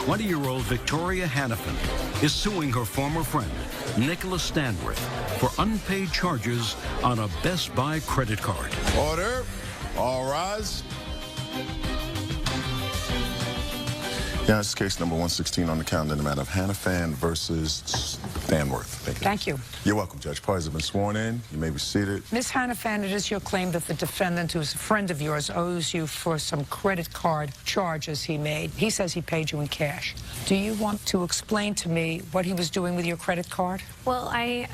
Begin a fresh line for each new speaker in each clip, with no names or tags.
20-year-old Victoria Hannafin is suing her former friend, Nicholas Stanworth, for unpaid charges on a Best Buy credit card.
Order. All rise. Yeah, it's case number 116 on the calendar in the matter of Hannafin versus Stanworth. Thank you.
Thank you.
You're welcome, Judge. Parties have been sworn in. You may be seated.
Ms. Hannafin, it is your claim that the defendant, who's a friend of yours, owes you for some credit card charges he made. He says he paid you in cash. Do you want to explain to me what he was doing with your credit card?
Well, I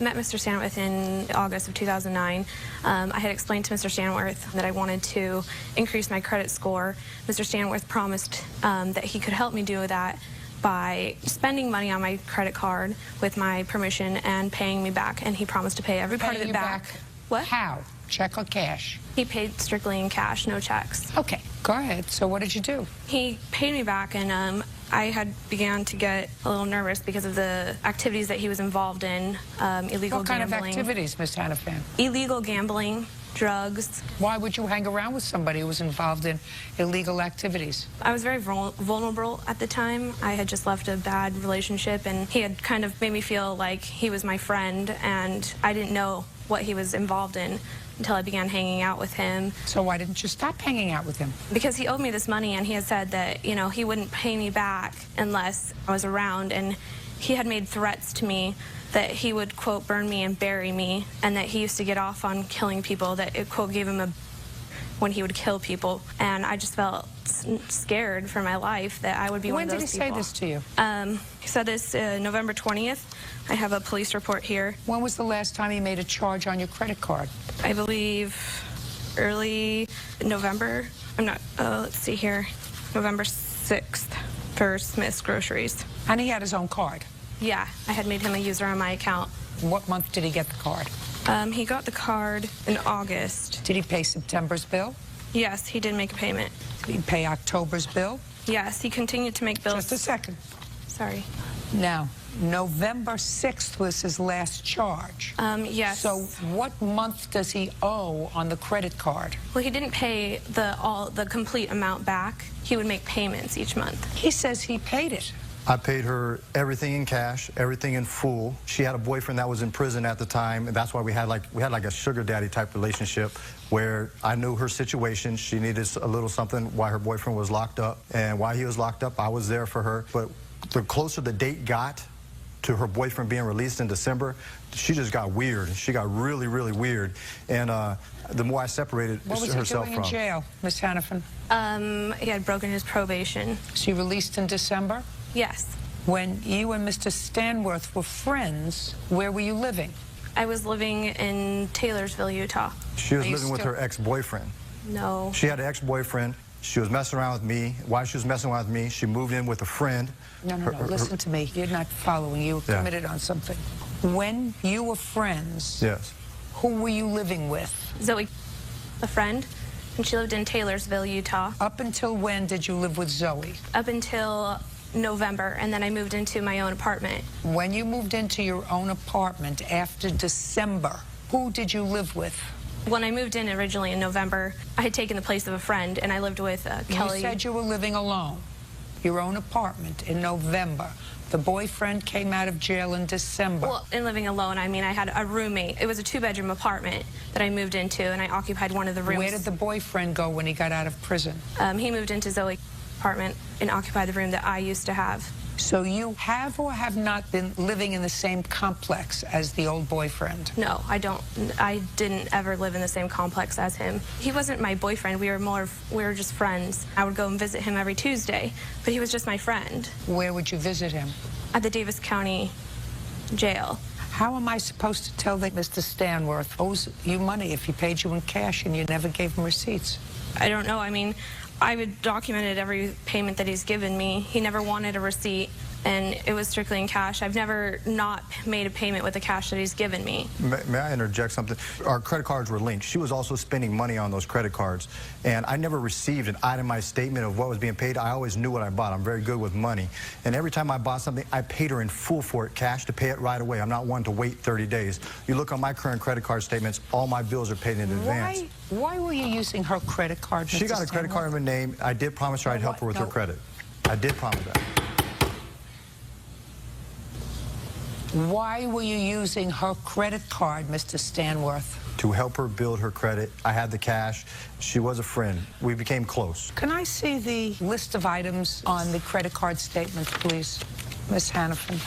met Mr. Stanworth in August of 2009. I had explained to Mr. Stanworth that I wanted to increase my credit score. Mr. Stanworth promised that he could help me do that by spending money on my credit card with my permission and paying me back, and he promised to pay every part of it back. What?
How? Check or cash?
He paid strictly in cash, no checks.
Okay, go ahead. So what did you do?
He paid me back, and I had began to get a little nervous because of the activities that he was involved in, illegal
What kind
gambling.
of activities, Ms. Hannafin?
Illegal gambling, drugs.
Why would you hang around with somebody who was involved in illegal activities?
I was very vulnerable at the time. I had just left a bad relationship, and he had kind of made me feel like he was my friend, and I didn't know what he was involved in until I began hanging out with him.
So why didn't you stop hanging out with him?
Because he owed me this money, and he had said that, you know, he wouldn't pay me back unless I was around, and he had made threats to me that he would, quote, burn me and bury me, and that he used to get off on killing people, that it, quote, gave him a when he would kill people. And I just felt scared for my life that I would be one of those people.
When did he say this to you?
He said this November 20th. I have a police report here.
When was the last time he made a charge on your credit card?
I believe early November. I'm not, let's see here, November 6th for Smith's Groceries.
And he had his own card?
Yeah, I had made him a user on my account.
What month did he get the card?
He got the card in August.
Did he pay September's bill?
Yes, he did make a payment.
Did he pay October's bill?
Yes, he continued to make bills.
Just a second.
Sorry.
Now, November 6th was his last charge.
Yes.
So what month does he owe on the credit card?
Well, he didn't pay the complete amount back. He would make payments each month.
He says he paid it.
I paid her everything in cash, everything in full. She had a boyfriend that was in prison at the time, and that's why we had like a sugar daddy type relationship where I knew her situation. She needed a little something while her boyfriend was locked up, and while he was locked up, I was there for her. But the closer the date got to her boyfriend being released in December, she just got weird. She got really, really weird, and the more I separated herself from.
What was he doing in jail, Ms. Hannafin?
He had broken his probation.
She released in December?
Yes.
When you and Mr. Stanworth were friends, where were you living?
I was living in Taylorsville, Utah.
She was living with her ex-boyfriend.
No.
She had an ex-boyfriend. She was messing around with me. While she was messing around with me, she moved in with a friend.
No, listen to me. You're not following. You were committed on something. When you were friends,
yes,
who were you living with? Zoe, a friend, and she lived in Taylorsville, Utah.
Up until when did you live with Zoe?
Up until November, and then I moved into my own apartment.
When you moved into your own apartment after December, who did you live with?
When I moved in originally in November, I had taken the place of a friend, and I lived with Kelly.
You said you were living alone, your own apartment in November. The boyfriend came out of jail in December.
Well, in living alone, I mean, I had a roommate. It was a two-bedroom apartment that I moved into, and I occupied one of the rooms.
Where did the boyfriend go when he got out of prison?
He moved into Zoe's apartment and occupied the room that I used to have.
So you have or have not been living in the same complex as the old boyfriend?
No, I don't. I didn't ever live in the same complex as him. He wasn't my boyfriend. We were just friends. I would go and visit him every Tuesday, but he was just my friend.
Where would you visit him?
At the Davis County Jail.
How am I supposed to tell that Mr. Stanworth owes you money if he paid you in cash and you never gave him receipts?
I don't know. I mean, I've documented every payment that he's given me. He never wanted a receipt, and it was strictly in cash. I've never not made a payment with the cash that he's given me.
May I interject something? Our credit cards were linked. She was also spending money on those credit cards, and I never received an itemized statement of what was being paid. I always knew what I bought. I'm very good with money, and every time I bought something, I paid her in full for it, cash, to pay it right away. I'm not one to wait 30 days. You look on my current credit card statements, all my bills are paid in advance.
Why were you using her credit card, Mr.
She got a credit card in her name. I did promise her I'd help her with her credit. I did promise that.
Why were you using her credit card, Mr. Stanworth?
To help her build her credit. I had the cash. She was a friend. We became close.
Can I see the list of items on the credit card statement, please, Ms. Hannafin?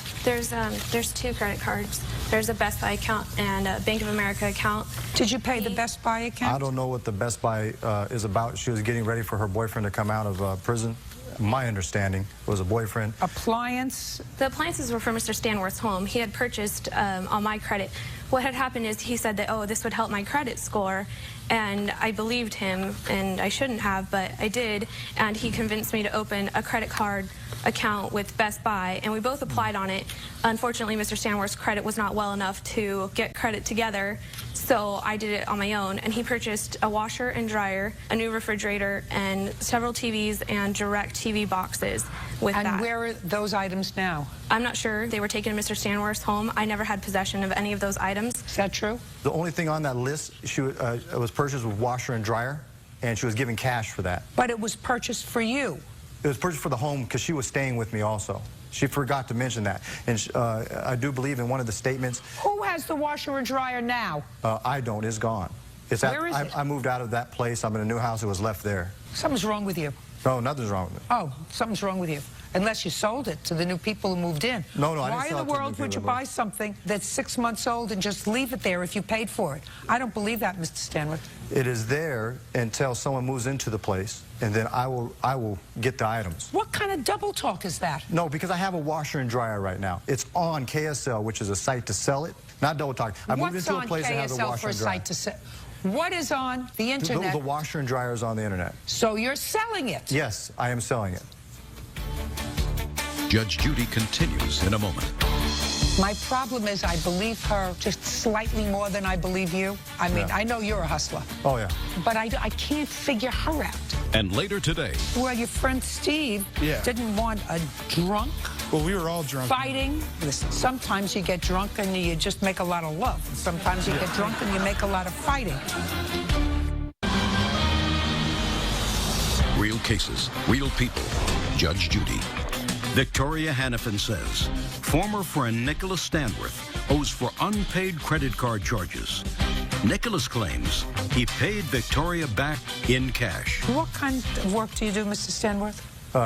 There's 2 credit cards. There's a Best Buy account and a Bank of America account.
Did you pay the Best Buy account?
I don't know what the Best Buy is about. She was getting ready for her boyfriend to come out of prison. My understanding was a boyfriend.
Appliance?
The appliances were for Mr. Stanworth's home. He had purchased on my credit. What had happened is he said that, oh, this would help my credit score, and I believed him, and I shouldn't have, but I did, and he convinced me to open a credit card account with Best Buy, and we both applied on it. Unfortunately, Mr. Stanworth's credit was not well enough to get credit together, so I did it on my own, and he purchased a washer and dryer, a new refrigerator, and several TVs and direct TV boxes with that.
And where are those items now?
I'm not sure. They were taken to Mr. Stanworth's home. I never had possession of any of those items.
Is that true?
The only thing on that list, it was purchased with washer and dryer, and she was given cash for that.
But it was purchased for you.
It was purchased for the home because she was staying with me also. She forgot to mention that. And I do believe in one of the statements.
Who has the washer and dryer now?
I don't. It's gone.
Where is it?
I moved out of that place. I'm in a new house. It was left there.
Something's wrong with you.
No, nothing's wrong with it.
Oh, something's wrong with you. Unless you sold it to the new people who moved in.
No, I didn't sell it to the
Why in the
new
world would you
people.
buy something that's 6 months old and just leave it there if you paid for it? I don't believe that, Mr. Stanworth.
It is there until someone moves into the place, and then I will get the items.
What kind of double talk is that?
No, because I have a washer and dryer right now. It's on KSL, which is a site to sell it. Not double talk. I moved into a place that has a washer and dryer.
What's on KSL for a site to sell? What is on the internet?
The washer and dryer is on the internet.
So you're selling it?
Yes, I am selling it.
Judge Judy continues in a moment.
My problem is I believe her just slightly more than I believe you. I mean,
Yeah.
I know you're a hustler.
Oh, yeah.
But I can't figure her out.
And later today,
Well, your friend Steve
Yeah.
didn't want a drunk
Well, we were all drunk.
fighting. Listen, sometimes you get drunk and you just make a lot of love. Sometimes you get drunk and you make a lot of fighting.
real cases, real people. Judge Judy. Victoria Hannafin says former friend Nicholas Stanworth owes for unpaid credit card charges. Nicholas claims he paid Victoria back in cash.
What kind of work do you do, Mr. Stanworth?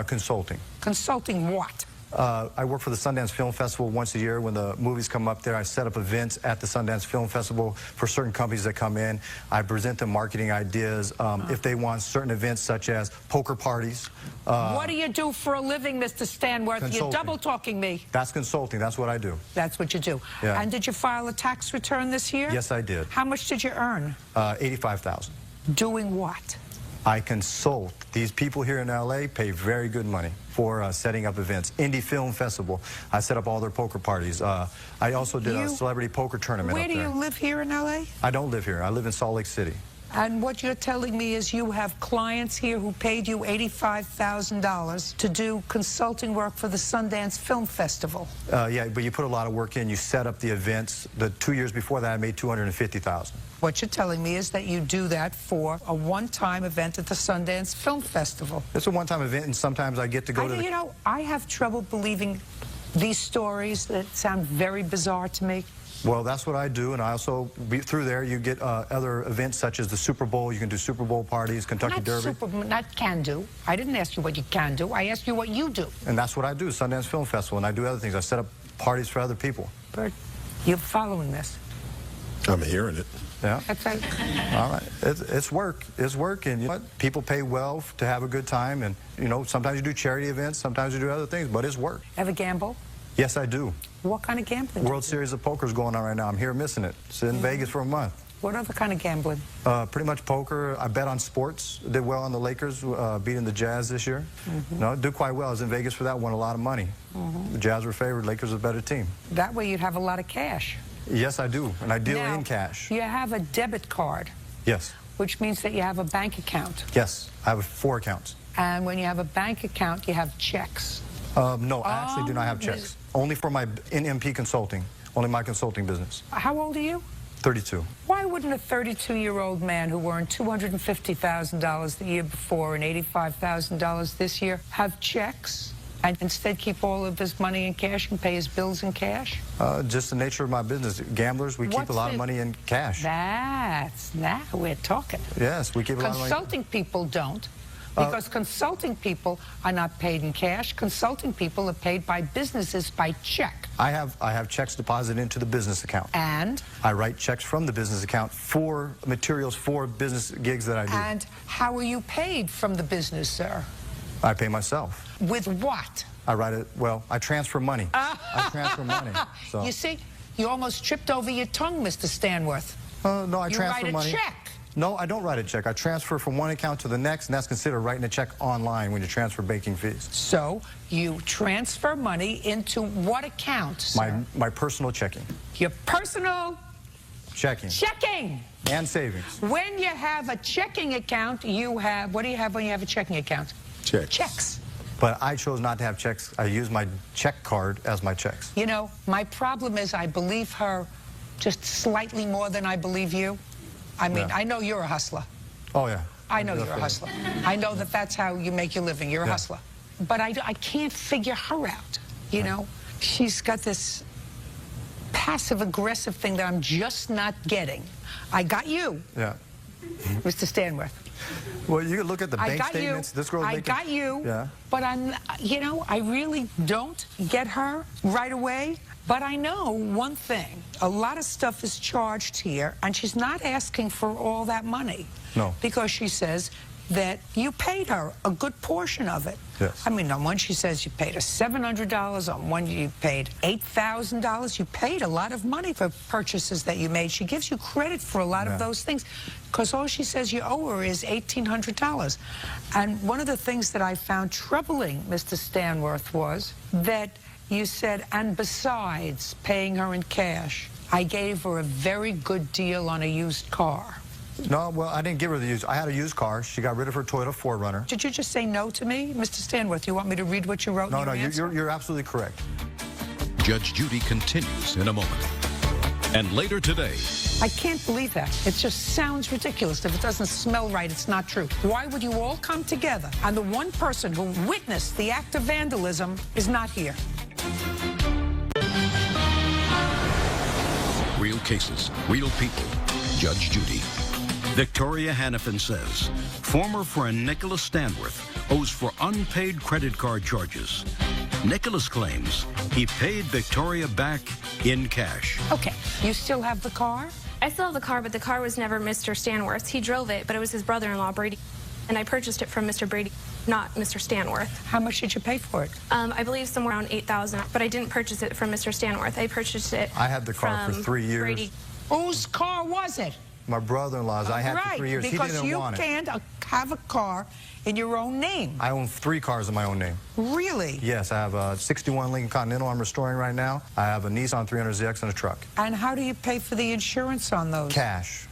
Consulting.
Consulting what?
I work for the Sundance Film Festival once a year. When the movies come up there, I set up events at the Sundance Film Festival for certain companies that come in. I present them marketing ideas. If they want certain events such as poker parties.
What do you do for a living, Mr. Stanworth? You're
Consulting.
double-talking me.
That's consulting. That's what I do.
That's what you do.
Yeah.
And did you file a tax return this year?
Yes, I did.
How much did you earn?
$85,000.
Doing what?
I consult. These people here in LA pay very good money for setting up events. Indie Film Festival, I set up all their poker parties. I also did a celebrity poker tournament
Where
up
do
there.
you live here in LA?
I don't live here. I live in Salt Lake City.
And what you're telling me is you have clients here who paid you $85,000 to do consulting work for the Sundance Film Festival.
Yeah, but you put a lot of work in. You set up the events. The 2 years before that, I made $250,000.
What you're telling me is that you do that for a one-time event at the Sundance Film Festival.
It's a one-time event, and sometimes I get to go to the...
You know, I have trouble believing these stories that sound very bizarre to me.
Well, that's what I do, and I also, through there, you get other events such as the Super Bowl. You can do Super Bowl parties, Kentucky Derby.
Not can do. I didn't ask you what you can do. I asked you what you do.
And that's what I do, Sundance Film Festival, and I do other things. I set up parties for other people.
Bert, you're following this.
I'm hearing it.
Yeah.
That's right.
All right. It's work. It's work, and you know what? People pay well to have a good time, and, you know, sometimes you do charity events, sometimes you do other things, but it's work.
Ever gamble?
Yes, I do.
What kind of gambling?
World Series of Poker is going on right now. I'm here missing it. It's in Vegas for a month.
What other kind of gambling?
Pretty much poker. I bet on sports. Did well on the Lakers, beating the Jazz this year. No, did quite well. I was in Vegas for that. Won a lot of money. The Jazz were favored. Lakers were a better team.
That way you'd have a lot of cash.
Yes, I do, and I deal
Now,
in cash.
You have a debit card,
Yes.
which means that you have a bank account.
Yes, I have 4 accounts.
And when you have a bank account, you have checks.
No, I actually do not have checks. Only for my NMP consulting. Only my consulting business.
How old are you?
32.
Why wouldn't a 32-year-old man who earned $250,000 the year before and $85,000 this year have checks? and instead keep all of his money in cash and pay his bills in cash?
Just the nature of my business. Gamblers, we keep a lot of money in cash.
Now we're talking.
Yes, we keep a lot of money.
Consulting people don't. Because consulting people are not paid in cash. Consulting people are paid by businesses by check.
I have checks deposited into the business account.
And?
I write checks from the business account for materials for business gigs that I do.
And how are you paid from the business, sir?
I pay myself.
With what?
I write it, well, I transfer money. I transfer money. So.
You see, you almost tripped over your tongue, Mr. Stanworth.
No, I transfer money.
You write a check.
No, I don't write a check. I transfer from one account to the next, and that's considered writing a check online when you transfer banking fees.
So you transfer money into what account, sir?
My personal checking.
Your personal
checking.
Checking.
And savings.
When you have a checking account, you have, what do you have when you have a checking account?
Checks.
Checks.
But I chose not to have checks. I use my check card as my checks.
You know, my problem is I believe her just slightly more than I believe you. I mean, yeah. I know you're a hustler.
Oh, yeah.
I know you're a hustler. I know that that's how you make your living. You're a hustler. But I can't figure her out, you know? She's got this passive-aggressive thing that I'm just not getting. I got you, Mr. Stanworth.
Well, you can look at the bank statements. This girl
got you, but I'm, you know, I really don't get her right away. But I know one thing, a lot of stuff is charged here, and she's not asking for all that money.
No.
Because she says that you paid her a good portion of it.
Yes.
I mean, on one she says you paid her $700, on one you paid $8,000. You paid a lot of money for purchases that you made. She gives you credit for a lot of those things, because all she says you owe her is $1,800. And one of the things that I found troubling, Mr. Stanworth, was that you said, and besides paying her in cash, I gave her a very good deal on a used car.
No, well, I didn't give her the used. I had a used car. She got rid of her Toyota 4Runner.
Did you just say no to me, Mr. Stanworth? You want me to read what you wrote?
No, no, you're absolutely correct.
Judge Judy continues in a moment. And later today,
I can't believe that. It just sounds ridiculous. If it doesn't smell right, it's not true. Why would you all come together and the one person who witnessed the act of vandalism is not here?
Real cases, real people. Judge Judy. Victoria Hannafin says former friend Nicholas Stanworth owes for unpaid credit card charges. Nicholas claims he paid Victoria back in cash.
Okay, you still have the car?
I still have the car, but the car was never Mr. Stanworth's. He drove it, but it was his brother-in-law, Brady. And I purchased it from Mr. Brady, not Mr. Stanworth.
How much did you pay for it?
I believe somewhere around $8,000, but I didn't purchase it from Mr. Stanworth. I purchased it
I had the car for 3 years.
Brady.
Whose car was it?
My brother-in-law's. I had it for 3 years. He didn't want it.
Because you can't have a car in your own name.
I own 3 cars in my own name.
Really?
Yes, I have a 61 Lincoln Continental I'm restoring right now. I have a Nissan 300ZX and a truck.
And how do you pay for the insurance on those?
Cash.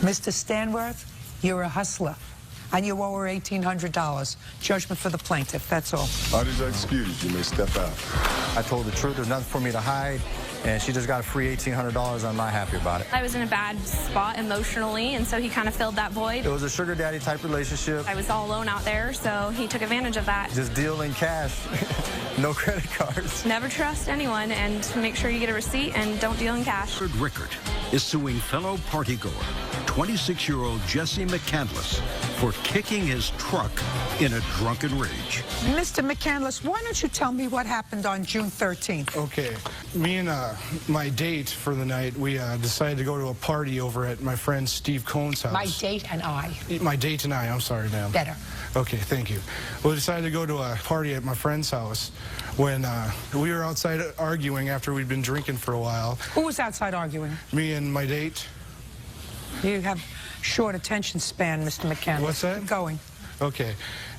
Mr. Stanworth, you're a hustler. And you owe her $1,800. Judgment for the plaintiff, that's all.
Audience excused. You may step out.
I told the truth. There's nothing for me to hide. And she just got a free $1,800. I'm not happy about it.
I was in a bad spot emotionally, and so he kind of filled that void.
It was a sugar daddy type relationship.
I was all alone out there, so he took advantage of that.
Just deal in cash. No credit cards.
Never trust anyone, and make sure you get a receipt and don't deal in cash.
Rickard is suing fellow partygoer, 26-year-old Jesse McCandless, for kicking his truck in a drunken rage.
Mr. McCandless, why don't you tell me what happened on June 13th?
Okay. Me and my date for the night, we decided to go to a party over at my friend Steve Cohn's house.
My date and I.
My date and I, I'm sorry, ma'am.
Better.
Okay, thank you. Well, we decided to go to a party at my friend's house when we were outside arguing after we'd been drinking for a while.
Who was outside arguing?
Me and my date.
You have short attention span, Mr. McCandless.
What's that?
Keep going.
Okay.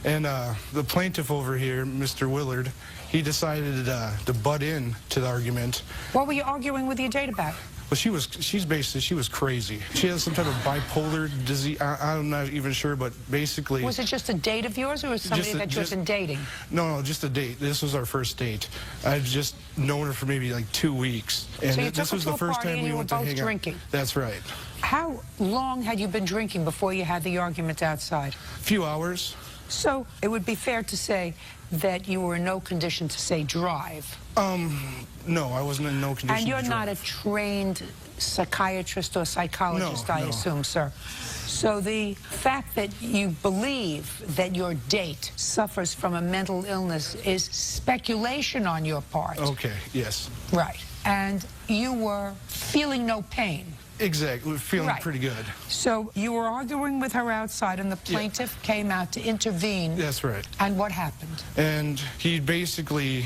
And the plaintiff over here, Mr. Willard, he decided to butt in to the argument.
What were you arguing with your date about?
Well, she was crazy. She has some type of bipolar disease. I'm not even sure, but basically...
Was it just a date of yours, or was it somebody that you had been dating?
No, just a date. This was our first date. I've just known her for maybe like 2 weeks. And
so you
this was the first time we went to hang out. That's right.
How long had you been drinking before you had the argument outside?
A few hours.
So it would be fair to say that you were in no condition to, say, drive.
No, I wasn't in no condition
And you're
to
not
drive.
a trained psychiatrist or psychologist, I assume, sir. So the fact that you believe that your date suffers from a mental illness is speculation on your part.
Okay, yes.
Right. And you were feeling no pain.
Exactly, feeling
Right.
pretty good.
So you were arguing with her outside, and the plaintiff came out to intervene.
That's right.
And what happened?
And he basically,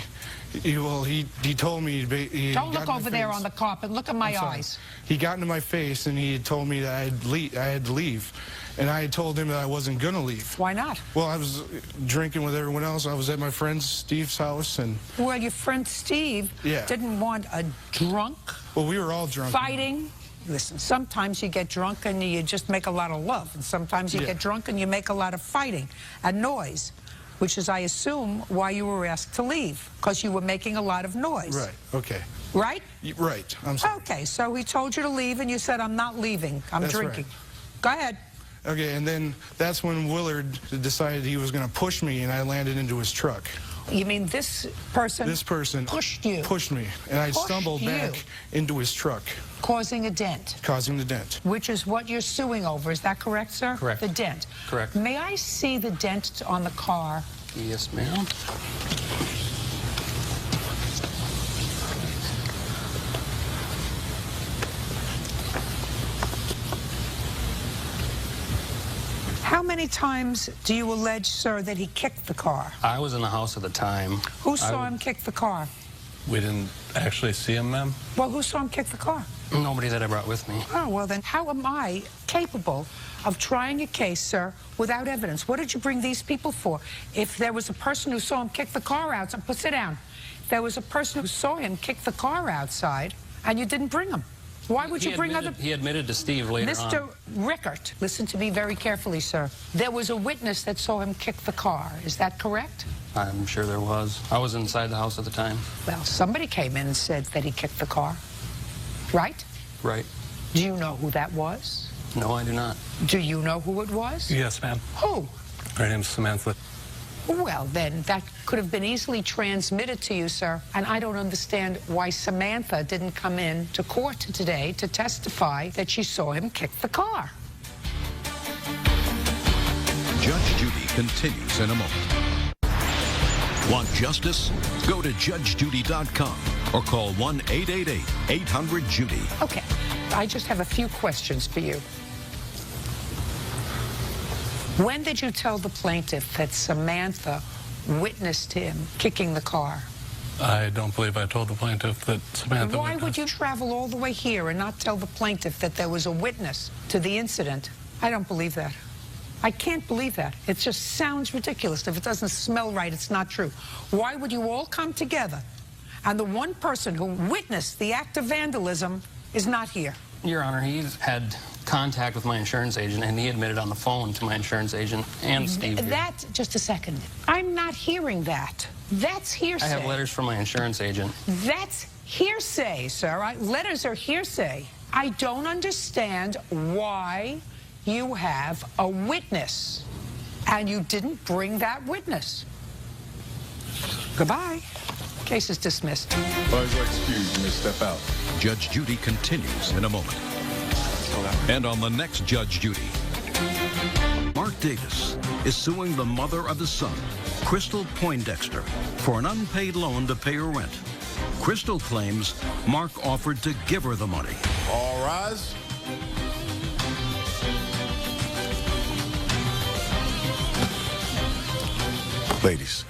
he told me... he
Don't
got
look
in my
over there
face.
on the carpet. Look at my
I'm sorry.
eyes.
He got into my face and he had told me that I had to leave. And I had told him that I wasn't going to leave.
Why not?
Well, I was drinking with everyone else. I was at my friend Steve's house and...
Well, your friend Steve didn't want a drunk,
Well, we were all drunk.
fighting. Listen, sometimes you get drunk and you just make a lot of love. And sometimes you get drunk and you make a lot of fighting and noise, which is, I assume, why you were asked to leave, because you were making a lot of noise.
Right, okay.
Right?
Right, I'm sorry.
Okay, so he told you to leave and you said, I'm not leaving, I'm
That's
drinking.
right.
Go ahead.
Okay, and then that's when Willard decided he was going to push me and I landed into his truck.
You mean this person?
This person
pushed you.
Pushed me, and I
Pushed
stumbled back
you.
into his truck,
Causing a dent.
causing the dent.
Which is what you're suing over. Is that correct, sir?
Correct.
The dent.
Correct.
May I see the dent on the car?
Yes, ma'am.
How many times do you allege, sir, that he kicked the car?
I was in the house at the time.
Who saw him kick the car?
We didn't actually see him, ma'am.
Well, who saw him kick the car?
Nobody that I brought with me.
Oh, well, then how am I capable of trying a case, sir, without evidence? What did you bring these people for? If there was a person who saw him kick the car outside, sit down. If there was a person who saw him kick the car outside and you didn't bring him, why would you bring other...
He admitted to Steve later
Mr.
on.
Rickert, listen to me very carefully, sir. There was a witness that saw him kick the car. Is that correct?
I'm sure there was. I was inside the house at the time.
Well, somebody came in and said that he kicked the car, right?
Right.
Do you know who that was?
No, I do not.
Do you know who it was?
Yes, ma'am.
Who?
Her name's Samantha.
Well, then, that could have been easily transmitted to you, sir. And I don't understand why Samantha didn't come in to court today to testify that she saw him kick the car.
Judge Judy continues in a moment. Want justice? Go to judgejudy.com or call 1-888-800-JUDY.
Okay, I just have a few questions for you. When did you tell the plaintiff that Samantha witnessed him kicking the car?
I don't believe I told the plaintiff that Samantha
Why would you travel all the way here and not tell the plaintiff that there was a witness to the incident? I don't believe that. I can't believe that. It just sounds ridiculous. If it doesn't smell right, it's not true. Why would you all come together and the one person who witnessed the act of vandalism is not here?
Your Honor, he had contact with my insurance agent, and he admitted on the phone to my insurance agent and Steve here.
That, just a second. I'm not hearing that. That's hearsay.
I have letters from my insurance agent.
That's hearsay, sir. Letters are hearsay. I don't understand why you have a witness and you didn't bring that witness. Goodbye. Case is dismissed.
Please excuse me, step out.
Judge Judy continues in a moment. And on the next Judge Judy, Mark Davis is suing the mother of his son, Crystal Poindexter, for an unpaid loan to pay her rent. Crystal claims Mark offered to give her the money.
All rise. Ladies.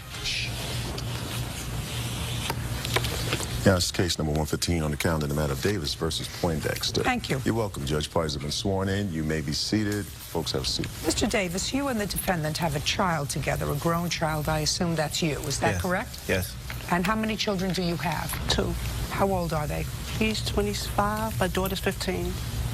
Yeah, it's case number 115 on the calendar, the matter of Davis versus Poindexter.
Thank you.
You're welcome, Judge. Parties have been sworn in. You may be seated. Folks, have a seat.
Mr. Davis, you and the defendant have a child together, a grown child. I assume that's you. Is that correct?
Yes.
And how many children do you have?
2.
How old are they?
He's 25. My daughter's 15.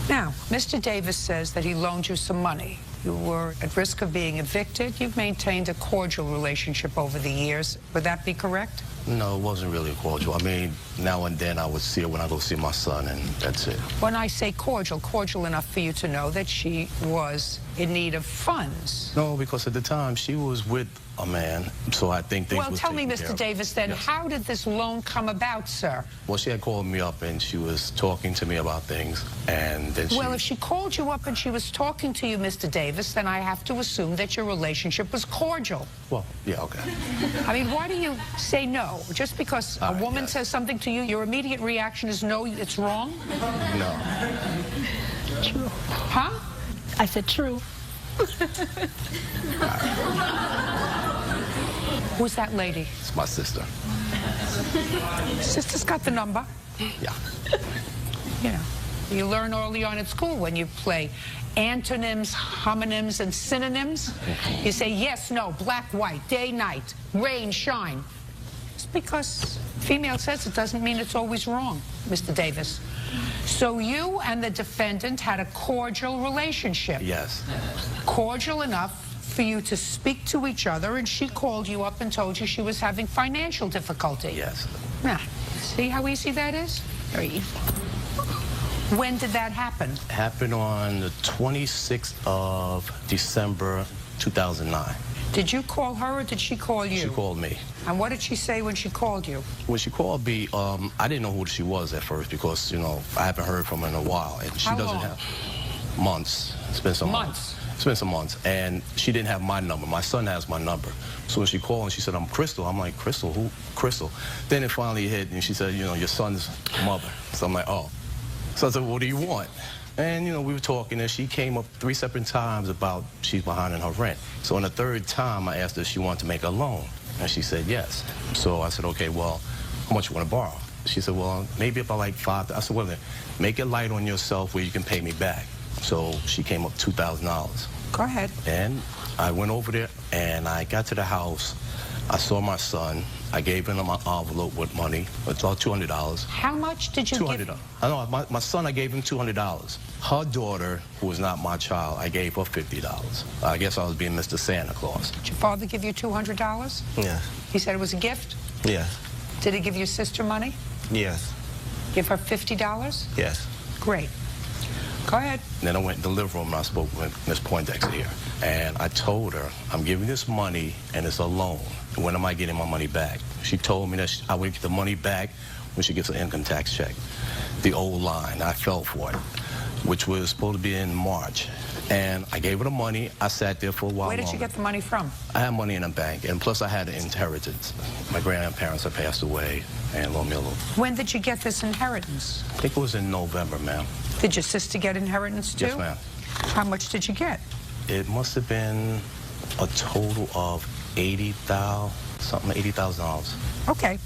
Now, Mr. Davis says that he loaned you some money. You were at risk of being evicted. You've maintained a cordial relationship over the years. Would that be correct?
No, it wasn't really cordial. I mean, now and then I would see her when I go see my son, and that's it.
When I say cordial, cordial enough for you to know that she was in need of funds.
No, because at the time she was with a man, so I think things
Well,
was
tell me,
taken care
Mr.
of.
Davis, then,
Yes.
how did this loan come about, sir?
Well, she had called me up and she was talking to me about things, and then she...
Well, if she called you up and she was talking to you, Mr. Davis, then I have to assume that your relationship was cordial.
Well, yeah, okay.
I mean, why do you say no? Just because a woman says something to you, your immediate reaction is no, it's wrong?
No.
True.
Huh?
I said true.
Who's that lady?
It's my sister.
Sister's got the number.
Yeah.
You know, you learn early on at school when you play antonyms, homonyms, and synonyms. You say yes, no, black, white, day, night, rain, shine. Just because female says it doesn't mean it's always wrong, Mr. Davis. So you and the defendant had a cordial relationship.
Yes.
Cordial enough for you to speak to each other, and she called you up and told you she was having financial difficulty.
Yes.
Now, see how easy that is? Very easy. When did that happen?
It happened on the 26th of December, 2009.
Did you call her or did she call you?
She called me.
And what did she say when she called you?
When she called me, I didn't know who she was at first because, you know, I haven't heard from her in a while. And she
How
doesn't
long?
have months. It's been some months. It's been some months. And she didn't have my number. My son has my number. So when she called and she said, I'm Crystal. I'm like, Crystal? Who? Crystal. Then it finally hit and she said, you know, your son's mother. So I'm like, oh. So I said, what do you want? And, you know, we were talking, and she came up 3 separate times about she's behind in her rent. So on the 3rd time, I asked her if she wanted to make a loan, and she said yes. So I said, okay, well, how much you want to borrow? She said, well, maybe about like $5,000. I said, well, then, make it light on yourself where you can pay me back. So she came up $2,000.
Go ahead.
And I went over there, and I got to the house. I saw my son. I gave him an envelope with money. It's all $200.
How much did you give him?
I know, my son, I gave him $200. Her daughter, who was not my child, I gave her $50. I guess I was being Mr. Santa Claus.
Did your father give you $200?
Yeah.
He said it was a gift?
Yes.
Did he give your sister money?
Yes.
Give her $50?
Yes.
Great. Go ahead.
Then I went in the living room and I spoke with Miss Poindexter here. And I told her, I'm giving this money and it's a loan. When am I getting my money back? She told me that I would get the money back when she gets an income tax check. The old line, I fell for it, which was supposed to be in March. And I gave her the money. I sat there for a while
Where did you get the money from?
I had money in a bank, and plus I had an inheritance. My grandparents had passed away, and Lomilo.
When did you get this inheritance?
I think it was in November, ma'am.
Did your sister get inheritance too?
Yes, ma'am.
How much did you get?
It must have been a total of $80,000.
Okay.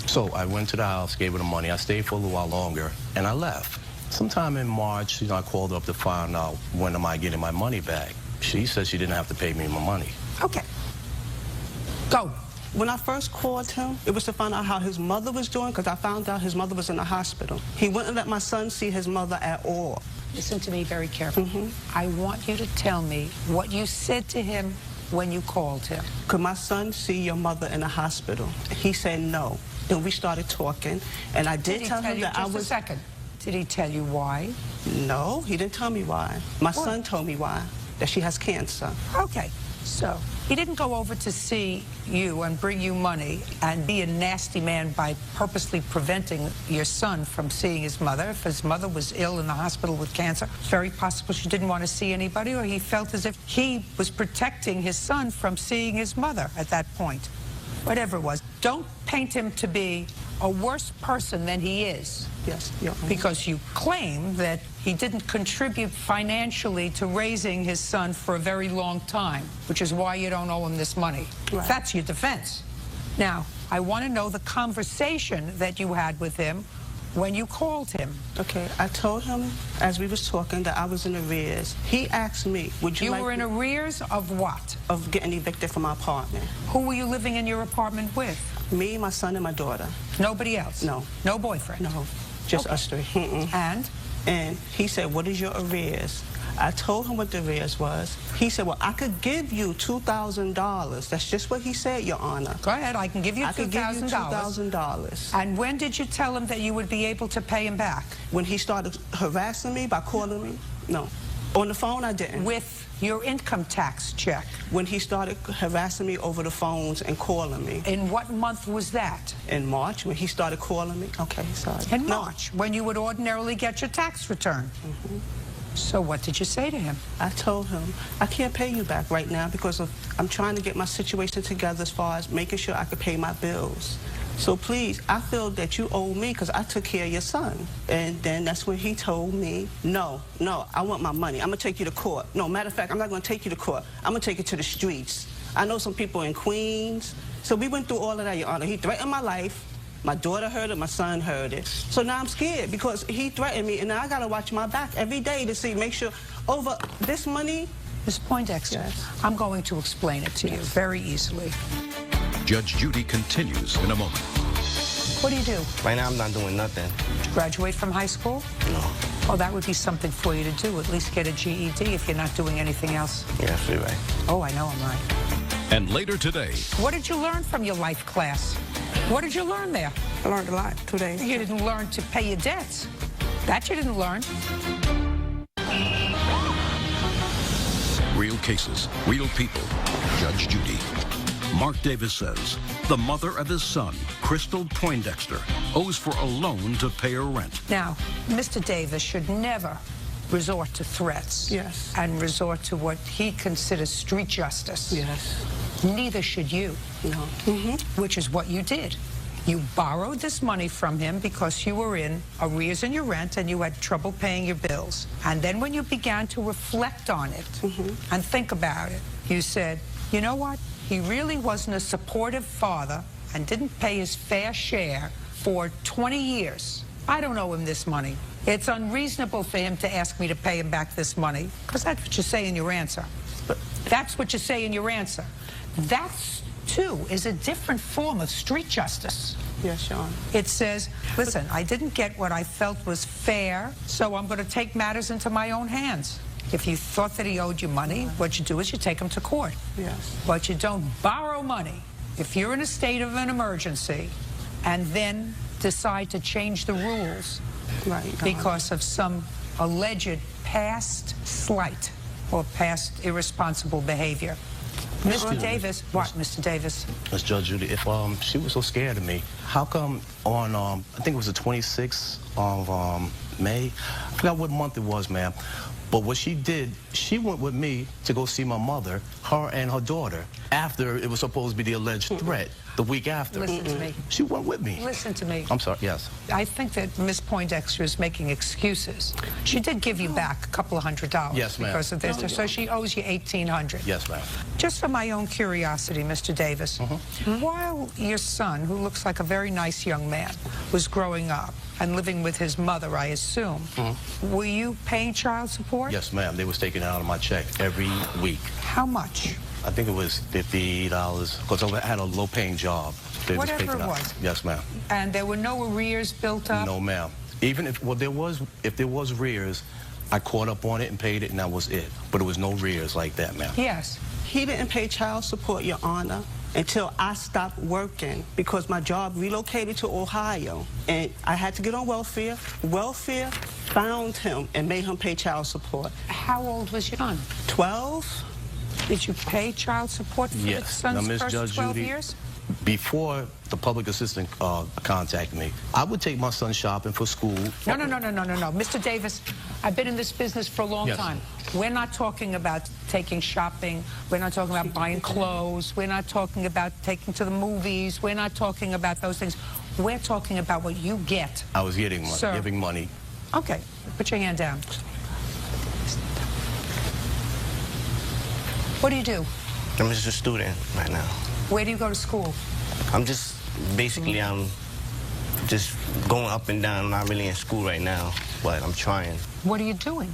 So I went to the house, gave her the money. I stayed for a little while longer, and I left. Sometime in March, you know, I called up to find out when am I getting my money back. She said she didn't have to pay me my money.
Okay. Go.
When I first called him, it was to find out how his mother was doing, because I found out his mother was in the hospital. He wouldn't let my son see his mother at all.
Listen to me very carefully. I want you to tell me what you said to him when you called him.
Could my son see your mother in the hospital? He said no. Then we started talking, and I did tell him that I was...
Just a second. Did he tell you why?
No, he didn't tell me why. My son told me why, that she has cancer.
Okay, so he didn't go over to see you and bring you money and be a nasty man by purposely preventing your son from seeing his mother. If his mother was ill in the hospital with cancer, it's very possible she didn't want to see anybody, or he felt as if he was protecting his son from seeing his mother at that point. Whatever it was, don't paint him to be a worse person than he is.
Yes, yeah.
Because you claim that he didn't contribute financially to raising his son for a very long time, which is why you don't owe him this money.
Right.
That's your defense. Now, I want to know the conversation that you had with him when you called him.
Okay, I told him as we was talking that I was in arrears. He asked me, would you like...
You were in arrears of what?
Of getting evicted from my apartment.
Who were you living in your apartment with?
Me, my son, and my daughter.
Nobody else?
No.
No boyfriend?
No, just us three.
And?
And he said, what is your arrears? I told him what the arrears was. He said, well, I could give you $2,000. That's just what he said, Your Honor.
Go ahead, I can give you $2,000.
I could give you $2,000.
And when did you tell him that you would be able to pay him back?
When he started harassing me by calling me? No. On the phone, I didn't.
With your income tax check?
When he started harassing me over the phones and calling me.
In what month was that?
In March, when he started calling me. Okay, sorry.
In March, when you would ordinarily get your tax return. So what did you say to him?
I told him, I can't pay you back right now because I'm trying to get my situation together as far as making sure I could pay my bills. So please, I feel that you owe me because I took care of your son. And then that's when he told me, no, I want my money. I'm going to take you to court. No, matter of fact, I'm not going to take you to court. I'm going to take you to the streets. I know some people in Queens. So we went through all of that, Your Honor. He threatened my life. My daughter heard it, my son heard it. So now I'm scared because he threatened me, and now I got to watch my back every day to see, make sure over this money.
Ms. Poindexter, yes. I'm going to explain it to you very easily.
Judge Judy continues in a moment.
What do you do?
Right now, I'm not doing nothing.
Did you graduate from high school?
No.
Oh, that would be something for you to do, at least get a GED if you're not doing anything else.
Yeah, you're right.
Oh, I know I'm right.
And later today.
What did you learn from your life class? What did you learn there?
I learned a lot today.
You didn't learn to pay your debts. That you didn't learn.
Real cases, real people. Judge Judy. Mark Davis says the mother of his son, Crystal Poindexter, owes for a loan to pay her rent.
Now, Mr. Davis should never resort to threats.
Yes.
And resort to what he considers street justice.
Yes.
Neither should you.
No.
Which is what you did. You borrowed this money from him because you were in arrears in your rent and you had trouble paying your bills. And then when you began to reflect on it and think about it, you said, you know what? He really wasn't a supportive father and didn't pay his fair share for 20 years. I don't owe him this money. It's unreasonable for him to ask me to pay him back this money, because that's what you say in your answer. That's what you say in your answer. That, too, is a different form of street justice.
Yes, Your Honor.
It says, listen, I didn't get what I felt was fair, so I'm going to take matters into my own hands. If you thought that he owed you money, what you do is you take him to court.
Yes.
But you don't borrow money if you're in a state of an emergency and then decide to change the rules because of some alleged past slight or past irresponsible behavior. Mr. Davis, what, Mr. Davis?
Ms. Judge Judy, if she was so scared of me, how come on, I think it was the 26th of May, I forgot what month it was, ma'am, but what she did, she went with me to go see my mother, her and her daughter, after it was supposed to be the alleged threat, the week after.
Listen to me.
She went with me.
Listen to me.
I'm sorry, yes.
I think that Ms. Poindexter is making excuses. She did give you back a couple of $100.
Yes, ma'am.
Because of this, so she owes you $1,800.
Yes, ma'am.
Just for my own curiosity, Mr. Davis, while your son, who looks like a very nice young man, was growing up and living with his mother, I assume, were you paying child support?
Yes, ma'am. They was taking it out of my check every week.
How much?
I think it was $50 because I had a low-paying job. They was
Whatever
taking
it
out.
was.
Yes, ma'am.
And there were no arrears built up?
No, ma'am. Even if, well, if there was arrears, I caught up on it and paid it, and that was it. But it was no arrears like that, ma'am.
Yes.
He didn't pay child support, Your Honor, until I stopped working because my job relocated to Ohio. And I had to get on welfare. Welfare found him and made him pay child support.
How old was your son?
12.
Did you pay child support for your son's
Ms.
first
Judge
12
Judy,
years?
Before the public assistant contacted me, I would take my son shopping for school.
No. Mr. Davis, I've been in this business for a long time. We're not talking about taking shopping. We're not talking about buying clothes. We're not talking about taking to the movies. We're not talking about those things. We're talking about what you get.
I was getting money,
Sir.
giving money.
Okay, put your hand down. What do you do?
I'm just a student right now.
Where do you go to school?
I'm just, basically, I'm just going up and down. I'm not really in school right now, but I'm trying.
What are you doing?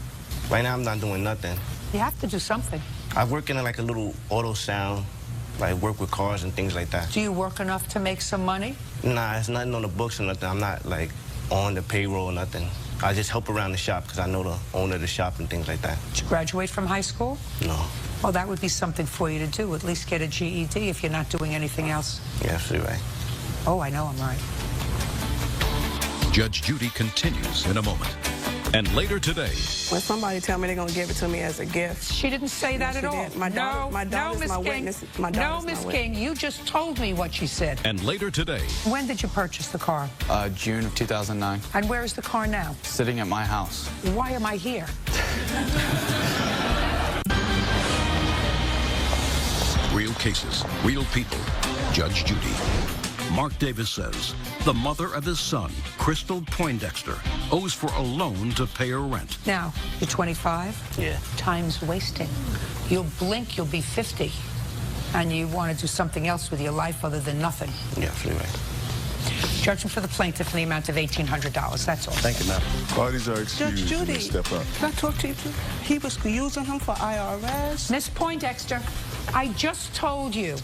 Right now, I'm not doing nothing.
You have to do something.
I work in like a little auto sound, like work with cars and things like that.
Do you work enough to make some money?
Nah, it's nothing on the books or nothing. I'm not like on the payroll or nothing. I just help around the shop because I know the owner of the shop and things like that.
Did you graduate from high school?
No.
Well, that would be something for you to do, at least get a GED if you're not doing anything else.
You're absolutely right.
Oh, I know I'm right.
Judge Judy continues in a moment. And later today...
When somebody tell me they're going to give it to me as a gift...
She didn't say that at all.
My daughter's my witness.
No, Miss King, you just told me what she said.
And later today...
When did you purchase the car?
June of 2009.
And where is the car now?
Sitting at my house.
Why am I here?
Real cases, real people. Judge Judy. Mark Davis says the mother of his son, Crystal Poindexter, owes for a loan to pay her rent.
Now, you're 25?
Yeah.
Time's wasting. You'll blink, you'll be 50. And you want to do something else with your life other than nothing.
Yeah, absolutely right.
Judgment for the plaintiff in the amount of $1,800. That's all.
Thank you, ma'am.
Parties are excused.
Judge Judy,
Step up.
can I talk to you? He was using him for IRS.
Miss Poindexter, I just told you,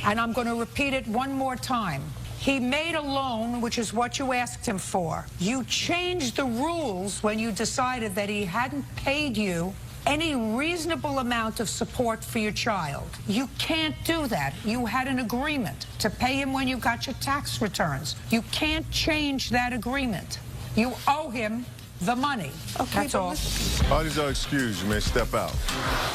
and I'm going to repeat it one more time. He made a loan, which is what you asked him for. You changed the rules when you decided that he hadn't paid you any reasonable amount of support for your child. You can't do that. You had an agreement to pay him when you got your tax returns. You can't change that agreement. You owe him the money.
Okay,
that's all.
Parties are excused. You may step out.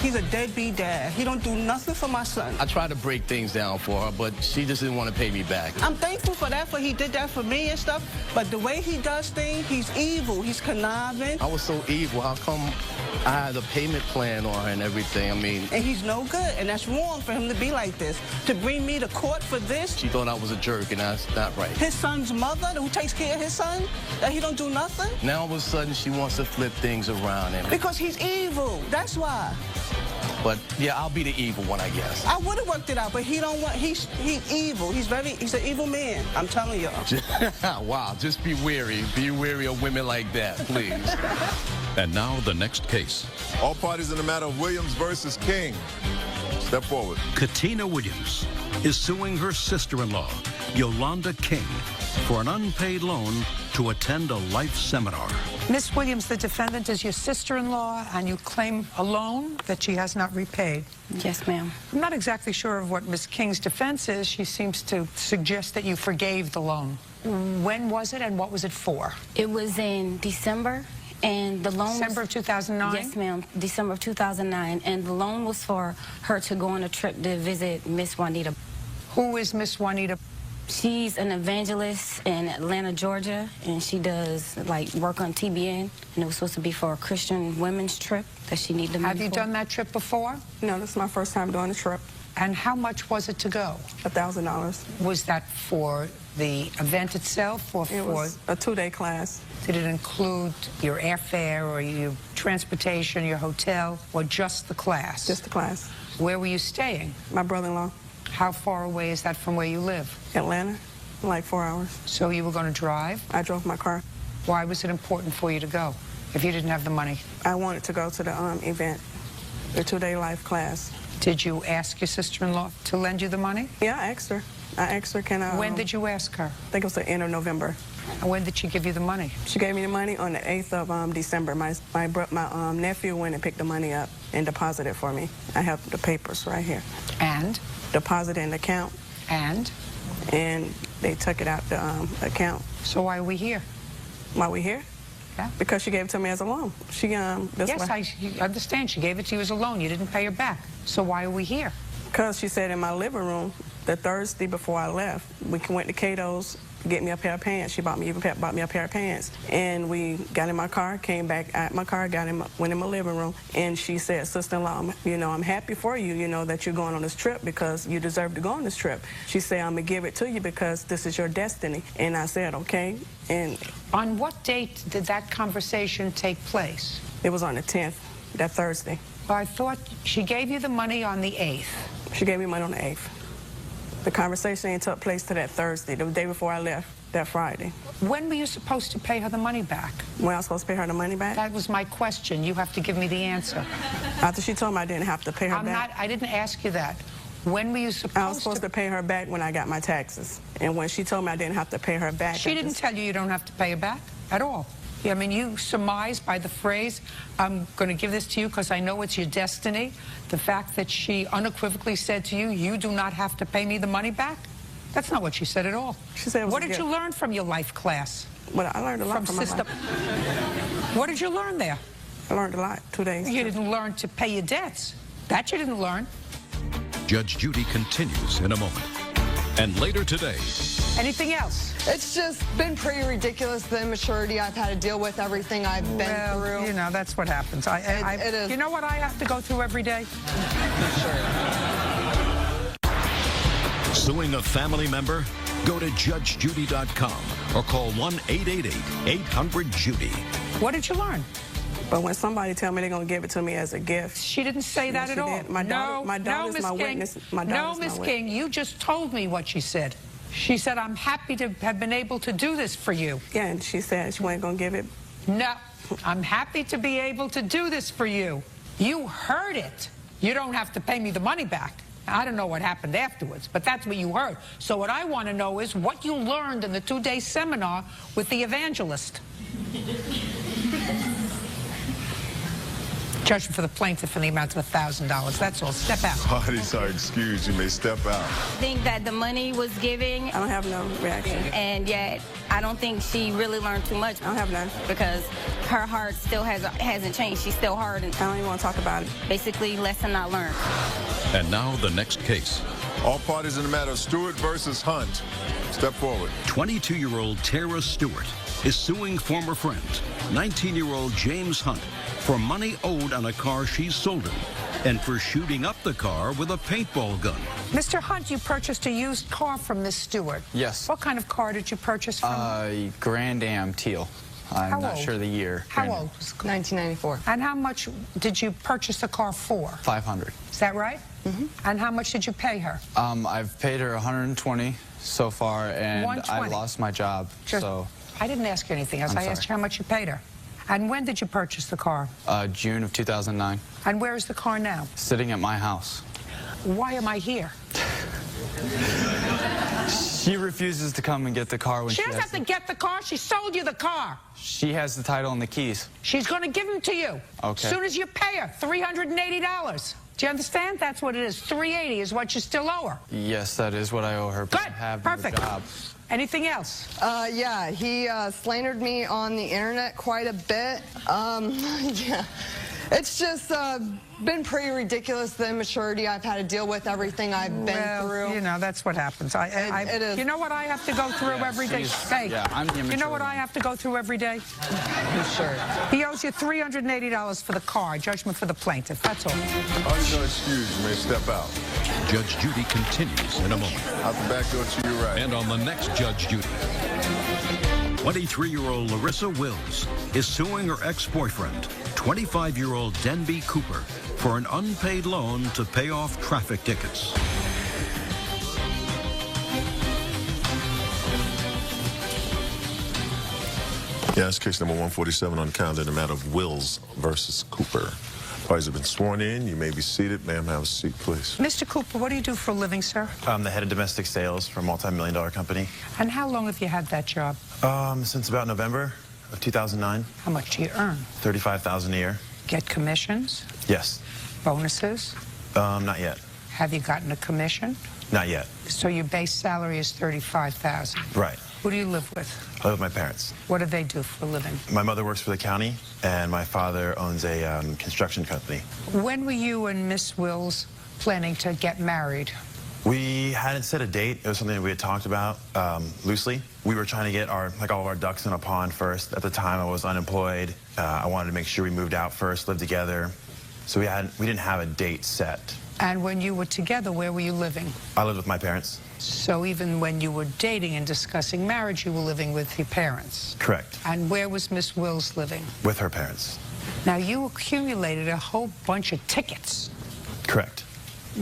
He's a deadbeat dad. He don't do nothing for my son.
I tried to break things down for her, but she just didn't want to pay me back.
I'm thankful for that, for he did that for me and stuff, but the way he does things, he's evil. He's conniving.
I was so evil. How come I had a payment plan on her and everything? I mean...
And he's no good, and that's wrong for him to be like this. To bring me to court for this.
She thought I was a jerk, and that's not right.
His son's mother, who takes care of his son, that he don't do nothing?
Now all of a sudden she wants to flip things around. And...
Because he's evil, that's why.
But yeah, I'll be the evil one, I guess.
I would have worked it out, but he don't want, he's evil. He's an evil man, I'm telling y'all.
Wow, just be wary. Be wary of women like that, please.
And now the next case.
All parties in the matter of Williams versus King. Step forward.
Katina Williams is suing her sister-in-law, Yolanda King, for an unpaid loan to attend a life seminar.
Miss Williams, the defendant is your sister-in-law, and you claim a loan that she has not repaid.
Yes, ma'am.
I'm not exactly sure of what Miss King's defense is. She seems to suggest that you forgave the loan. When was it, and what was it for?
It was in December, and the loan
December of 2009?
Yes, ma'am, December of 2009, and the loan was for her to go on a trip to visit Miss Juanita.
Who is Miss Juanita?
She's an evangelist in Atlanta, Georgia, and she does, like, work on TBN, and it was supposed to be for a Christian women's trip that she needed the money for.
Have you done that trip before?
No, this is my first time doing the trip.
And how much was it to go?
$1,000.
Was that for the event itself, or
It was a 2-day class.
Did it include your airfare or your transportation, your hotel, or just the class?
Just the class.
Where were you staying?
My brother-in-law.
How far away is that from where you live?
Atlanta, like 4 hours.
So you were going to drive?
I drove my car.
Why was it important for you to go if you didn't have the money?
I wanted to go to the event, the 2-day life class.
Did you ask your sister-in-law to lend you the money?
Yeah, I asked her. Can I...
When did you ask her?
I think it was the end of November.
And when did she give you the money?
She gave me the money on the 8th of December. My nephew went and picked the money up and deposited it for me. I have the papers right here.
And?
Deposited in the account.
And?
And they took it out the account.
So why are we here?
Why are we here?
Yeah.
Because she gave it to me as a loan.
Yes, I understand. She gave it to you as a loan. You didn't pay her back. So why are we here?
Because she said in my living room, the Thursday before I left, we went to Cato's to get me a pair of pants. She bought me a pair of pants. And we got in my car, came back at my car, went in my living room, and she said, sister-in-law, I'm happy for you, that you're going on this trip because you deserve to go on this trip. She said, I'm going to give it to you because this is your destiny. And I said, okay. And
on what date did that conversation take place?
It was on the 10th, that Thursday.
Well, I thought she gave you the money on the 8th.
She gave me money on the 8th. The conversation took place to that Thursday, the day before I left, that Friday.
When were you supposed to pay her the money back?
When I was supposed to pay her the money back?
That was my question. You have to give me the answer.
After she told me I didn't have to pay her back.
I didn't ask you that. When were you supposed to?
I was supposed to pay her back when I got my taxes. And when she told me I didn't have to pay her back.
She didn't tell you you don't have to pay her back at all. Yeah, I mean, you surmise by the phrase, I'm going to give this to you because I know it's your destiny. The fact that she unequivocally said to you, you do not have to pay me the money back. That's not what she said at all.
She said it was
what
a
did
gift.
you learn from your life class?
Well, I learned a lot from my life.
What did you learn there?
I learned a lot, 2 days.
You didn't learn to pay your debts. That you didn't learn.
Judge Judy continues in a moment. And later today.
Anything else?
It's just been pretty ridiculous, the immaturity I've had to deal with, everything I've been through.
You know, that's what happens.
It is.
You know what I have to go through every day?
Suing a family member? Go to judgejudy.com or call 1-888-800-JUDY.
What did you learn?
But when somebody tell me they're going to give it to me as a gift.
She didn't say that at all.
My daughter's my witness.
No, Miss King, you just told me what she said. She said, I'm happy to have been able to do this for you.
Yeah, and she said she wasn't going to give it.
No, I'm happy to be able to do this for you. You heard it. You don't have to pay me the money back. I don't know what happened afterwards, but that's what you heard. So what I want to know is what you learned in the 2-day seminar with the evangelist. Judgment for the plaintiff in the amount of $1,000. That's all. Step out.
Parties are excused. You may step out.
I think that the money was giving.
I don't have no reaction.
And yet, I don't think she really learned too much.
I don't have none.
Because her heart still hasn't changed. She's still hardened.
I don't even want to talk about it.
Basically, lesson not learned.
And now the next case.
All parties in the matter of Stewart versus Hunt. Step forward.
22-year-old Tara Stewart is suing former friend, 19-year-old James Hunt, for money owed on a car she sold him and for shooting up the car with a paintball gun.
Mr. Hunt, you purchased a used car from Miss Stewart.
Yes.
What kind of car did you purchase from her?
Grand Am teal. I'm not sure the year.
How old was the car?
1994.
And how much did you purchase the car for?
$500.
Is that right? Mm-hmm. And how much did you pay her?
I've paid her $120 so far, and I lost my job. So
I didn't ask you anything else. I asked you how much you paid her. And when did you purchase the car?
June of 2009.
And where is the car now?
Sitting at my house.
Why am I here?
She refuses to come and get the car when
she doesn't have to get the car. She sold you the car.
She has the title and the keys.
She's going to give them to you.
Okay.
As soon as you pay her, $380. Do you understand? That's what it is. $380 is what you still owe her.
Yes, that is what I owe her.
Good.
Perfect.
Job. Anything else?
Yeah, he slandered me on the internet quite a bit. Yeah, it's just been pretty ridiculous, the immaturity I've had to deal with, everything I've been through.
You know, that's what happens.
It is.
You know what I have to go through every day? Hey,
yeah, I'm the immature.
You know what I have to go through every day?
Sure.
He owes you $380 for the car, judgment for the plaintiff. That's all.
Parties are excused. You may step out.
Judge Judy continues in a moment.
Out the back door to your right.
And on the next Judge Judy, 23-year-old Larissa Wills is suing her ex-boyfriend, 25-year-old Denby Cooper, for an unpaid loan to pay off traffic tickets.
Yeah, it's case number 147 on the calendar in the matter of Wills versus Cooper. Parties have been sworn in. You may be seated. Ma'am, have a seat, please.
Mr. Cooper, what do you do for a living, sir?
I'm the head of domestic sales for a multi-million-dollar company.
And how long have you had that job?
Since about November of 2009.
How much do you earn?
$35,000 a year.
Get commissions?
Yes.
Bonuses?
Not yet.
Have you gotten a commission?
Not yet.
So your base salary is $35,000.
Right.
Who do you live with?
I live with my parents.
What do they do for a living?
My mother works for the county, and my father owns a construction company.
When were you and Miss Wills planning to get married?
We hadn't set a date. It was something that we had talked about loosely. We were trying to get all of our ducks in a pond first. At the time, I was unemployed. I wanted to make sure we moved out first, lived together. So we didn't have a date set.
And when you were together, where were you living?
I lived with my parents.
So even when you were dating and discussing marriage, you were living with your parents?
Correct.
And where was Miss Wills living?
With her parents.
Now, you accumulated a whole bunch of tickets.
Correct.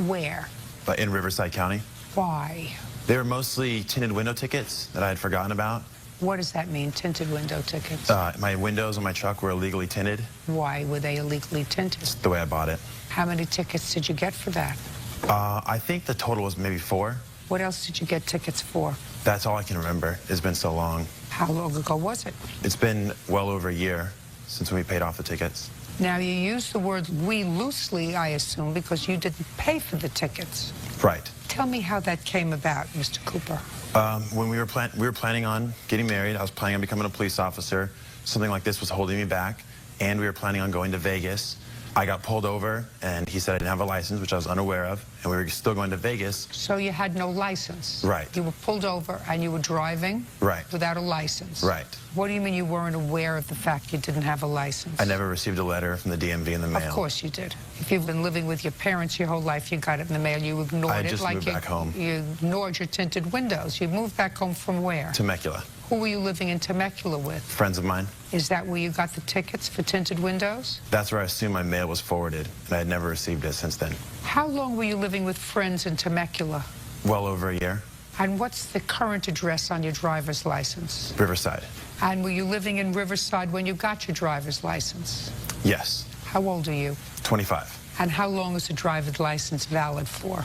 Where?
In Riverside County.
Why?
They were mostly tinted window tickets that I had forgotten about.
What does that mean, tinted window tickets?
My windows on my truck were illegally tinted.
Why were they illegally tinted?
It's the way I bought it.
How many tickets did you get for that?
I think the total was maybe 4.
What else did you get tickets for?
That's all I can remember. It's been so long.
How long ago was it?
It's been well over a year since we paid off the tickets.
Now, you use the word we loosely, I assume, because you didn't pay for the tickets.
Right.
Tell me how that came about, Mr. Cooper.
When we were planning on getting married, I was planning on becoming a police officer. Something like this was holding me back, and we were planning on going to Vegas. I got pulled over, and he said I didn't have a license, which I was unaware of, and we were still going to Vegas.
So you had no license?
Right.
You were pulled over, and you were driving?
Right.
Without a license?
Right.
What do you mean you weren't aware of the fact you didn't have a license?
I never received a letter from the DMV in the mail.
Of course you did. If you've been living with your parents your whole life, you got it in the mail, you ignored it.
I just moved back home.
You ignored your tinted windows. You moved back home from where?
Temecula.
Who were you living in Temecula with?
Friends of mine.
Is that where you got the tickets for tinted windows?
That's where I assumed my mail was forwarded, and I had never received it since then.
How long were you living with friends in Temecula?
Well over a year.
And what's the current address on your driver's license?
Riverside.
And were you living in Riverside when you got your driver's license?
Yes.
How old are you?
25.
And how long is a driver's license valid for?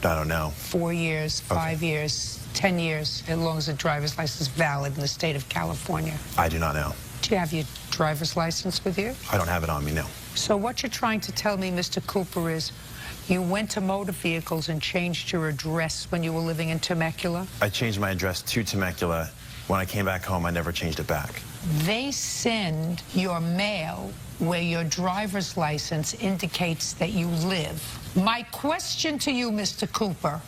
I don't know.
4 years, 5 years, 10 years, as long as a driver's license is valid in the state of California.
I do not know.
Do you have your driver's license with you?
I don't have it on me, no.
So what you're trying to tell me, Mr. Cooper, is you went to motor vehicles and changed your address when you were living in Temecula?
I changed my address to Temecula. When I came back home, I never changed it back.
They send your mail where your driver's license indicates that you live. My question to you, Mr. Cooper,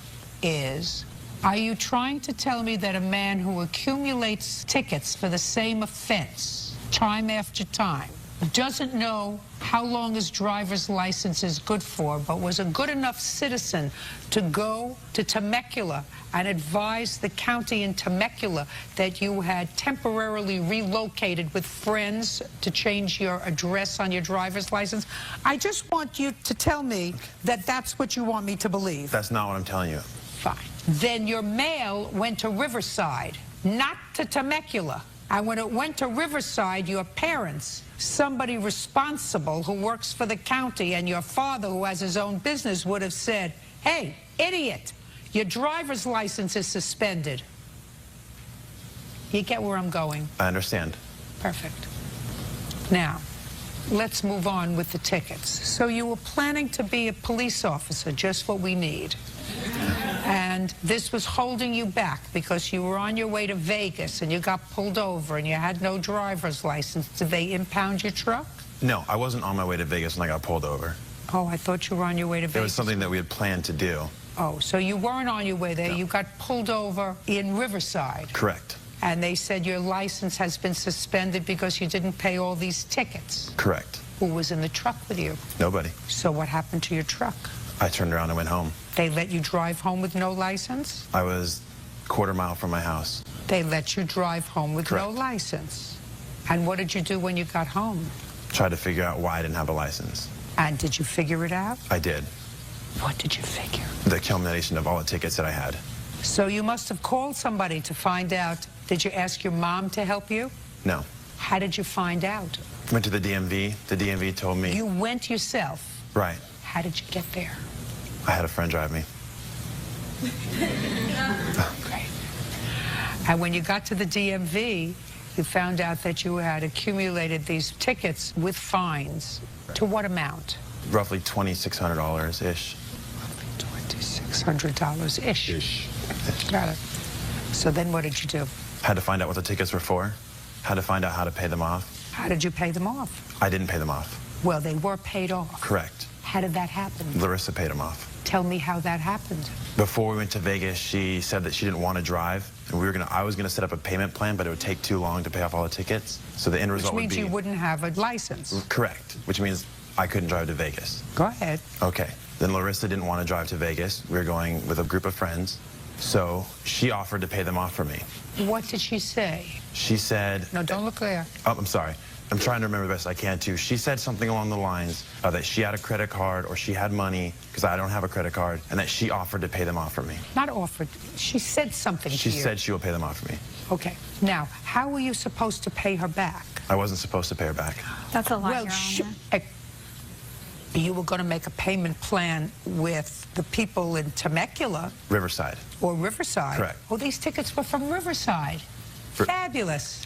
is, are you trying to tell me that a man who accumulates tickets for the same offense time after time doesn't know how long his driver's license is good for, but was a good enough citizen to go to Temecula and advise the county in Temecula that you had temporarily relocated with friends to change your address on your driver's license? I just want you to tell me that that's what you want me to believe.
That's not what I'm telling you.
Fine. Then your mail went to Riverside, not to Temecula. And when it went to Riverside, your parents, somebody responsible who works for the county, and your father who has his own business would have said, hey, idiot, your driver's license is suspended. You get where I'm going?
I understand.
Perfect. Now, let's move on with the tickets. So you were planning to be a police officer, just what we need. And this was holding you back because you were on your way to Vegas and you got pulled over and you had no driver's license. Did they impound your truck?
No, I wasn't on my way to Vegas when I got pulled over.
Oh, I thought you were on your way to Vegas.
It was something that we had planned to do.
Oh, so you weren't on your way there.
No.
You got pulled over in Riverside.
Correct.
And they said your license has been suspended because you didn't pay all these tickets.
Correct.
Who was in the truck with you?
Nobody.
So what happened to your truck?
I turned around and went home.
They let you drive home with no license?
I was a quarter mile from my house.
They let you drive home with
Correct.
no license. And what did you do when you got home?
Tried to figure out why I didn't have a license.
And did you figure it out?
I did.
What did you figure?
The culmination of all the tickets that I had.
So you must have called somebody to find out. Did you ask your mom to help you?
No.
How did you find out?
Went to the DMV. The DMV told me.
You went yourself?
Right.
How did you get there?
I had a friend drive me.
Great. And when you got to the DMV, you found out that you had accumulated these tickets with fines. Right. To what amount?
Roughly $2,600-ish.
Roughly $2,600-ish. Ish. Got it. So then what did you do?
Had to find out what the tickets were for. Had to find out how to pay them off.
How did you pay them off?
I didn't pay them off.
Well, they were paid off.
Correct.
How did that happen?
Larissa paid them off.
Tell me how that happened.
Before we went to Vegas, she said that she didn't want to drive, and I was gonna set up a payment plan, but it would take too long to pay off all the tickets. So the end result would be...
Which means you wouldn't have a license.
Correct. Which means I couldn't drive to Vegas.
Go ahead.
Okay. Then Larissa didn't want to drive to Vegas. We were going with a group of friends. So she offered to pay them off for me.
What did she say?
She said...
No, don't look there.
Oh, I'm sorry. I'm trying to remember the best I can, too. She said something along the lines of that she had a credit card or she had money, because I don't have a credit card, and that she offered to pay them off for me.
Not offered. She said something to you.
She said she will pay them off for me.
Okay. Now, how were you supposed to pay her back?
I wasn't supposed to pay her back.
That's a lie,
Well,
Your Honor.
You were going to make a payment plan with the people in Temecula.
Riverside.
Or Riverside.
Correct.
Well, these tickets were from Riverside. Fabulous.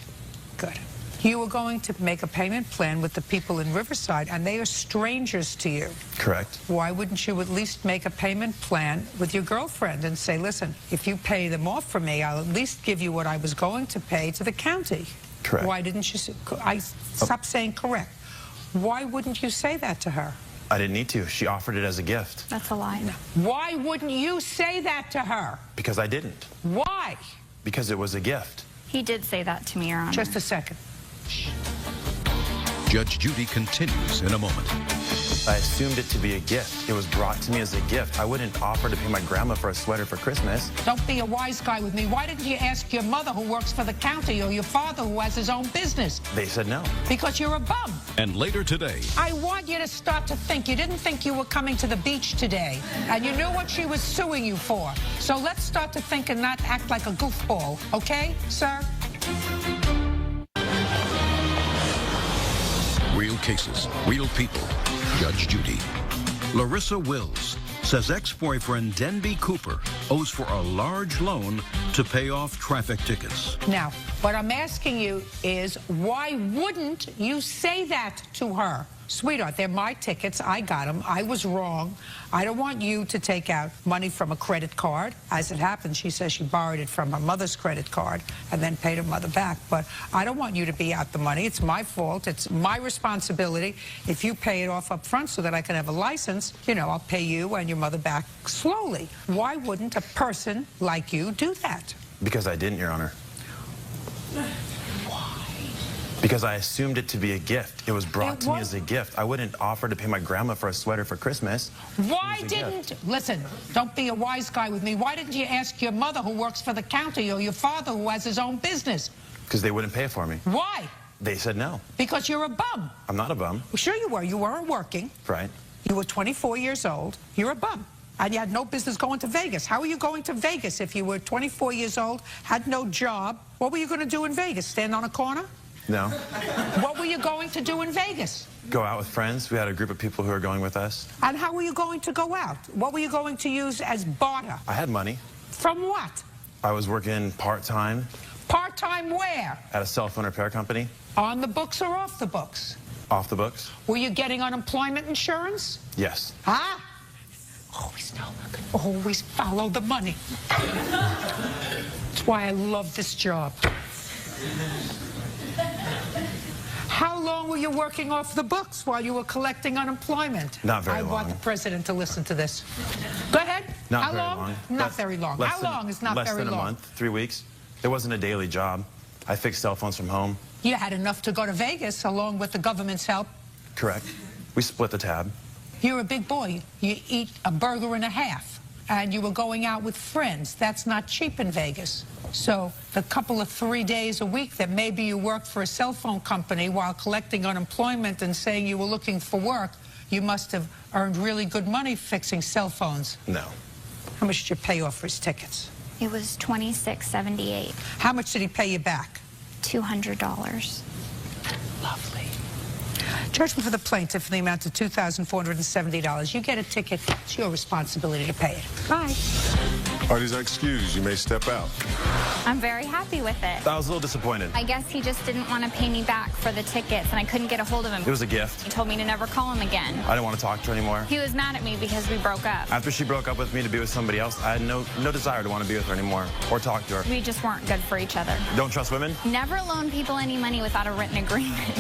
Good. You were going to make a payment plan with the people in Riverside, and they are strangers to you.
Correct.
Why wouldn't you at least make a payment plan with your girlfriend and say, listen, if you pay them off for me, I'll at least give you what I was going to pay to the county?
Correct.
Why didn't you stop saying correct? Why wouldn't you say that to her?
I didn't need to. She offered it as a gift.
That's a lie. No.
Why wouldn't you say that to her?
Because I didn't.
Why?
Because it was a gift.
He did say that to me, Your Honor.
Just a second.
Judge Judy continues in a moment.
I assumed it to be a gift. It was brought to me as a gift. I wouldn't offer to pay my grandma for a sweater for Christmas.
Don't be a wise guy with me. Why didn't you ask your mother who works for the county or your father who has his own business?
They said no.
Because you're a bum.
And later today.
I want you to start to think. You didn't think you were coming to the beach today, and you knew what she was suing you for. So let's start to think and not act like a goofball, okay, sir?
Real cases, real people. Judge Judy. Larissa Wills says ex-boyfriend Denby Cooper owes for a large loan to pay off traffic tickets.
Now, what I'm asking you is, why wouldn't you say that to her? Sweetheart, they're my tickets. I got them. I was wrong. I don't want you to take out money from a credit card. As it happens, she says she borrowed it from her mother's credit card and then paid her mother back. But I don't want you to be out the money. It's my fault. It's my responsibility. If you pay it off up front so that I can have a license, you know, I'll pay you and your mother back slowly. Why wouldn't a person like you do that?
Because I didn't, Your Honor. Because I assumed it to be a gift. It was brought to me as a gift. I wouldn't offer to pay my grandma for a sweater for Christmas.
Why didn't, listen, don't be a wise guy with me. Why didn't you ask your mother who works for the county or your father who has his own business?
Because they wouldn't pay for me.
Why?
They said no.
Because you're a bum.
I'm not a bum.
Well, sure you were. You weren't working.
Right.
You were 24 years old. You're a bum. And you had no business going to Vegas. How are you going to Vegas if you were 24 years old, had no job? What were you going to do in Vegas? Stand on a corner?
No.
What were you going to do in Vegas?
Go out with friends. We had a group of people who were going with us.
And how were you going to go out? What were you going to use as barter?
I had money.
From what?
I was working part-time.
Part-time where?
At a cell phone repair company.
On the books or off the books?
Off the books.
Were you getting unemployment insurance?
Yes.
Huh? Always follow the money. That's why I love this job. How long were you working off the books while you were collecting unemployment?
Not very long.
I want the president to listen to this. Go ahead.
Not very long.
Not very long. How long is not very long?
Less than a month, 3 weeks. It wasn't a daily job. I fixed cell phones from home.
You had enough to go to Vegas along with the government's help.
Correct. We split the tab.
You're a big boy. You eat a burger and a half. And you were going out with friends. That's not cheap in Vegas. So the couple of 3 days a week that maybe you worked for a cell phone company while collecting unemployment and saying you were looking for work, you must have earned really good money fixing cell phones.
No.
How much did you pay off for his tickets?
It was $26.78.
How much did he pay you back?
$200.
Lovely. Judgment for the plaintiff in the amount of $2,470. You get a ticket. It's your responsibility to pay it. Bye.
Parties are excused. You may step out.
I'm very happy with it.
I was a little disappointed.
I guess he just didn't want to pay me back for the tickets, and I couldn't get a hold of him.
It was a gift.
He told me to never call him again.
I didn't want to talk to her anymore.
He was mad at me because we broke up.
After she broke up with me to be with somebody else, I had no desire to want to be with her anymore or talk to her.
We just weren't good for each other.
Don't trust women?
Never loan people any money without a written agreement.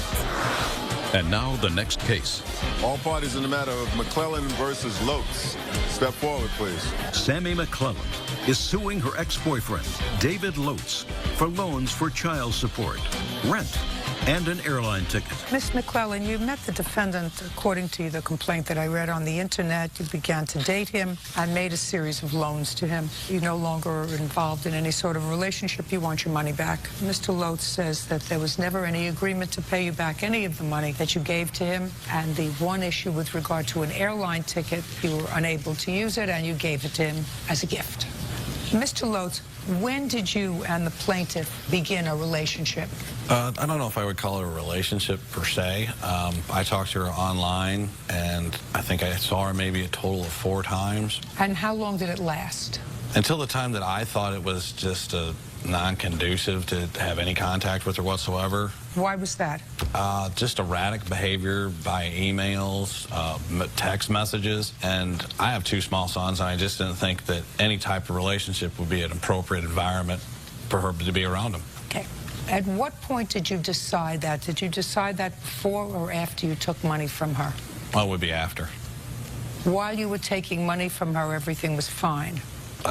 And now the next case.
All parties in the matter of McClellan versus Lotz. Step forward, please.
Sammy McClellan is suing her ex-boyfriend, David Lotz, for loans for child support, rent, and an airline ticket.
Miss McClellan, you met the defendant, according to the complaint that I read on the internet. You began to date him and made a series of loans to him. You no longer are involved in any sort of relationship. You want your money back. Mr. Lotz says that there was never any agreement to pay you back any of the money that you gave to him. And the one issue with regard to an airline ticket, you were unable to use it and you gave it to him as a gift. Mr. Lotz, when did you and the plaintiff begin a relationship?
I don't know if I would call it a relationship per se. I talked to her online, and I think I saw her maybe a total of 4 times.
And how long did it last?
Until the time that I thought it was just non-conducive to have any contact with her whatsoever.
Why was that?
Just erratic behavior by emails, text messages, and I have 2 small sons, and I just didn't think that any type of relationship would be an appropriate environment for her to be around them.
Okay. At what point did you decide that? Did you decide that before or after you took money from her?
Well, it would be after.
While you were taking money from her, everything was fine?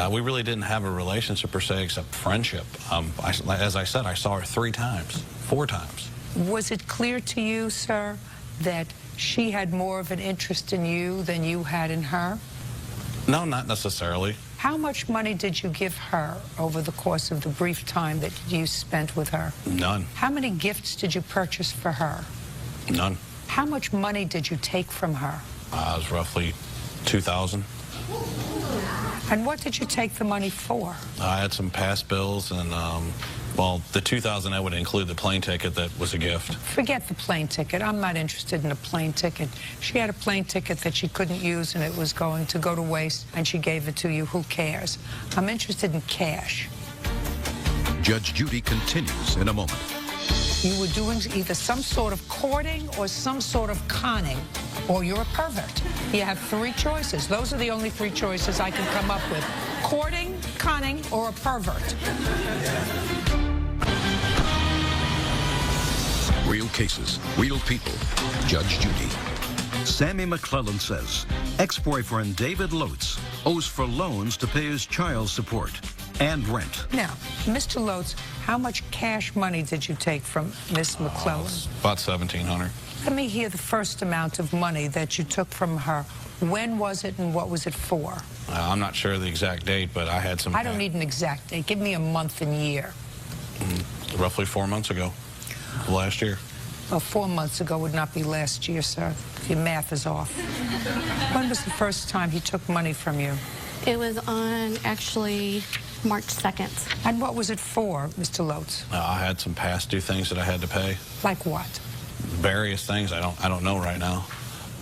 We really didn't have a relationship per se except friendship. As I said, I saw her 4 times.
Was it clear to you, sir, that she had more of an interest in you than you had in her?
No, not necessarily.
How much money did you give her over the course of the brief time that you spent with her?
None.
How many gifts did you purchase for her?
None.
How much money did you take from her?
It was roughly $2,000.
And what did you take the money for?
I had some past bills, and well, the $2,000 that would include the plane ticket that was a gift.
Forget the plane ticket. I'm not interested in a plane ticket. She had a plane ticket that she couldn't use, and it was going to go to waste, and she gave it to you. Who cares? I'm interested in cash.
Judge Judy continues in a moment.
You were doing either some sort of courting or some sort of conning, or you're a pervert. You have 3 choices. Those are the only 3 choices I can come up with. Courting, conning, or a pervert.
Real cases, real people. Judge Judy. Sammy McClellan says ex-boyfriend David Lotz owes for loans to pay his child support and rent.
Now, Mr. Lotz, how much cash money did you take from Miss McClellan?
About $1,700.
Let me hear the first amount of money that you took from her. When was it and what was it for?
I'm not sure of the exact date, but I had some...
I don't need an exact date. Give me a month and year.
Roughly 4 months ago, last year.
Well, 4 months ago would not be last year, sir. Your math is off. When was the first time he took money from you?
It was on, actually, March 2nd.
And what was it for, Mr. Lotz?
I had some past due things that I had to pay.
Like what?
Various things. I don't know right now.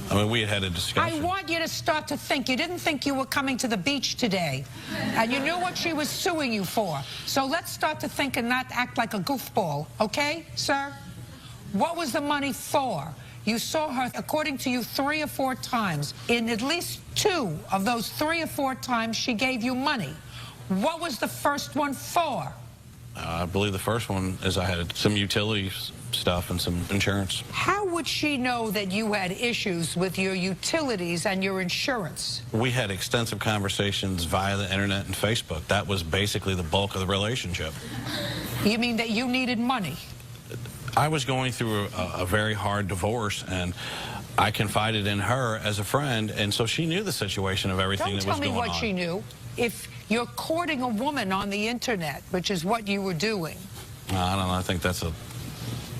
I mean, we had a discussion.
I want you to start to think. You didn't think you were coming to the beach today, and you knew what she was suing you for. So let's start to think and not act like a goofball, okay, sir? What was the money for? You saw her, according to you, 3 or 4 times. In at least 2 of those 3 or 4 times, she gave you money. What was the first one for?
I believe the first one is I had some utilities stuff and some insurance.
How would she know that you had issues with your utilities and your insurance?
We had extensive conversations via the internet and Facebook. That was basically the bulk of the relationship.
You mean that you needed money?
I was going through a very hard divorce, and I confided in her as a friend, and so she knew the situation of everything that was going on.
Don't tell me what she knew. If you're courting a woman on the internet, which is what you were doing.
I don't know. I think that's a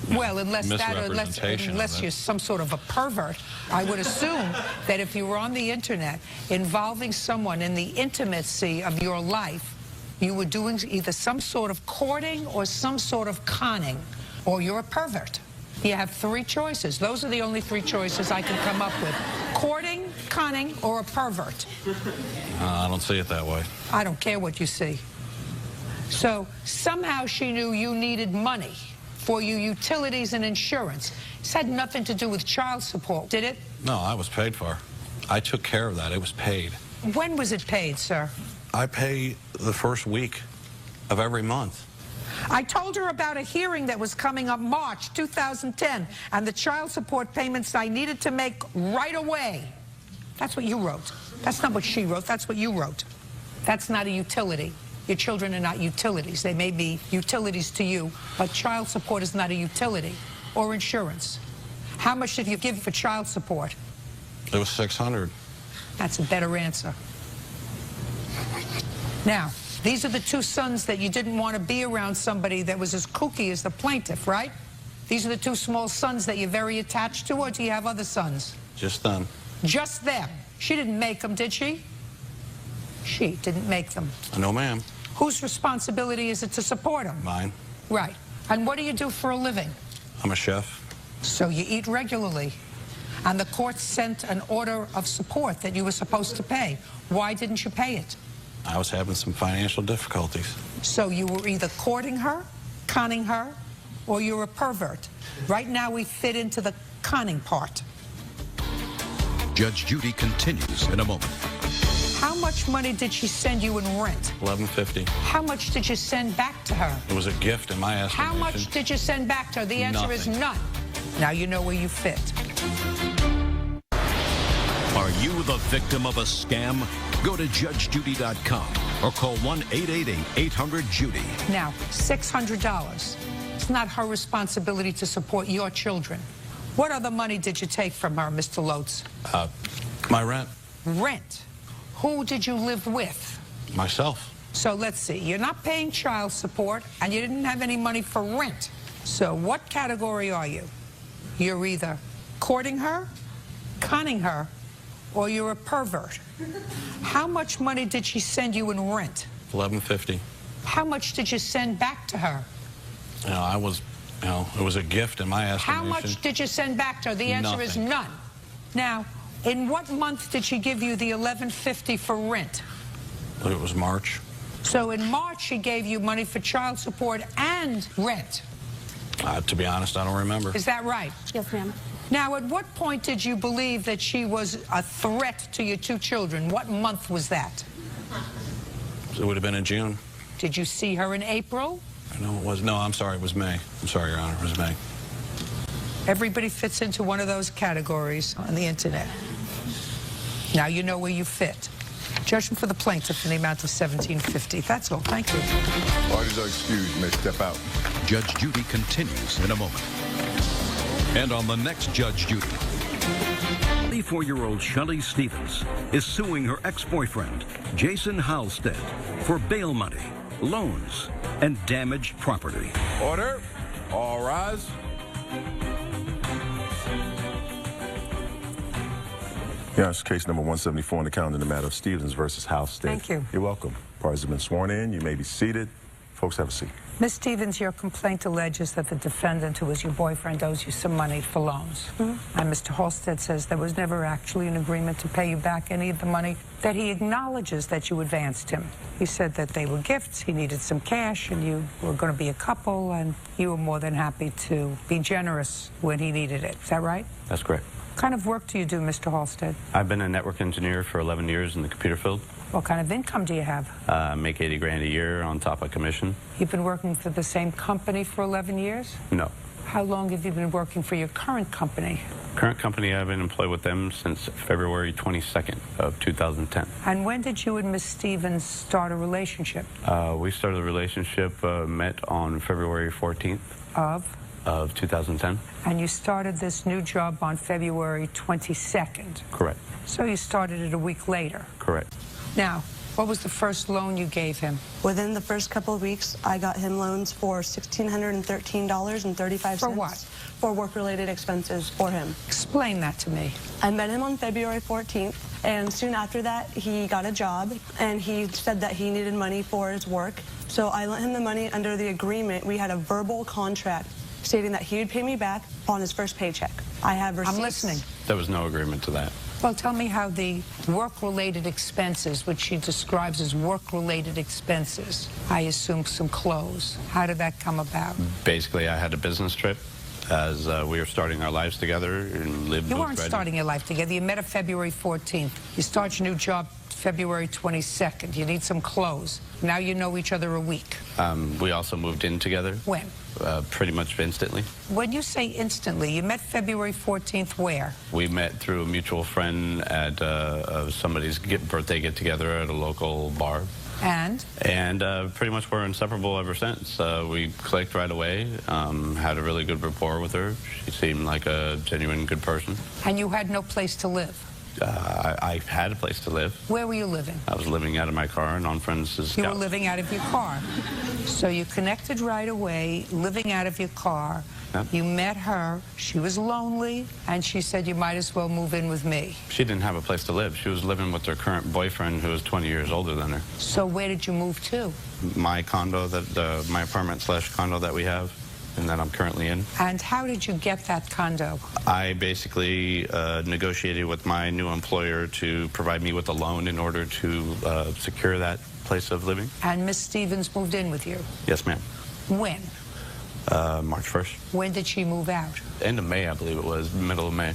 misrepresentation.
Unless you're some sort of a pervert, I would assume that if you were on the internet involving someone in the intimacy of your life, you were doing either some sort of courting or some sort of conning, or you're a pervert. You have 3 choices. Those are the only 3 choices I can come up with. Courting, conning, or a pervert.
I don't see it that way.
I don't care what you see. So somehow she knew you needed money for your utilities and insurance. This had nothing to do with child support, did it?
No, I was paid for. I took care of that. It was paid.
When was it paid, sir?
I pay the first week of every month.
I told her about a hearing that was coming up March 2010 and the child support payments I needed to make right away. That's what you wrote. That's not what she wrote. That's what you wrote. That's not a utility. Your children are not utilities. They may be utilities to you, but child support is not a utility or insurance. How much did you give for child support?
It was $600.
That's a better answer. Now, these are the 2 sons that you didn't want to be around somebody that was as kooky as the plaintiff, right? These are the 2 small sons that you're very attached to, or do you have other sons?
Just them.
Just them. She didn't make them, did she? She didn't make them.
No, ma'am.
Whose responsibility is it to support them?
Mine.
Right. And what do you do for a living?
I'm a chef.
So you eat regularly. And the court sent an order of support that you were supposed to pay. Why didn't you pay it?
I was having some financial difficulties.
So you were either courting her, conning her, or you're a pervert. Right now we fit into the conning part.
Judge Judy continues in a moment.
How much money did she send you in rent?
$11.50.
How much did you send back to her?
It was a gift in my estimation.
How much did you send back to her? The answer is none. Now you know where you fit.
Are you the victim of a scam? Go to judgejudy.com or call 1-888-800-JUDY.
Now, $600. It's not her responsibility to support your children. What other money did you take from her, Mr. Lotz?
My rent.
Rent. Who did you live with?
Myself.
So let's see. You're not paying child support, and you didn't have any money for rent. So what category are you? You're either courting her, conning her, or you're a pervert. How much money did she send you in rent?
$11.50.
How much did you send back to her?
You know, it was a gift in my estimation.
How much did you send back to her? The answer is none. Now, in what month did she give you the $11.50 for rent?
It was March.
So in March, she gave you money for child support and rent.
To be honest, I don't remember.
Is that right?
Yes, ma'am.
Now, at what point did you believe that she was a threat to your two children? What month was that?
It would have been in June.
Did you see her in April?
No, it was. No, I'm sorry. It was May. I'm sorry, Your Honor. It was May.
Everybody fits into one of those categories on the internet. Now you know where you fit. Judgment for the plaintiff in the amount of $17.50. That's all. Thank you.
Parties are excused. You may step out.
Judge Judy continues in a moment. And on the next Judge Judy, 24-year-old Shelley Stevens is suing her ex-boyfriend, Jason Halstead, for bail money, loans, and damaged property.
Order. All rise.
Yes, case number 174 on the calendar in the matter of Stevens versus Halstead.
Thank you.
You're welcome. Parties have been sworn in. You may be seated. Folks, have a seat.
Ms. Stevens, your complaint alleges that the defendant, who was your boyfriend, owes you some money for loans. And Mr. Halstead says there was never actually an agreement to pay you back any of the money that he acknowledges that you advanced him. He said that they were gifts, he needed some cash, and you were going to be a couple, and you were more than happy to be generous when he needed it. Is that right?
That's correct.
What kind of work do you do, Mr. Halstead?
I've been a network engineer for 11 years in the computer field.
What kind of income do you have?
Make 80 grand a year on top of commission.
You've been working for the same company for 11 years?
No.
How long have you been working for your current company?
Current company, I've been employed with them since February 22nd of 2010.
And when did you and Ms. Stevens start a relationship?
We started a relationship, met on February 14th. Of 2010.
And you started this new job on February 22nd?
Correct.
So you started it a week later?
Correct.
Now, what was the first loan you gave him?
Within the first couple of weeks, I got him loans for $1,613.35.
For what?
For work-related expenses for him.
Explain that to me.
I met him on February 14th, and soon after that, he got a job, and he said that he needed money for his work. So I lent him the money under the agreement. We had a verbal contract stating that he would pay me back on his first paycheck. I have receipts.
I'm listening.
There was no agreement to that.
Well, tell me how the work-related expenses, which she describes as work-related expenses, I assume some clothes. How did that come about?
Basically, I had a business trip as we were starting our lives together and lived.
You weren't starting your life together. You met her February 14th. You start your new job February 22nd. You need some clothes. Now you know each other a week.
We also moved in together.
When?
Pretty much instantly.
When you say instantly, you met February 14th where?
We met through a mutual friend at somebody's birthday get-together at a local bar.
And?
And pretty much we're inseparable ever since. We clicked right away, had a really good rapport with her. She seemed like a genuine good person.
And you had no place to live?
I had a place to live.
Where were you living?
I was living out of my car and on friends' couch.
You were living out of your car. So you connected right away, living out of your car.
Yep.
You met her. She was lonely, and she said, you might as well move in with me.
She didn't have a place to live. She was living with her current boyfriend, who was 20 years older than her.
So where did you move to?
My condo, my apartment/condo that we have, and that I'm currently in.
And how did you get that condo?
I basically negotiated with my new employer to provide me with a loan in order to secure that place of living.
And Miss Stevens moved in with you?
Yes, ma'am.
When?
March 1st.
When did she move out?
End of May, I believe it was, middle of May.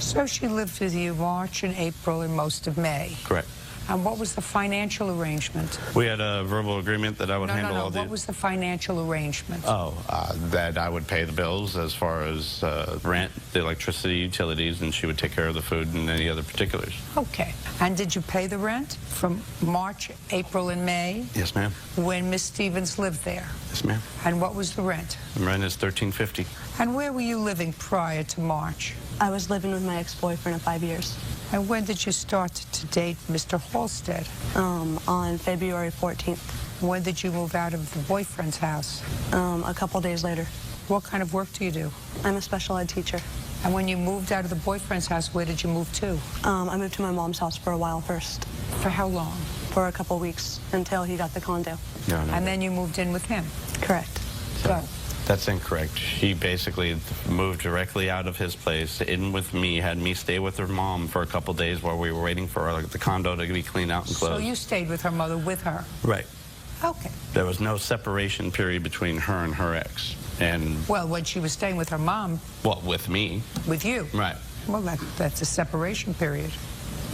So she lived with you March and April and most of May.
Correct.
And what was the financial arrangement?
We had a verbal agreement that I would handle all the...
What was the financial arrangement?
That I would pay the bills as far as rent, the electricity, utilities, and she would take care of the food and any other particulars.
Okay. And did you pay the rent from March, April, and May?
Yes, ma'am.
When Miss Stevens lived there?
Yes, ma'am.
And what was the rent?
The rent is $13.50.
And where were you living prior to March?
I was living with my ex-boyfriend of 5 years.
And when did you start to date Mr. Halstead?
On February 14th.
When did you move out of the boyfriend's house?
A couple days later.
What kind of work do you do?
I'm a special ed teacher.
And when you moved out of the boyfriend's house, where did you move to?
I moved to my mom's house for a while first.
For how long?
For a couple weeks, until he got the condo.
No.
And then you moved in with him?
Correct.
So.
That's incorrect. She basically moved directly out of his place, in with me, had me stay with her mom for a couple days while we were waiting for the condo to be cleaned out and closed.
So you stayed with her mother with her?
Right.
Okay.
There was no separation period between her and her ex. And
well, when she was staying with her mom.
Well, with me.
With you.
Right.
Well, that's a separation period.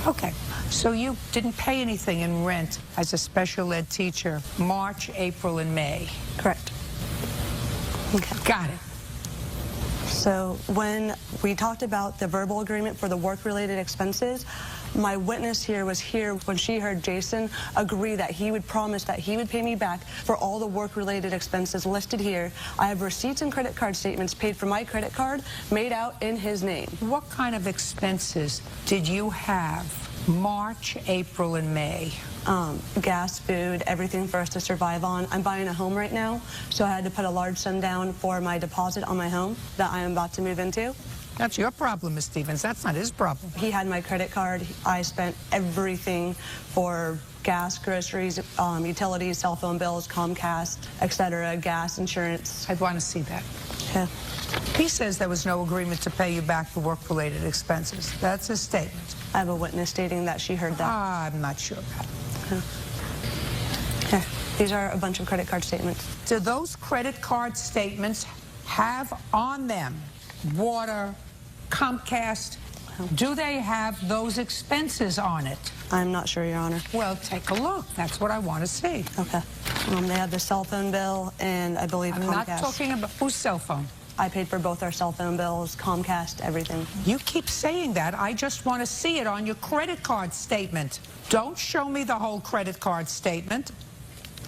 Okay. So you didn't pay anything in rent as a special ed teacher March, April, and May.
Correct.
Okay. Got it.
So when we talked about the verbal agreement for the work-related expenses, my witness here was here when she heard Jason agree that he would promise that he would pay me back for all the work-related expenses listed here. I have receipts and credit card statements paid for my credit card made out in his name.
What kind of expenses did you have March, April, and May?
Gas, food, everything for us to survive on. I'm buying a home right now, so I had to put a large sum down for my deposit on my home that I am about to move into.
That's your problem, Ms. Stevens. That's not his problem.
He had my credit card. I spent everything for gas, groceries, utilities, cell phone bills, Comcast, etc., gas, insurance.
I'd want to see that.
Yeah.
He says there was no agreement to pay you back for work-related expenses. That's his statement.
I have a witness stating that she heard that.
I'm not sure about it.
Okay. These are a bunch of credit card statements.
Do those credit card statements have on them water, Comcast? Do they have those expenses on it?
I'm not sure, Your Honor.
Well, take a look. That's what I want to see.
Okay. They have the cell phone bill and I believe Comcast.
I'm not talking about whose cell phone.
I paid for both our cell phone bills, Comcast, everything.
You keep saying that. I just want to see it on your credit card statement. Don't show me the whole credit card statement.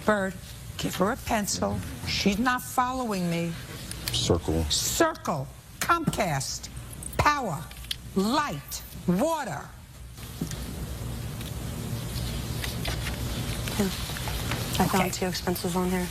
Bird, give her a pencil. She's not following me.
Circle.
Circle. Comcast. Power. Light. Water.
Yeah. I found 2 expenses on here.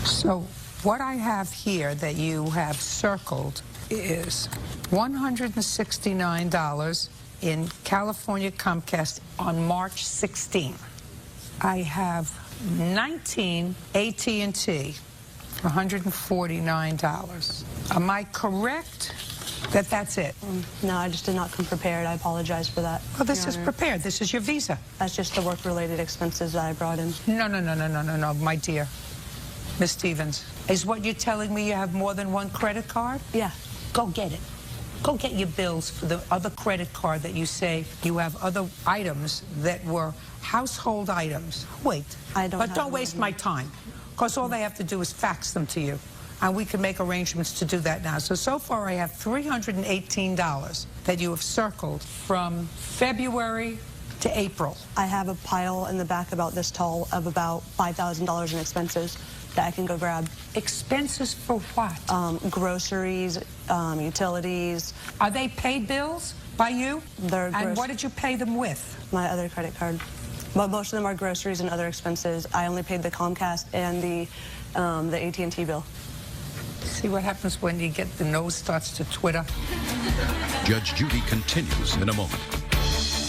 So what I have here that you have circled is $169 in California Comcast on March 16. I have 19 AT&T for $149. Am I correct that that's it?
No, I just did not come prepared. I apologize for that.
Well, this is prepared. This is your visa.
That's just the work-related expenses that I brought in.
No, my dear. Miss Stevens, is what you're telling me you have more than one credit card?
Yeah.
Go get it. Go get your bills for the other credit card that you say you have other items that were household items. Wait. But don't waste my time, because all they have to do is fax them to you, and we can make arrangements to do that now. So far I have $318 that you have circled from February to April.
I have a pile in the back about this tall of about $5,000 in expenses that I can go grab.
Expenses for what?
Groceries, utilities.
Are they paid bills by you?
And
what did you pay them with?
My other credit card. But most of them are groceries and other expenses. I only paid the Comcast and the AT&T bill.
See what happens when you get the nose starts to twitter?
Judge Judy continues in a moment.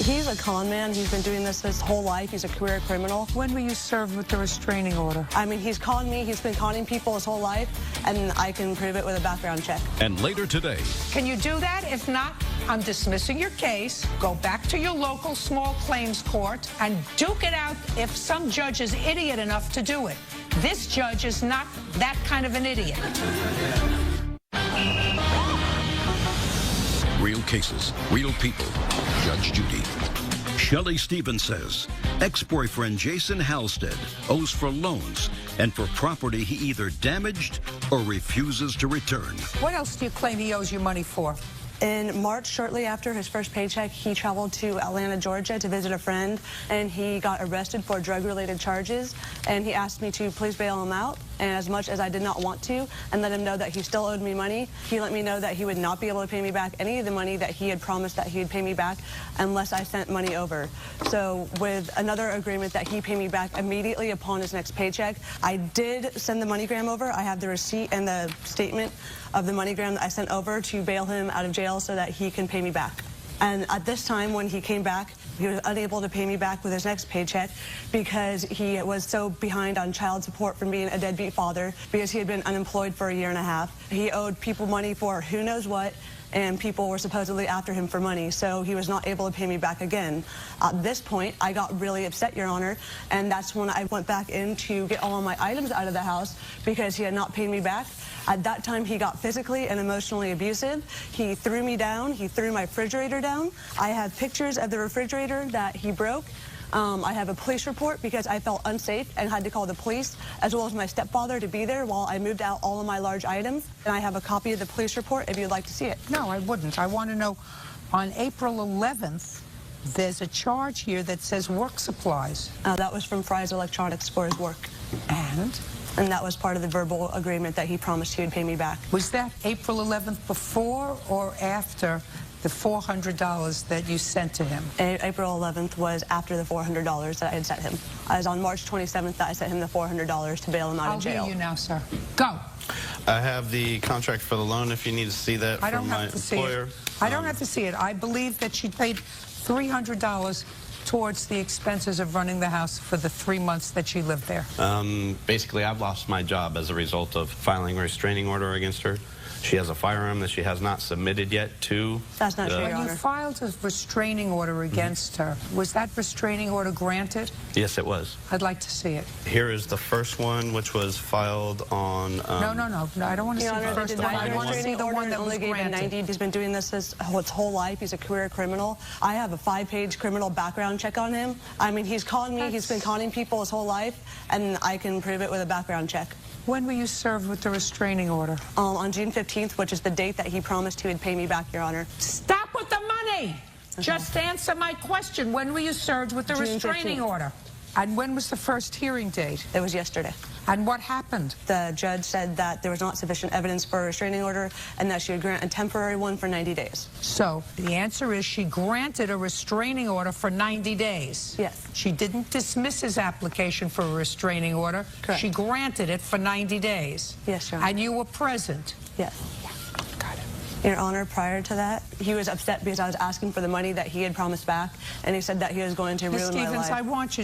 He's a con man. He's been doing this his whole life. He's a career criminal.
When were you served with the restraining order?
I mean, he's conned me. He's been conning people his whole life, and I can prove it with a background check.
And later today.
Can you do that? If not, I'm dismissing your case. Go back to your local small claims court and duke it out if some judge is idiot enough to do it. This judge is not that kind of an idiot.
Real cases, real people. Judge Judy. Shelley Stevens says ex-boyfriend Jason Halstead owes for loans and for property he either damaged or refuses to return.
What else do you claim he owes you money for?
In March, shortly after his first paycheck, he traveled to Atlanta, Georgia to visit a friend, and he got arrested for drug-related charges, and he asked me to please bail him out. And as much as I did not want to and let him know that he still owed me money, he let me know that he would not be able to pay me back any of the money that he had promised that he would pay me back unless I sent money over. So with another agreement that he pay me back immediately upon his next paycheck, I did send the MoneyGram over. I have the receipt and the statement of the MoneyGram that I sent over to bail him out of jail so that he can pay me back. And at this time, when he came back, he was unable to pay me back with his next paycheck because he was so behind on child support from being a deadbeat father because he had been unemployed for a year and a half. He owed people money for who knows what, and people were supposedly after him for money, so he was not able to pay me back again. At this point, I got really upset, Your Honor, and that's when I went back in to get all of my items out of the house because he had not paid me back. At that time, he got physically and emotionally abusive. He threw me down. He threw my refrigerator down. I have pictures of the refrigerator that he broke. I have a police report because I felt unsafe and had to call the police, as well as my stepfather, to be there while I moved out all of my large items. And I have a copy of the police report if you'd like to see it.
No, I wouldn't. I want to know, on April 11th, there's a charge here that says work supplies.
That was from Fry's Electronics for his work.
And?
And that was part of the verbal agreement that he promised he would pay me back.
Was that April 11th before or after the $400 that you sent to him?
April 11th was after the $400 that I had sent him. I was on March 27th that I sent him the $400 to bail him out of jail.
I'll hear you now, sir. Go.
I have the contract for the loan if you need to see that from my employer.
I don't have to see it. I believe that she paid $300 towards the expenses of running the house for the 3 months that she lived there.
Basically, I've lost my job as a result of filing a restraining order against her. She has a firearm that she has not submitted yet to.
That's not true, Your
When
Honor.
you filed a restraining order against her, was that restraining order granted?
Yes, it was.
I'd like to see it.
Here is the first one, which was filed on...
No, I don't want to see the first one. I want to see the one that was granted.
He's been doing this his whole life. He's a career criminal. I have a 5-page criminal background check on him. I mean, he's calling me. He's been conning people his whole life, and I can prove it with a background check.
When were you served with the restraining order?
On June 15th, which is the date that he promised he would pay me back, Your Honor.
Stop with the money! Just answer my question. When were you served with the restraining order? And when was the first hearing date?
It was yesterday.
And what happened?
The judge said that there was not sufficient evidence for a restraining order and that she would grant a temporary one for 90 days.
So the answer is she granted a restraining order for 90 days.
Yes.
She didn't dismiss his application for a restraining order.
Correct.
She granted it for 90 days.
Yes, Your Honor.
And you were present.
Yes. Your Honor, prior to that, he was upset because I was asking for the money that he had promised back, and he said that he was going to ruin my life.
Stevens, I want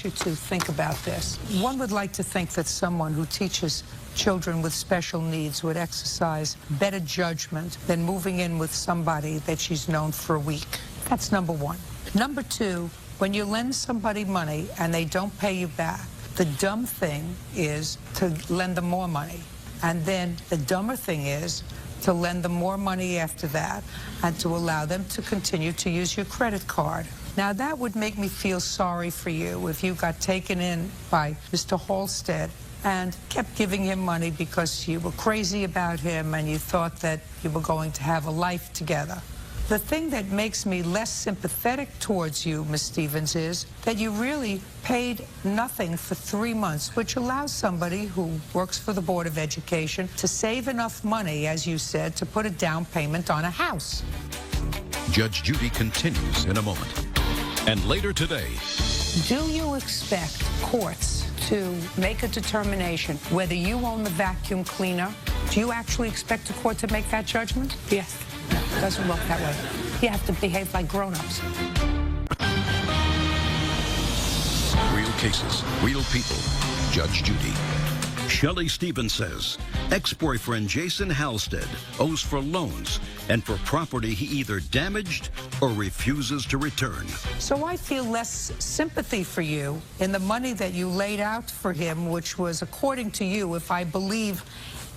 you to think about this. One would like to think that someone who teaches children with special needs would exercise better judgment than moving in with somebody that she's known for a week. That's number one. Number two, when you lend somebody money and they don't pay you back, the dumb thing is to lend them more money. And then the dumber thing is to lend them more money after that and to allow them to continue to use your credit card. Now, that would make me feel sorry for you if you got taken in by Mr. Halstead and kept giving him money because you were crazy about him and you thought that you were going to have a life together. The thing that makes me less sympathetic towards you, Ms. Stevens, is that you really paid nothing for 3 months, which allows somebody who works for the Board of Education to save enough money, as you said, to put a down payment on a house.
Judge Judy continues in a moment. And later today...
Do you expect courts to make a determination whether you own the vacuum cleaner? Do you actually expect a court to make that judgment?
Yes.
No, it doesn't work that way. You have to behave like grown-ups.
Real cases, real people. Judge Judy. Shelley Stevens says ex-boyfriend Jason Halstead owes for loans and for property he either damaged or refuses to return.
So I feel less sympathy for you in the money that you laid out for him, which was, according to you, if I believe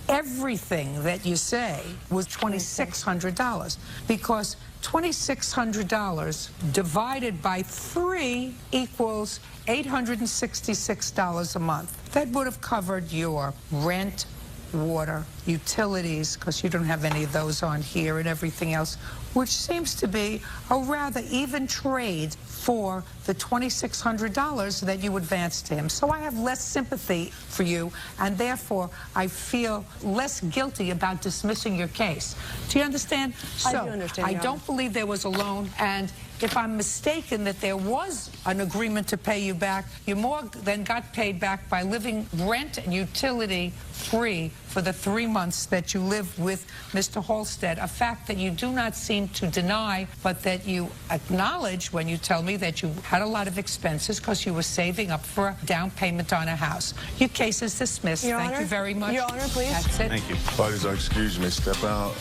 everything that you say, was $2,600, because $2,600 divided by 3 equals $866 a month. That would have covered your rent, water, utilities, because you don't have any of those on here, and everything else, which seems to be a rather even trade for the $2,600 that you advanced to him. So I have less sympathy for you, and therefore I feel less guilty about dismissing your case. Do you understand?
I do understand,
I
Your
don't
Honor.
believe there was a loan, and if I'm mistaken that there was an agreement to pay you back, you more than got paid back by living rent and utility free for the 3 months that you lived with Mr. Halstead, a fact that you do not seem to deny, but that you acknowledge when you tell me that you had a lot of expenses because you were saving up for a down payment on a house. Your case is dismissed.
Your
Thank
Honor?
you very much.
Your Honor, please.
That's it.
Thank you.
Parties are excused. You may step out.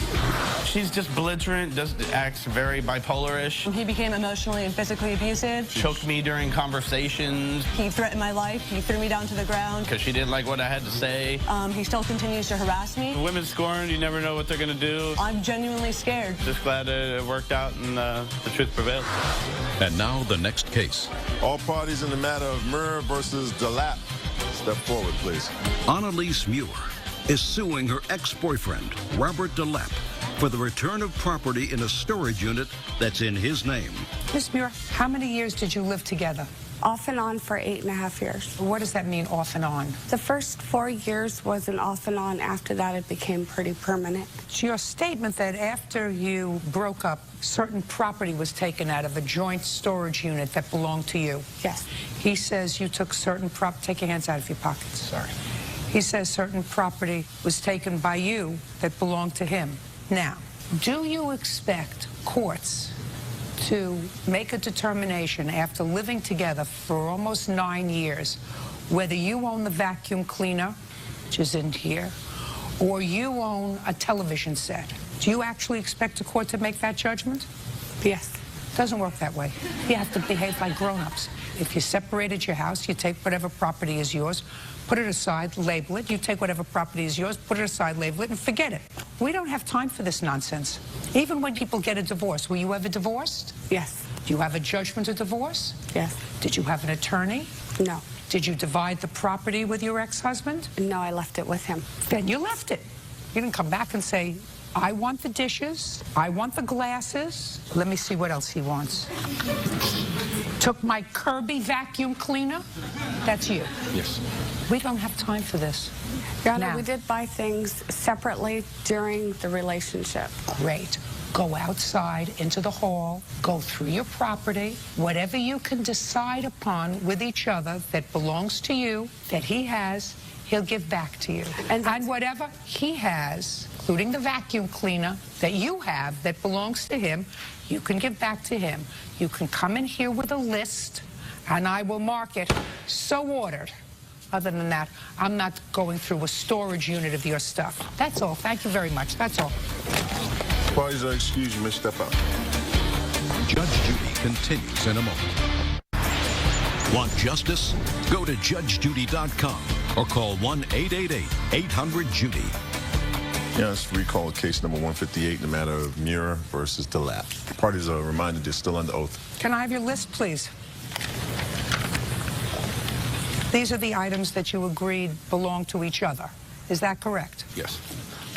She's just belligerent, acts very bipolar-ish.
He became emotionally and physically abusive.
Choked me during conversations
He threatened my life. He threw me down to the ground.
because she didn't like what I had to say.
He still continues to harass me.
Women scorned, you never know what they're going to do.
I'm genuinely scared.
Just glad it worked out and the truth prevailed.
And now the next case.
All parties in the matter of Muir versus DeLapp, step forward, please.
Annalise Muir is suing her ex-boyfriend, Robert DeLapp, for the return of property in a storage unit that's in his name.
Ms. Muir, how many years did you live together?
Off and on for 8.5 years.
What does that mean, off and on?
The first 4 years was an off and on. After that, it became pretty permanent.
It's your statement that after you broke up, certain property was taken out of a joint storage unit that belonged to you.
Yes.
He says you took certain take your hands out of your pockets. Sorry. He says certain property was taken by you that belonged to him. Now, do you expect courts to make a determination after living together for almost 9 years whether you own the vacuum cleaner, which is in here, or you own a television set? Do you actually expect a court to make that judgment?
Yes.
Doesn't work that way. You have to behave like grown-ups. If you separated your house, you take whatever property is yours, put it aside, label it. You take whatever property is yours, put it aside, label it, and forget it. We don't have time for this nonsense. Even when people get a divorce, were you ever divorced?
Yes.
Do you have a judgment of divorce?
Yes.
Did you have an attorney?
No.
Did you divide the property with your ex-husband?
No, I left it with him.
Then you left it. You didn't come back and say, I want the dishes, I want the glasses. Let me see what else he wants. Took my Kirby vacuum cleaner. That's you.
Yes.
We don't have time for this.
Your Honor,
Now,
we did buy things separately during the relationship.
Great. Go outside into the hall, go through your property, whatever you can decide upon with each other that belongs to you, that he has, he'll give back to you. And whatever he has, including the vacuum cleaner that you have that belongs to him, you can give back to him. You can come in here with a list, and I will mark it, so ordered. Other than that, I'm not going through a storage unit of your stuff. That's all. Thank you very much. That's all.
Parties are excused. You may step out.
Judge Judy continues in a moment. Want justice? Go to judgejudy.com or call 1-888-800-JUDY.
Yes, recall case number 158 in the matter of Muir versus DeLapp. Parties are reminded they're still under oath.
Can I have your list, please? These are the items that you agreed belong to each other. Is that correct?
Yes.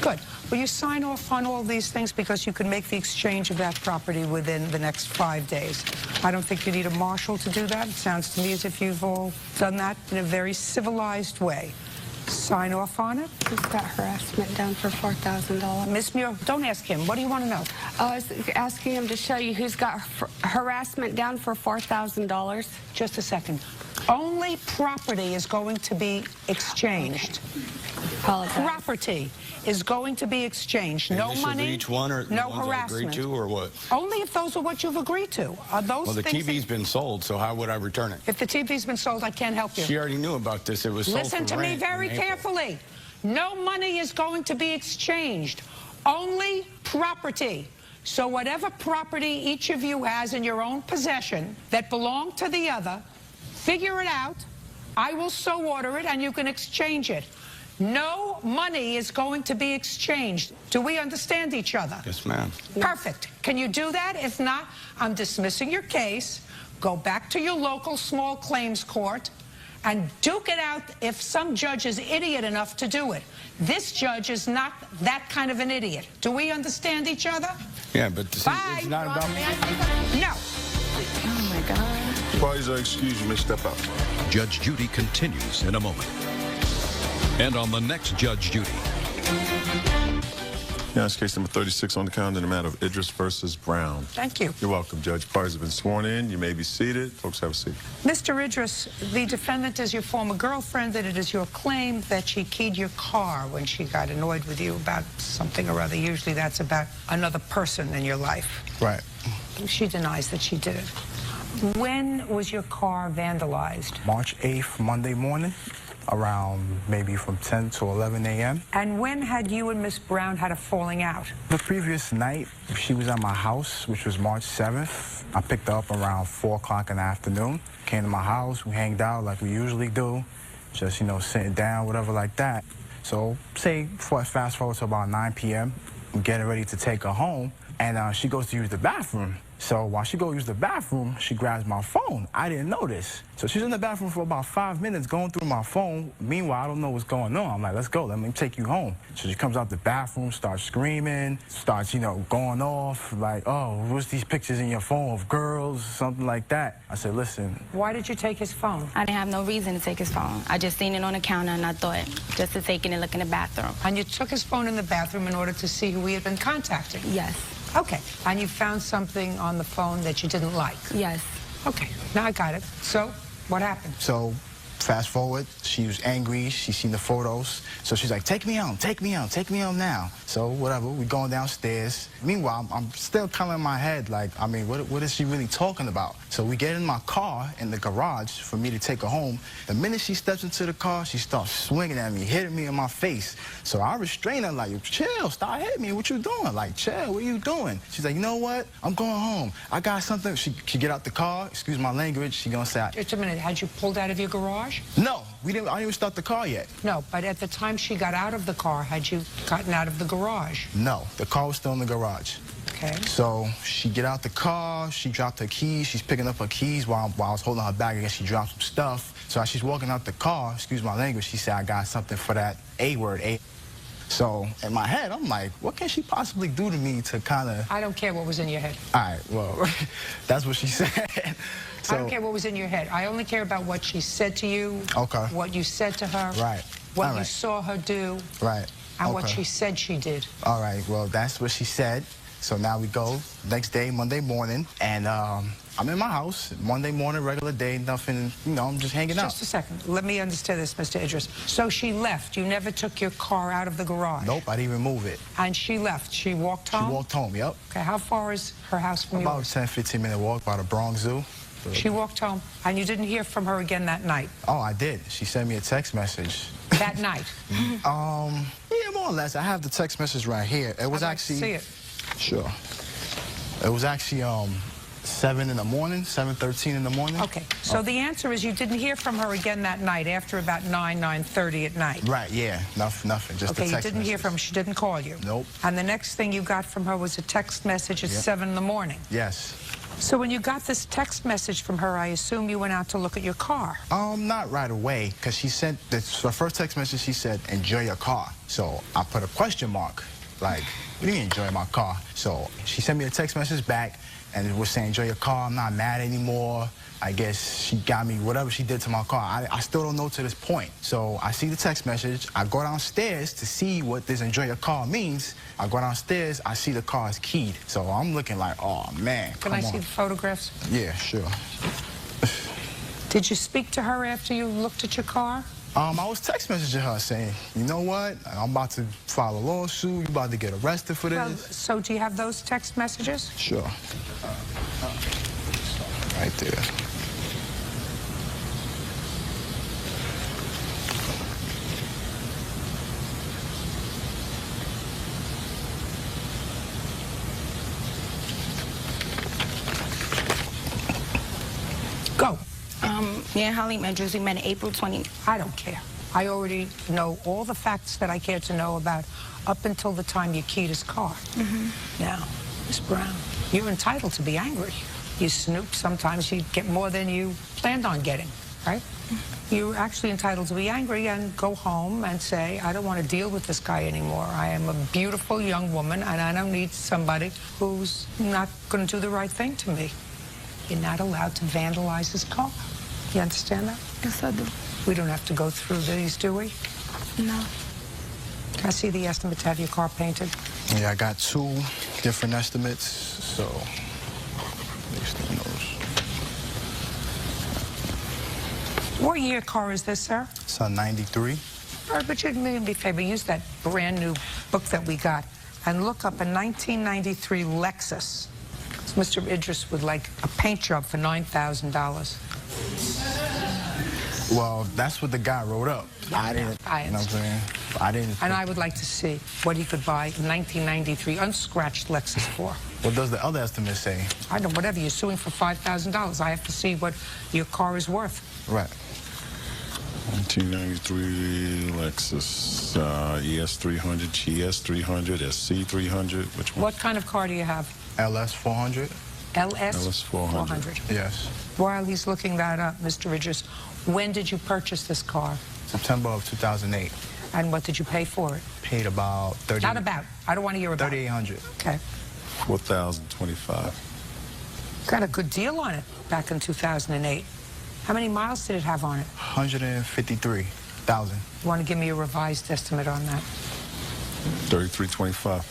Good. Will you sign off on all these things because you can make the exchange of that property within the next 5 days? I don't think you need a marshal to do that. It sounds to me as if you've all done that in a very civilized way. Sign off on it.
He's got harassment down for $4,000.
Miss Muir, don't ask him. What do you want to know?
I was asking him to show you who's got harassment down for $4,000.
Just a second. Only property is going to be exchanged.
Apologize.
Property. is going to be exchanged. No money,
each one or
no
ones
harassment.
I agreed to, or what?
Only if those are what you've agreed to. Are those
Well, the
things
TV's been sold, so how would I return it?
If the TV's been sold, I can't help you.
She already knew about this. It was sold
Listen
for
to me
rent
very
in April.
carefully. No money is going to be exchanged. Only property. So whatever property each of you has in your own possession that belong to the other, figure it out. I will so order it, and you can exchange it. No money is going to be exchanged. Do we understand each other?
Yes, ma'am.
Perfect. Can you do that? If not, I'm dismissing your case. Go back to your local small claims court and duke it out if some judge is idiot enough to do it. This judge is not that kind of an idiot. Do we understand each other?
Yeah, but it's not about me.
No.
Oh, my God.
Parties are excused. You may step out.
Judge Judy continues in a moment. And on the next Judge Judy.
Yes, case number 36 on the calendar in the matter of Idris versus Brown.
Thank you.
You're welcome, Judge. Parties have been sworn in. You may be seated. Folks, have a seat.
Mr. Idris, the defendant is your former girlfriend, that it is your claim that she keyed your car when she got annoyed with you about something or other. Usually that's about another person in your life.
Right.
She denies that she did it. When was your car vandalized?
March 8th, Monday morning, around maybe from 10 to 11 a.m.
And when had you and Miss Brown had a falling out?
The previous night, she was at my house, which was March 7th. I picked her up around 4 o'clock in the afternoon. Came to my house, we hanged out like we usually do. Just, you know, sitting down, whatever like that. So, say, fast forward to about 9 p.m., I'm getting ready to take her home, and she goes to use the bathroom. So while she goes use the bathroom, she grabs my phone. I didn't notice. So she's in the bathroom for about 5 minutes going through my phone. Meanwhile, I don't know what's going on. I'm like, let's go, let me take you home. So she comes out the bathroom, starts screaming, starts, you know, going off, like, oh, what's these pictures in your phone of girls, something like that. I said, listen.
Why did you take his phone?
I didn't have no reason to take his phone. I just seen it on the counter, and I thought just to take it and look in the bathroom.
And you took his phone in the bathroom in order to see who he had been contacting?
Yes.
Okay. And you found something on the phone that you didn't like?
Yes.
Okay. Now I got it. So, what happened?
So, fast forward, she was angry, she seen the photos, so she's like, take me home, take me home, take me home now. So, whatever, we going downstairs. Meanwhile, I'm still kind of in my head, like, I mean, what is she really talking about? So we get in my car in the garage for me to take her home. The minute she steps into the car, she starts swinging at me, hitting me in my face. So I restrain her, like, chill, stop hitting me, what you doing? Like, chill, what are you doing? She's like, you know what? I'm going home. I got something. She get out the car, excuse my language, she gonna say,
Just a minute, had you pulled out of your garage?
No, I didn't even start the car yet.
No, but at the time she got out of the car, had you gotten out of the garage?
No, the car was still in the garage.
Okay.
So she get out the car, she dropped her keys, she's picking up her keys while I was holding her bag. I guess she dropped some stuff. So as she's walking out the car, excuse my language, she said, I got something for that A word, A. So in my head, I'm like, what can she possibly do to me to kind of...
I don't care what was in your head.
All right, well, that's what she said. So,
I don't care what was in your head. I only care about what she said to you,
okay,
what you said to her,
right,
what you saw her do,
right,
and what she said she did.
All right, well, that's what she said. So now we go next day, Monday morning, and I'm in my house, Monday morning, regular day, nothing, you know, I'm just hanging out.
Just a second. Let me understand this, Mr. Idris. So she left. You never took your car out of the garage?
Nope, I didn't even move it.
And she left. She walked home?
She walked home, yep.
Okay, how far is her house from
About
yours?
About a 10, 15-minute walk by the Bronx Zoo.
She walked home, and you didn't hear from her again that night?
Oh, I did. She sent me a text message.
That night?
Yeah, more or less. I have the text message right here. It was actually...
see it.
Sure. It was actually 7 in the morning, 7:13 in the morning.
Okay, so the answer is you didn't hear from her again that night after about 9:30 at night?
Right, yeah, nothing, just
okay,
a text
you didn't
message.
hear from her, she didn't call you?
Nope.
And the next thing you got from her was a text message at 7 in the morning?
Yes.
So when you got this text message from her, I assume you went out to look at your car?
Not right away, because she sent, the first text message, she said, enjoy your car. So I put a question mark, like, what do you mean enjoy my car? So she sent me a text message back, and it was saying, enjoy your car, I'm not mad anymore. I guess she got me, whatever she did to my car. I still don't know to this point. So I see the text message, I go downstairs to see what this enjoy your car means. I go downstairs, I see the car is keyed. So I'm looking like, oh man,
Can I see the photographs?
Yeah, sure.
Did you speak to her after you looked at your car?
I was text messaging her saying, you know what, I'm about to file a lawsuit, you about to get arrested for this.
Well, so do you have those text messages?
Sure. Right there.
Go.
Me and Holly Andrews, we met April 20th.
I don't care. I already know all the facts that I care to know about up until the time you keyed his car. Now, Miss Brown, you're entitled to be angry. You snoop, sometimes you get more than you planned on getting, right? You're actually entitled to be angry and go home and say, I don't want to deal with this guy anymore. I am a beautiful young woman and I don't need somebody who's not going to do the right thing to me. You're not allowed to vandalize his car. You understand that?
Yes, I do.
We don't have to go through these, do we?
No.
Can I see the estimate to have your car painted?
Yeah, I got 2 different estimates, so at least who knows.
What year car is this, sir?
It's a 93.
All right, but you'd do me a favor, use that brand new book that we got and look up a 1993 Lexus. Mr. Idris would like a paint job for $9,000.
Well, that's what the guy wrote up. I didn't, you know what I'm saying? I didn't.
And I would like to see what he could buy a 1993 unscratched Lexus for.
What does the other estimate say?
I don't know, whatever. You're suing for $5,000. I have to see what your car is worth.
Right.
1993 Lexus ES300, GS300, SC300. Which one?
What kind of car do you have?
LS400.
LS400.
Yes.
While he's looking that up, Mr. Idris, when did you purchase this car?
September of 2008.
And what did you pay for it?
Paid about 30.
Not about. I don't want to hear about.
$3,800.
Okay.
$4,025.
Got a good deal on it back in 2008. How many miles did it have on it?
153,000.
You want to give me a revised estimate on that?
$3325.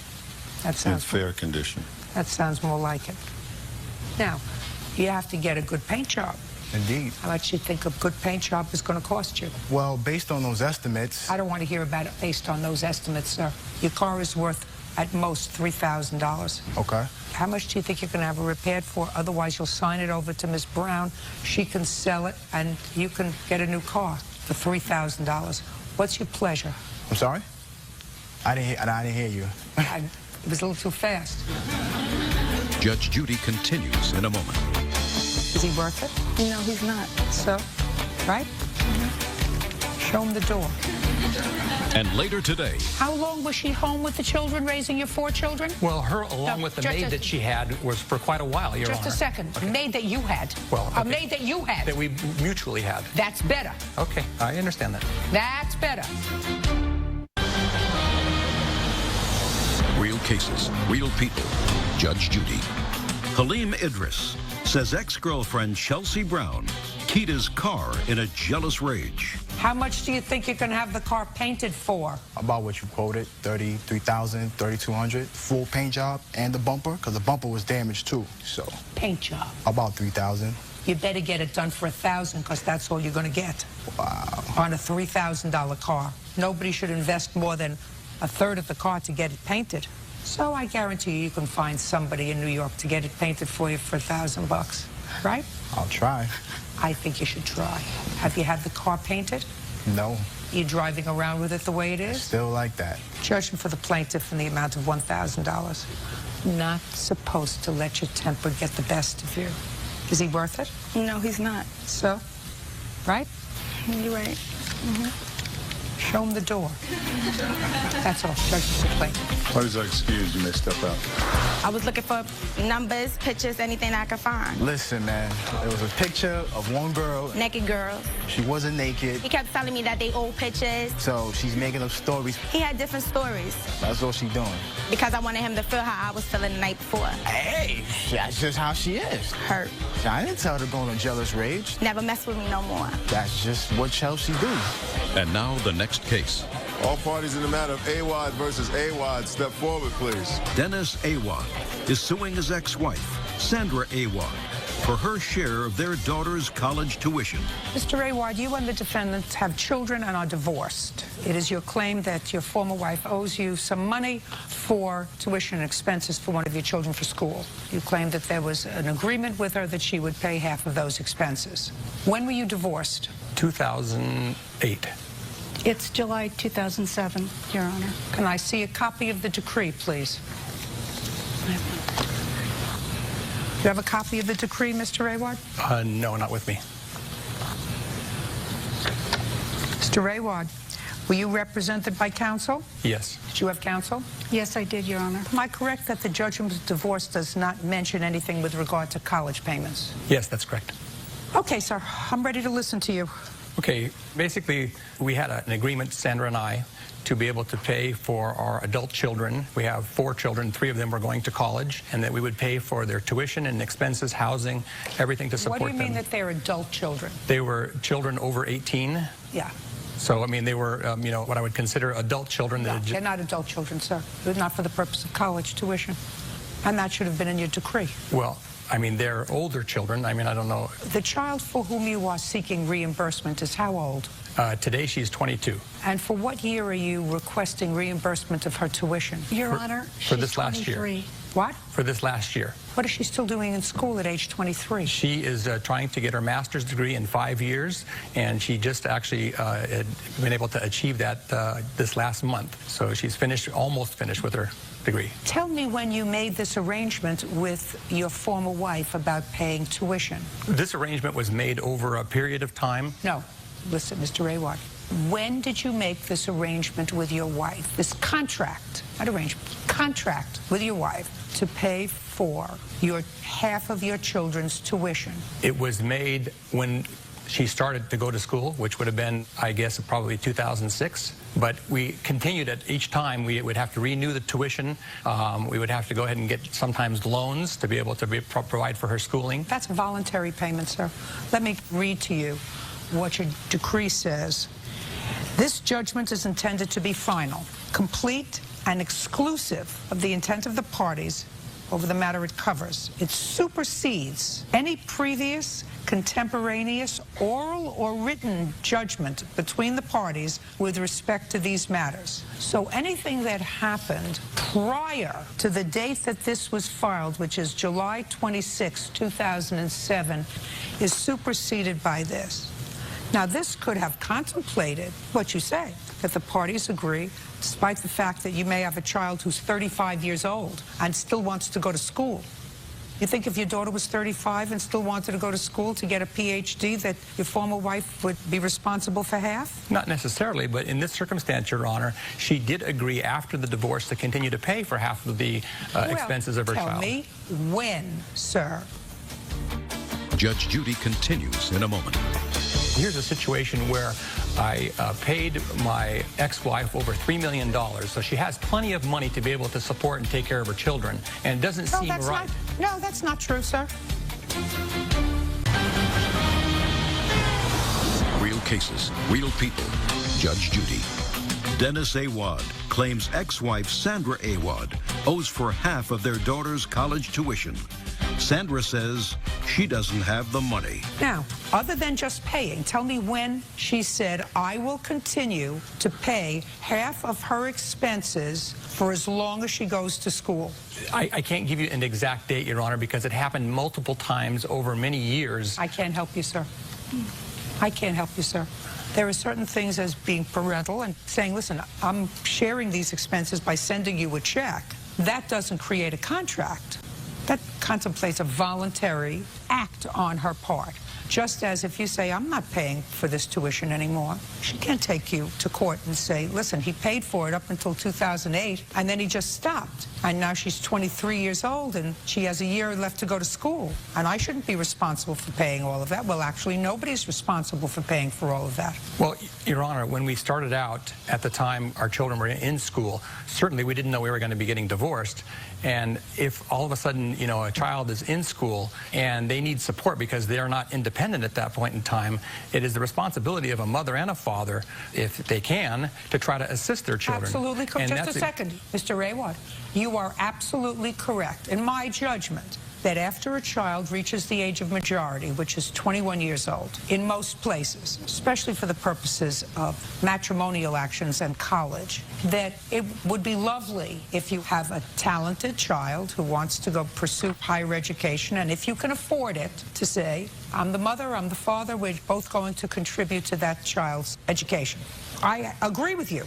That sounds
in fair condition.
That sounds more like it. Now, you have to get a good paint job.
Indeed.
How much do you think a good paint job is going to cost you?
Well, based on those estimates...
I don't want to hear about it based on those estimates, sir. Your car is worth, at most, $3,000.
Okay.
How much do you think you're going to have it repaired for? Otherwise, you'll sign it over to Miss Brown. She can sell it, and you can get a new car for $3,000. What's your pleasure?
I'm sorry? I didn't hear you.
It was a little too fast.
Judge Judy continues in a moment.
Is he worth it?
No, he's not.
So, right? Show him the door.
And later today...
How long was she home with the children, raising your 4 children?
Well, her, along with the maid that she had, was for quite a while, Your Honor.
Just a second. Okay. Maid that you had.
Well, okay.
A maid that you had.
That we mutually had.
That's better.
Okay, I understand that.
That's better.
Real cases, real people. Judge Judy. Halim Idris says ex-girlfriend Chelsea Brown keyed his car in a jealous rage.
How much do you think you're going to have the car painted for?
About what you quoted, $33,000, $3,200, full paint job and the bumper, because the bumper was damaged too. So
paint job.
About $3,000.
You better get it done for $1,000, because that's all you're going to get.
Wow.
On a $3,000 car. Nobody should invest more than a third of the car to get it painted. So I guarantee you can find somebody in New York to get it painted for you for $1,000, right?
I'll try.
I think you should try. Have you had the car painted?
No.
You driving around with it the way it is?
Still like that.
Judgment for the plaintiff in the amount of $1,000. Not supposed to let your temper get the best of you. Is he worth it?
No, he's not.
So? Right?
You're right.
Show him the door. That's all. Judgment for the plaintiff.
Please excuse, you may step out.
I was looking for numbers, pictures, anything I could find.
Listen, man, there was a picture of one girl.
Naked girl.
She wasn't naked.
He kept telling me that they old pictures.
So she's making up stories.
He had different stories.
That's all she's doing.
Because I wanted him to feel how I was feeling the night before.
Hey, that's just how she is.
Hurt.
I didn't tell her to go on a jealous rage.
Never mess with me no more.
That's just what Chelsea do.
And now the next case.
All parties in the matter of Awad versus Awad, step forward, please.
Dennis Awad is suing his ex-wife, Sandra Awad, for her share of their daughter's college tuition.
Mr. Awad, you and the defendant have children and are divorced. It is your claim that your former wife owes you some money for tuition and expenses for one of your children for school. You claim that there was an agreement with her that she would pay half of those expenses. When were you divorced?
2008.
It's July 2007, Your Honor.
Can I see a copy of the decree, please? Do you have a copy of the decree, Mr. Awad?
No, not with me.
Mr. Awad, were you represented by counsel?
Yes.
Did you have counsel?
Yes, I did, Your Honor.
Am I correct that the judgment of divorce does not mention anything with regard to college payments?
Yes, that's correct.
Okay, sir. I'm ready to listen to you.
Okay, basically, we had an agreement, Sandra and I, to be able to pay for our adult children. We have 4 children, 3 of them were going to college, and that we would pay for their tuition and expenses, housing, everything to support them.
What do you mean that they're adult children?
They were children over 18.
Yeah.
So, I mean, they were, you know, what I would consider adult children.
No, they're not adult children, sir. They're not for the purpose of college tuition. And that should have been in your decree.
Well, I mean, they're older children. I mean, I don't know.
The child for whom you are seeking reimbursement is how old?
Today, she's 22.
And for what year are you requesting reimbursement of her tuition?
Your Honor,
for this last year.
What?
For this last year.
What is she still doing in school at age 23?
She is trying to get her master's degree in 5 years, and she just actually had been able to achieve that this last month. So she's finished, almost finished with her degree.
Tell me when you made this arrangement with your former wife about paying tuition.
This arrangement was made over a period of time.
No. Listen, Mr. Awad, when did you make this arrangement with your wife, this contract, not arrangement, contract with your wife to pay for half of your children's tuition?
It was made when she started to go to school, which would have been, I guess, probably 2006. But we continued it each time. We would have to renew the tuition. We would have to go ahead and get sometimes loans to be able to provide for her schooling.
That's a voluntary payment, sir. Let me read to you what your decree says. This judgment is intended to be final, complete, and exclusive of the intent of the parties over the matter it covers. It supersedes any previous, contemporaneous, oral or written judgment between the parties with respect to these matters. So anything that happened prior to the date that this was filed, which is July 26, 2007, is superseded by this. Now, this could have contemplated what you say, that the parties agree, despite the fact that you may have a child who's 35 years old and still wants to go to school. You think if your daughter was 35 and still wanted to go to school to get a PhD, that your former wife would be responsible for half?
Not necessarily, but in this circumstance, Your Honor, she did agree after the divorce to continue to pay for half of the expenses of her child.
Tell me when, sir.
Judge Judy continues in a moment.
Here's a situation where I paid my ex-wife over $3 million, so she has plenty of money to be able to support and take care of her children, and it doesn't seem right.
No, that's not true, sir.
Real cases, real people. Judge Judy. Dennis Awad claims ex-wife Sandra Awad owes for half of their daughter's college tuition. Sandra says she doesn't have the money.
Now, other than just paying, tell me when she said, I will continue to pay half of her expenses for as long as she goes to school.
I can't give you an exact date, Your Honor, because it happened multiple times over many years.
I can't help you, sir. I can't help you, sir. There are certain things as being parental and saying, listen, I'm sharing these expenses by sending you a check. That doesn't create a contract. That contemplates a voluntary act on her part. Just as if you say, I'm not paying for this tuition anymore, she can't take you to court and say, listen, he paid for it up until 2008, and then he just stopped. And now she's 23 years old, and she has a year left to go to school. And I shouldn't be responsible for paying all of that. Well, actually, nobody's responsible for paying for all of that.
Well, Your Honor, when we started out, at the time our children were in school, certainly we didn't know we were going to be getting divorced. And if all of a sudden, you know, a child is in school and they need support because they're not independent at that point in time, it is the responsibility of a mother and a father, if they can, to try to assist their children.
Absolutely. Just a second, Mr. Awad. You are absolutely correct. In my judgment, that after a child reaches the age of majority, which is 21 years old, in most places, especially for the purposes of matrimonial actions and college, that it would be lovely if you have a talented child who wants to go pursue higher education, and if you can afford it, to say, I'm the mother, I'm the father, we're both going to contribute to that child's education. I agree with you.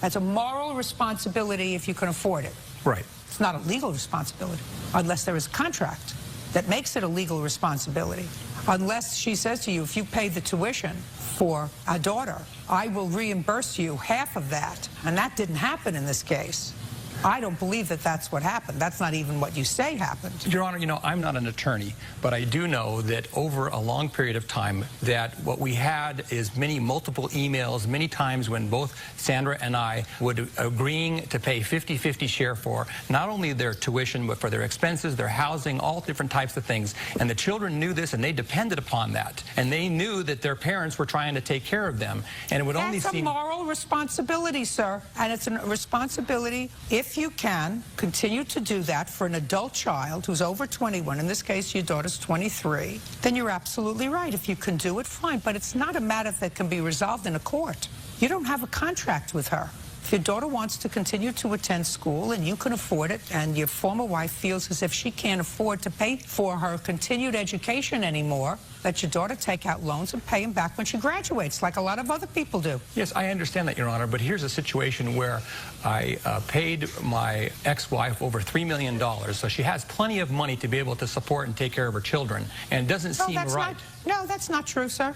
That's a moral responsibility if you can afford it.
Right.
It's not a legal responsibility, unless there is a contract that makes it a legal responsibility. Unless she says to you, if you pay the tuition for a daughter, I will reimburse you half of that. And that didn't happen in this case. I don't believe that that's what happened. That's not even what you say happened.
Your Honor, you know, I'm not an attorney, but I do know that over a long period of time that what we had is multiple emails, many times when both Sandra and I would agreeing to pay 50-50 share for not only their tuition, but for their expenses, their housing, all different types of things. And the children knew this, and they depended upon that. And they knew that their parents were trying to take care of them. And it would only seem...
That's a moral responsibility, sir. And it's a responsibility, if you can continue to do that for an adult child who's over 21, in this case your daughter's 23, then you're absolutely right. If you can do it, fine. But it's not a matter that can be resolved in a court. You don't have a contract with her. If your daughter wants to continue to attend school and you can afford it, and your former wife feels as if she can't afford to pay for her continued education anymore, let your daughter take out loans and pay them back when she graduates, like a lot of other people do.
Yes, I understand that, Your Honor, but here's a situation where I paid my ex-wife over $3 million, so she has plenty of money to be able to support and take care of her children, and it doesn't seem right.
No, that's not true, sir.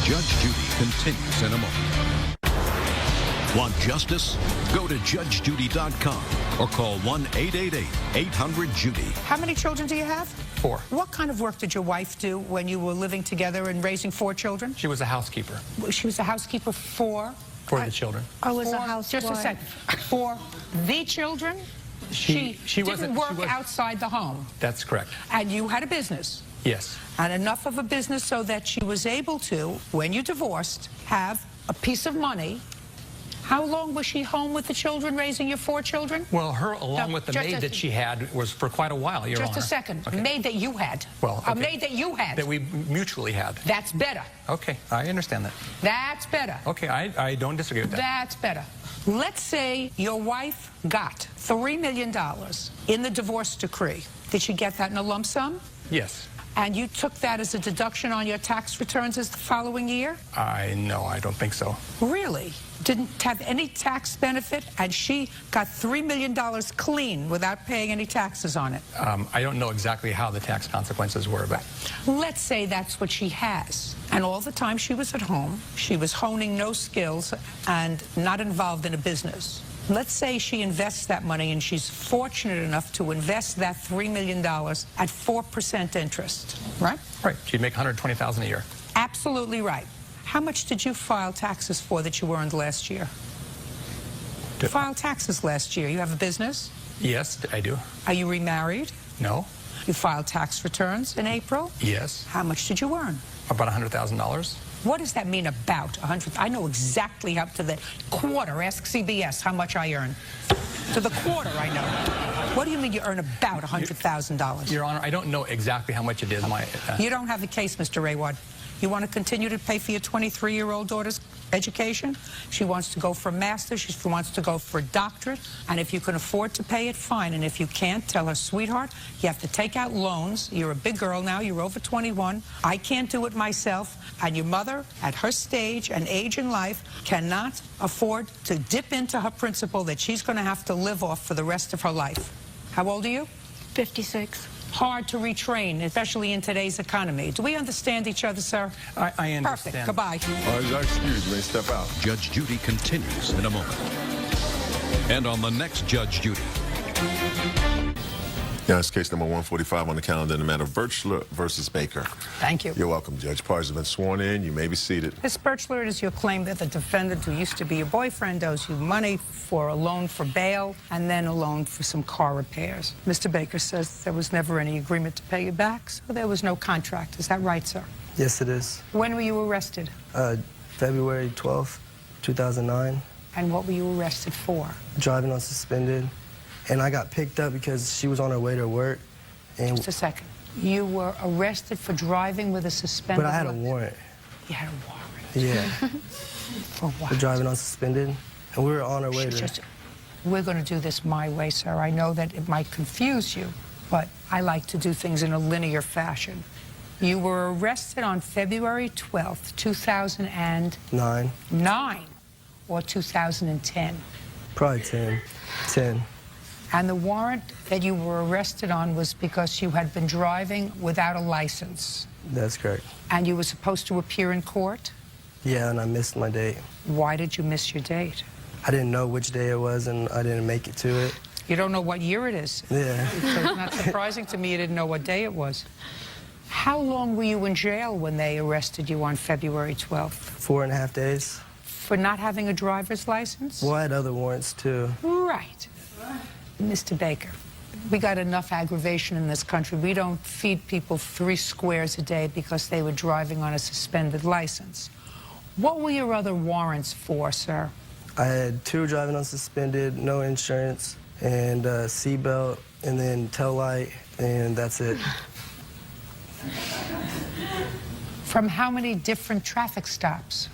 Judge Judy continues in a moment. Want justice? Go to judgejudy.com or call 1-888-800-JUDY.
How many children do you have?
4.
What kind of work did your wife do when you were living together and raising 4 children?
She was a housekeeper.
She was a housekeeper for
the children.
I was a housewife. Just a second. For the children? She didn't work outside the home.
That's correct.
And you had a business?
Yes.
And enough of a business so that she was able to, when you divorced, have a piece of money. How long was she home with the children, raising your 4 children?
Well, her, along with the maid that she had, was for quite a while, Your Honor.
Just a second.
Okay.
Maid that you had.
Well, okay.
A maid that you had.
That we mutually had.
That's better.
Okay, I understand that.
That's better.
Okay, I don't disagree with that.
That's better. Let's say your wife got $3 million in the divorce decree. Did she get that in a lump sum?
Yes.
And you took that as a deduction on your tax returns as the following year?
No, I don't think so.
Really? Didn't have any tax benefit, and she got $3 million clean without paying any taxes on it?
I don't know exactly how the tax consequences were, but...
Let's say that's what she has. And all the time she was at home, she was honing no skills and not involved in a business. Let's say she invests that money, and she's fortunate enough to invest that $3 million at 4% interest, right?
Right. She'd make $120,000 a year.
Absolutely right. How much did you file taxes for that you earned last year? File taxes last year. You have a business?
Yes, I do.
Are you remarried?
No.
You filed tax returns in April?
Yes.
How much did you earn?
About $100,000.
What does that mean, about 100? I know exactly up to the quarter. Ask CBS how much I earn. To the quarter, I know. What do you mean you earn about $100,000?
Your Honor, I don't know exactly how much it is.
You don't have a case, Mr. Rayward. You want to continue to pay for your 23-year-old daughter's education? She wants to go for a master's. She wants to go for a doctorate. And if you can afford to pay it, fine. And if you can't, tell her, sweetheart, you have to take out loans. You're a big girl now. You're over 21. I can't do it myself. And your mother, at her stage and age in life, cannot afford to dip into her principal that she's going to have to live off for the rest of her life. How old are you?
56.
Hard to retrain, especially in today's economy. Do we understand each other, sir?
I understand.
Perfect. Goodbye.
All right, excuse me. Step out.
Judge Judy continues in a moment. And on the next Judge Judy.
Yeah, it's case number 145 on the calendar in the matter of Birchler versus Baker.
Thank you.
You're welcome, Judge. Parties have been sworn in. You may be seated.
Ms. Birchler, it is your claim that the defendant who used to be your boyfriend owes you money for a loan for bail and then a loan for some car repairs. Mr. Baker says there was never any agreement to pay you back, so there was no contract. Is that right, sir?
Yes, it is.
When were you arrested?
February 12th, 2009.
And what were you arrested for?
Driving on suspended and I got picked up because she was on her way to work. And
just a second. You were arrested for driving with a suspended
But I had a
license.
warrant.
You had a warrant?
Yeah.
For what?
For driving unsuspended. And we were on our way to...
We're going to do this my way, sir. I know that it might confuse you, but I like to do things in a linear fashion. You were arrested on February 12th, 2009 or 2010?
Probably 10.
And the warrant that you were arrested on was because you had been driving without a license.
That's correct.
And you were supposed to appear in court?
Yeah, and I missed my date.
Why did you miss your date?
I didn't know which day it was, and I didn't make it to it.
You don't know what year it is?
Yeah.
So it's not surprising to me you didn't know what day it was. How long were you in jail when they arrested you on February 12th?
4.5 days.
For not having a driver's license?
Well, I had other warrants, too.
Right. Mr. Baker, we got enough aggravation in this country. We don't feed people 3 squares a day because they were driving on a suspended license. What were your other warrants for, sir?
I had 2 driving unsuspended, no insurance, and seatbelt, and then tail light, and that's it.
From how many different traffic stops?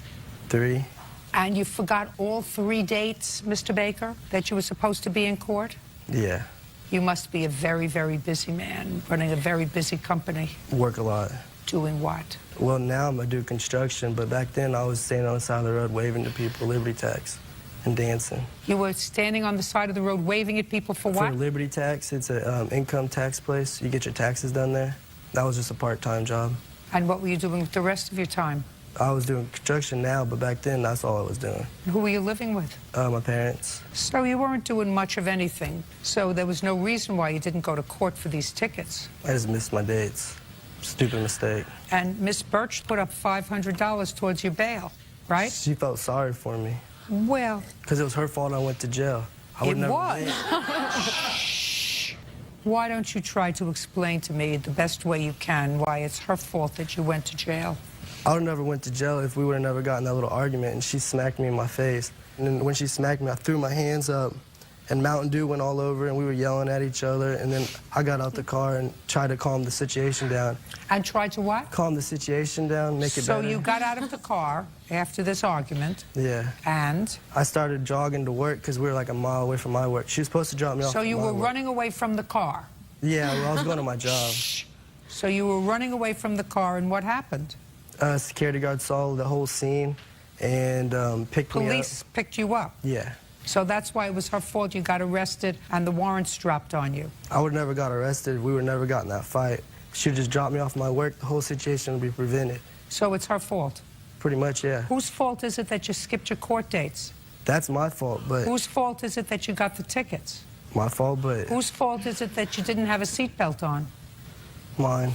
3.
And you forgot all 3 dates, Mr. Baker, that you were supposed to be in court?
Yeah.
You must be a very, very busy man, running a very busy company.
Work a lot.
Doing what?
Well, now I'm going to do construction, but back then I was standing on the side of the road waving to people, Liberty Tax, and dancing.
You were standing on the side of the road waving at people for what?
For Liberty Tax. It's an income tax place. You get your taxes done there. That was just a part-time job.
And what were you doing with the rest of your time?
I was doing construction now, but back then, that's all I was doing.
Who were you living with?
My parents.
So you weren't doing much of anything. So there was no reason why you didn't go to court for these tickets.
I just missed my dates. Stupid mistake.
And Miss Birch put up $500 towards your bail, right?
She felt sorry for me.
Well...
Because it was her fault I went to jail.
It was. Why don't you try to explain to me the best way you can why it's her fault that you went to jail?
I would have never went to jail if we would have never gotten that little argument, and she smacked me in my face. And then when she smacked me, I threw my hands up, and Mountain Dew went all over, and we were yelling at each other, and then I got out the car and tried to calm the situation down.
And tried to what?
Calm the situation down, make it better.
So you got out of the car after this argument.
Yeah.
And?
I started jogging to work because we were like a mile away from my work. She was supposed to drop me off.
So you were
work.
running away from the car?
Yeah, well, I was going to my job.
So you were running away from the car, and what happened?
Security guard saw the whole scene and picked me up.
Police picked you up?
Yeah.
So that's why it was her fault you got arrested and the warrants dropped on you?
I would have never got arrested. We would never got in that fight. She would just drop me off my work. The whole situation would be prevented.
So it's her fault?
Pretty much, yeah.
Whose fault is it that you skipped your court dates?
That's my fault, but...
Whose fault is it that you got the tickets?
My fault, but...
Whose fault is it that you didn't have a seatbelt on?
Mine.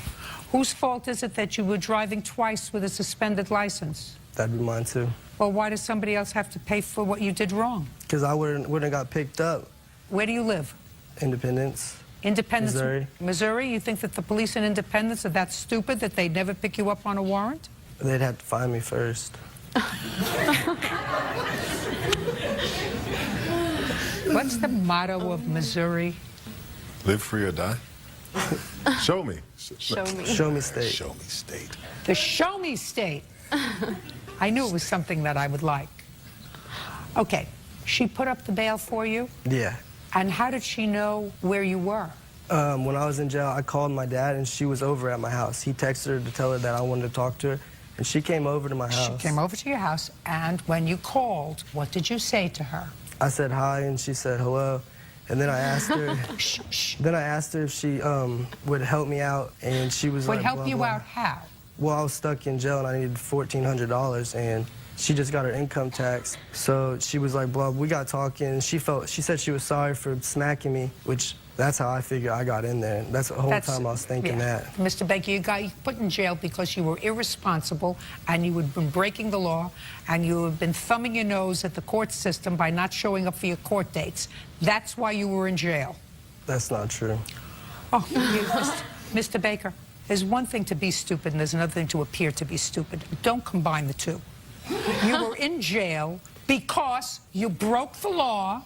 Whose fault is it that you were driving twice with a suspended license?
That'd be mine, too.
Well, why does somebody else have to pay for what you did wrong?
Because I wouldn't have got picked up.
Where do you live?
Independence.
Independence,
Missouri.
Missouri? You think that the police in Independence are that stupid that they'd never pick you up on a warrant?
They'd have to find me first.
What's the motto of Missouri?
Live free or die? Show me.
Show me.
Show me state.
Show me state.
The show me state. I knew it was something that I would like. Okay, she put up the bail for you?
Yeah.
And how did she know where you were?
When I was in jail, I called my dad, and she was over at my house. He texted her to tell her that I wanted to talk to her, and she came over to my house.
She came over to your house, and when you called, what did you say to her?
I said hi, and she said hello. And then I asked her. Then I asked her if she would help me out, and she was like,
would help
blah,
you
blah.
out how?
Well, I was stuck in jail, and I needed $1,400, and she just got her income tax. So she was like, blah, we got talking, and she said she was sorry for smacking me, which that's how I figured I got in there. That's the whole time I was thinking that.
Mr. Baker, you got put in jail because you were irresponsible and you had been breaking the law and you had been thumbing your nose at the court system by not showing up for your court dates. That's why you were in jail.
That's not true.
Oh, Mr. Baker, there's one thing to be stupid and there's another thing to appear to be stupid. Don't combine the two. You were in jail because you broke the law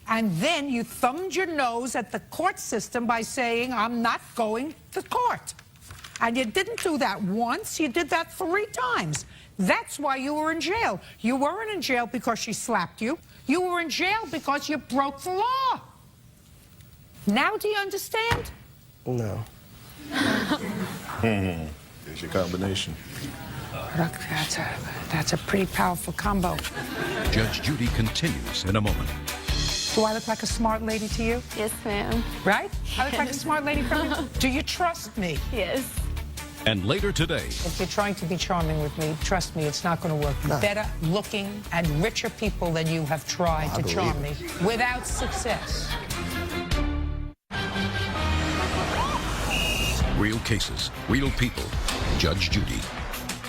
And then you thumbed your nose at the court system by saying, I'm not going to court. And you didn't do that once, you did that 3 times. That's why you were in jail. You weren't in jail because she slapped you. You were in jail because you broke the law. Now do you understand?
No.
Here's your combination.
Look, that's a pretty powerful combo.
Judge Judy continues in a moment.
Do I look like a smart lady to you?
Yes, ma'am.
Right? I look like a smart lady from you? Do you trust me?
Yes.
And later today,
if you're trying to be charming with me, trust me, it's not going to work.
No.
Better looking and richer people than you have tried to charm me without success.
real cases, real people. Judge Judy.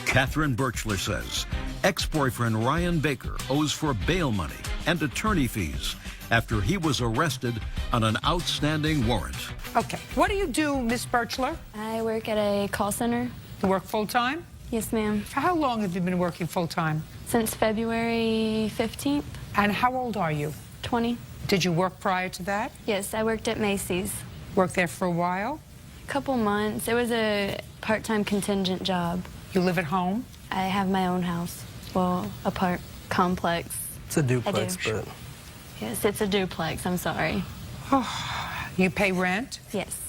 Catherine Birchler says ex-boyfriend Ryan Baker owes for bail money and attorney fees after he was arrested on an outstanding warrant.
Okay, what do you do, Miss Birchler?
I work at a call center.
You work full-time?
Yes, ma'am.
For how long have you been working full-time?
Since February 15th.
And how old are you?
20.
Did you work prior to that?
Yes, I worked at Macy's.
Worked there for a while?
A couple months. It was a part-time contingent job.
You live at home?
I have my own house. Well, complex.
It's a duplex,
I do.
but...
Yes, it's a duplex. I'm sorry.
You pay rent?
Yes.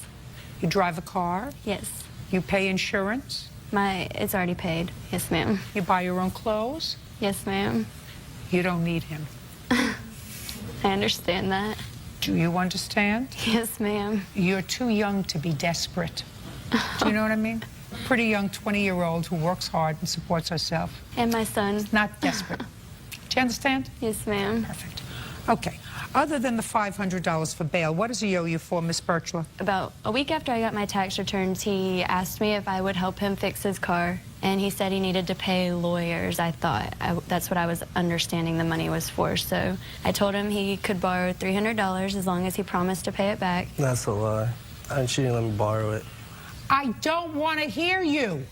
You drive a car?
Yes.
You pay insurance?
It's already paid. Yes, ma'am.
You buy your own clothes?
Yes, ma'am.
You don't need him.
I understand that.
Do you understand?
Yes, ma'am.
You're too young to be desperate. Do you know what I mean? Pretty young 20-year-old who works hard and supports herself.
And my son.
Not desperate. Do you understand?
Yes, ma'am.
Perfect. Okay. Other than the $500 for bail, what does he owe you for, Miss Birchler?
About a week after I got my tax returns, he asked me if I would help him fix his car, and he said he needed to pay lawyers. I thought that's what I was understanding the money was for, so I told him he could borrow $300 as long as he promised to pay it back.
That's a lie. She didn't let me borrow it.
I don't want to hear you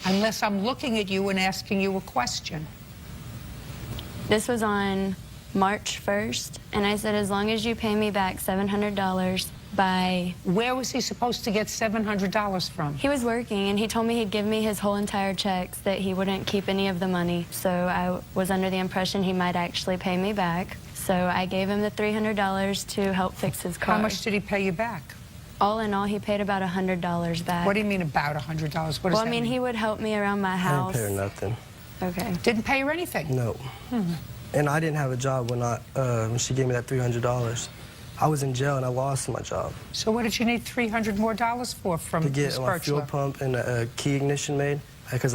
unless I'm looking at you and asking you a question.
This was on March 1st, and I said, as long as you pay me back $700 by...
Where was he supposed to get $700 from?
He was working, and he told me he'd give me his whole entire checks, that he wouldn't keep any of the money. So I was under the impression he might actually pay me back. So I gave him the $300 to help fix his car.
How much did he pay you back?
All in all, he paid about $100 back.
What do you mean about $100? What does that mean?
Well, I mean, he would help me around my house.
I didn't pay her nothing.
Okay.
Didn't pay her anything?
No. And I didn't have a job when she gave me that $300. I was in jail and I lost my job.
So what did you need $300 more for from
to get
Ms.
my
Birchler?
fuel pump and a key ignition made? Because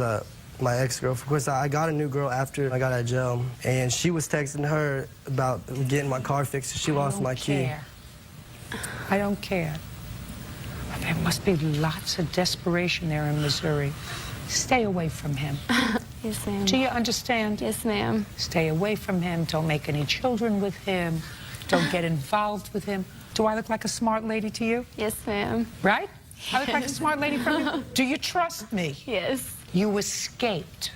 my ex-girlfriend, because I got a new girl after I got out of jail, and she was texting her about getting my car fixed. She lost my key.
I don't care. There must be lots of desperation there in Missouri. Stay away from him.
Yes, ma'am.
Do you understand?
Yes, ma'am.
Stay away from him. Don't make any children with him. Don't get involved with him. Do I look like a smart lady to you?
Yes, ma'am.
Right? I look like a smart lady from you? Do you trust me?
Yes.
You escaped.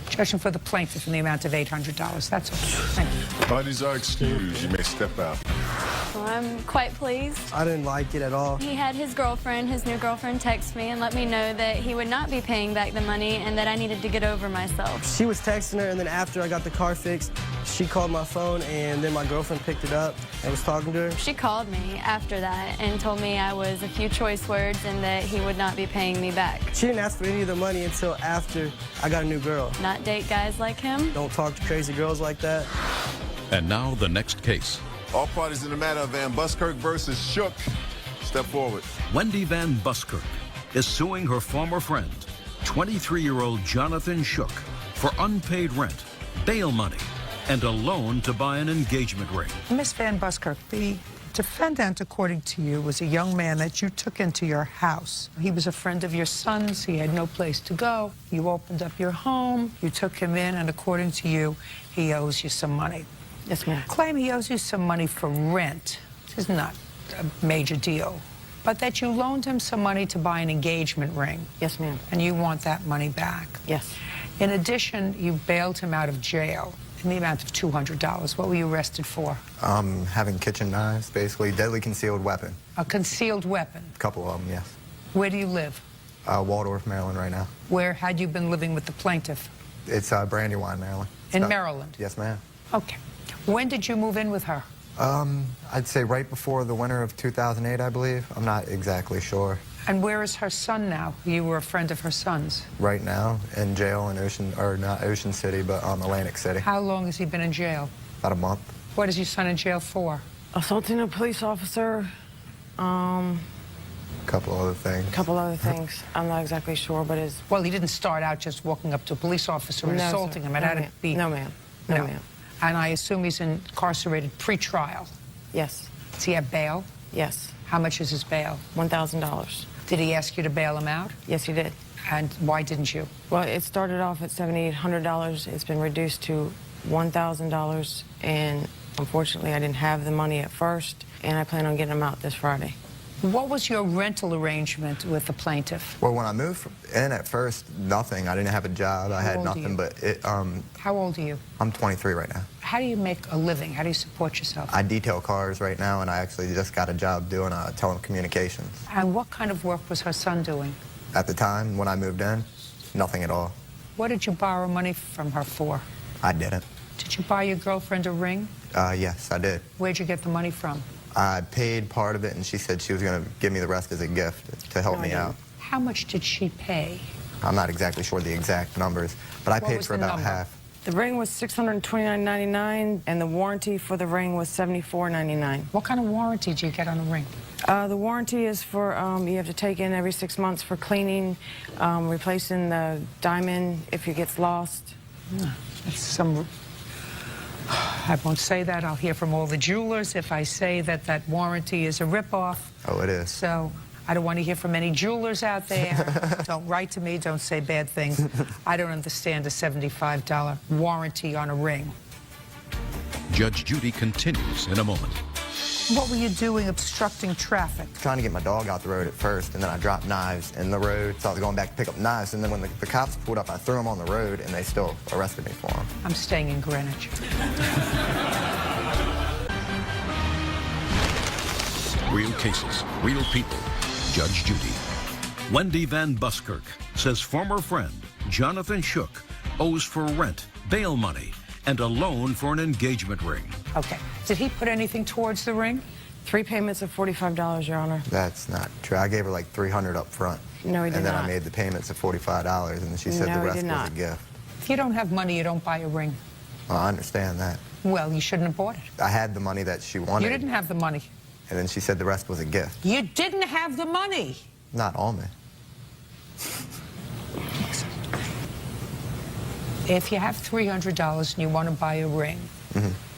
Judging for the plaintiff in the amount of $800. That's all. Thank you.
Parties are excused. You may step out.
Well, I'm quite pleased.
I didn't like it at all.
He had his new girlfriend, text me and let me know that he would not be paying back the money and that I needed to get over myself.
She was texting her, and then after I got the car fixed, she called my phone, and then my girlfriend picked it up and was talking to her.
She called me after that and told me I was a few choice words and that he would not be paying me back.
She didn't ask for any of the money until after I got a new girl.
Not date guys like him.
Don't talk to crazy girls like that.
And now the next case.
All parties in the matter of Van Buskirk versus Shook. Step forward.
Wendy Van Buskirk is suing her former friend, 23-year-old Jonathan Shook, for unpaid rent, bail money, and a loan to buy an engagement ring.
Miss Van Buskirk, the defendant, according to you, was a young man that you took into your house. He was a friend of your son's. He had no place to go. You opened up your home. You took him in, and according to you, he owes you some money.
Yes, ma'am.
Claim he owes you some money for rent. This is not a major deal. But that you loaned him some money to buy an engagement ring.
Yes, ma'am.
And you want that money back.
Yes.
In addition, you bailed him out of jail. in the amount of $200. What were you arrested for?
Having kitchen knives, basically. Deadly concealed weapon.
A concealed weapon?
A couple of them, yes.
Where do you live?
Waldorf, Maryland right now.
Where had you been living with the plaintiff?
It's Brandywine, Maryland.
In Maryland?
Yes, ma'am.
Okay. When did you move in with her?
I'd say right before the winter of 2008, I believe. I'm not exactly sure.
And where is her son now? You were a friend of her son's.
Right now, in jail in not Ocean City, but Atlantic City.
How long has he been in jail?
About a month.
What is your son in jail for?
Assaulting a police officer.
Couple other things.
Couple other things. I'm not exactly sure, but it's...
Well, he didn't start out just walking up to a police officer and assaulting him. It had to be...
No, ma'am. No, ma'am.
And I assume he's incarcerated pre-trial.
Yes.
Does he have bail?
Yes.
How much is his bail?
$1,000.
Did he ask you to bail him out?
Yes, he did.
And why didn't you?
Well, it started off at $7,800. It's been reduced to $1,000, and unfortunately, I didn't have the money at first, and I plan on getting him out this Friday.
What was your rental arrangement with the plaintiff?
Well, when I moved in at first, nothing. I didn't have a job. I had nothing, but it...
How old are you?
I'm 23 right now.
How do you make a living? How do you support yourself?
I detail cars right now, and I actually just got a job doing telecommunications.
And what kind of work was her son doing?
At the time, when I moved in, nothing at all.
What did you borrow money from her for?
I didn't.
Did you buy your girlfriend a ring?
Yes, I did.
Where'd you get the money from?
I paid part of it, and she said she was going to give me the rest as a gift to help me out.
How much did she pay?
I'm not exactly sure the exact numbers, but I paid for about half.
The ring was $629.99, and the warranty for the ring was $74.99.
What kind of warranty do you get on a ring?
The warranty is for, you have to take in every 6 months for cleaning, replacing the diamond if it gets lost.
That's some... I won't say that. I'll hear from all the jewelers if I say that that warranty is a ripoff.
Oh, it is.
So I don't want to hear from any jewelers out there. Don't write to me. Don't say bad things. I don't understand a $75 warranty on a ring.
Judge Judy continues in a moment.
What were you doing obstructing traffic?
Trying to get my dog out the road at first, and then I dropped knives in the road, so I was going back to pick up knives, and then when the cops pulled up, I threw them on the road, and they still arrested me for them.
I'm staying in Greenwich.
Real cases, real people. Judge Judy. Wendy Van Buskirk says former friend Jonathan Shook owes for rent, bail money, and a loan for an engagement ring.
Okay. Did he put anything towards the ring?
3 payments of $45, Your Honor.
That's not true. I gave her like $300 up front.
No, he did not.
And then I made the payments of $45, and then she said the rest was a gift.
If you don't have money, you don't buy a ring.
Well, I understand that.
Well, you shouldn't have bought it.
I had the money that she wanted.
You didn't have the money.
And then she said the rest was a gift.
You didn't have the money.
Not all me.
If you have $300 and you want to buy a ring,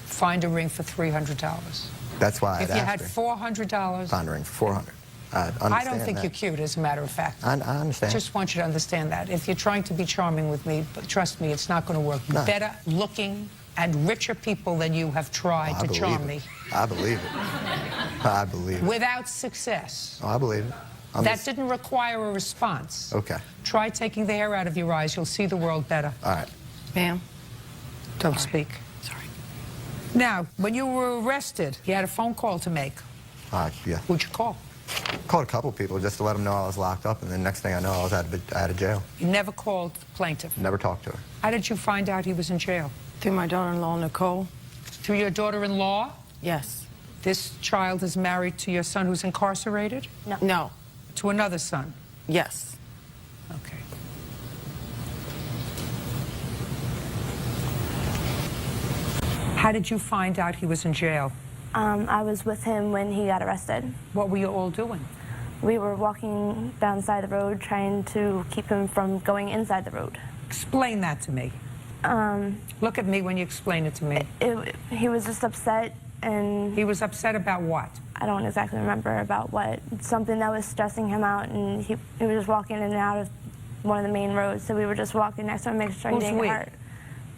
find a ring for $300.
That's why
If you had $400...
Find a ring for $400. I
don't think you're cute, as a matter of fact.
I understand.
I just want you to understand that. If you're trying to be charming with me, but trust me, it's not going to work.
No.
Better looking and richer people than you have tried to charm me.
I believe it. I believe it.
Without success.
Oh, I believe it.
That didn't require a response.
Okay.
Try taking the hair out of your eyes. You'll see the world better.
All right.
Ma'am?
Don't speak.
Sorry.
Now, when you were arrested, you had a phone call to make.
Yeah.
Who'd you call?
Called a couple people just to let them know I was locked up, and then next thing I know, I was out of jail.
You never called the plaintiff?
Never talked to her.
How did you find out he was in jail?
Through my daughter-in-law, Nicole.
Through your daughter-in-law?
Yes.
This child is married to your son who's incarcerated?
No. No.
To another son?
Yes.
Okay. How did you find out he was in jail?
I was with him when he got arrested.
What were you all doing?
We were walking down the side of the road trying to keep him from going inside the road.
Explain that to me. Look at me when you explain it to me.
He was just upset, and...
He was upset about what?
I don't exactly remember about what. Something that was stressing him out, and he was just walking in and out of one of the main roads, so we were just walking next to him, making sure he didn't get hurt.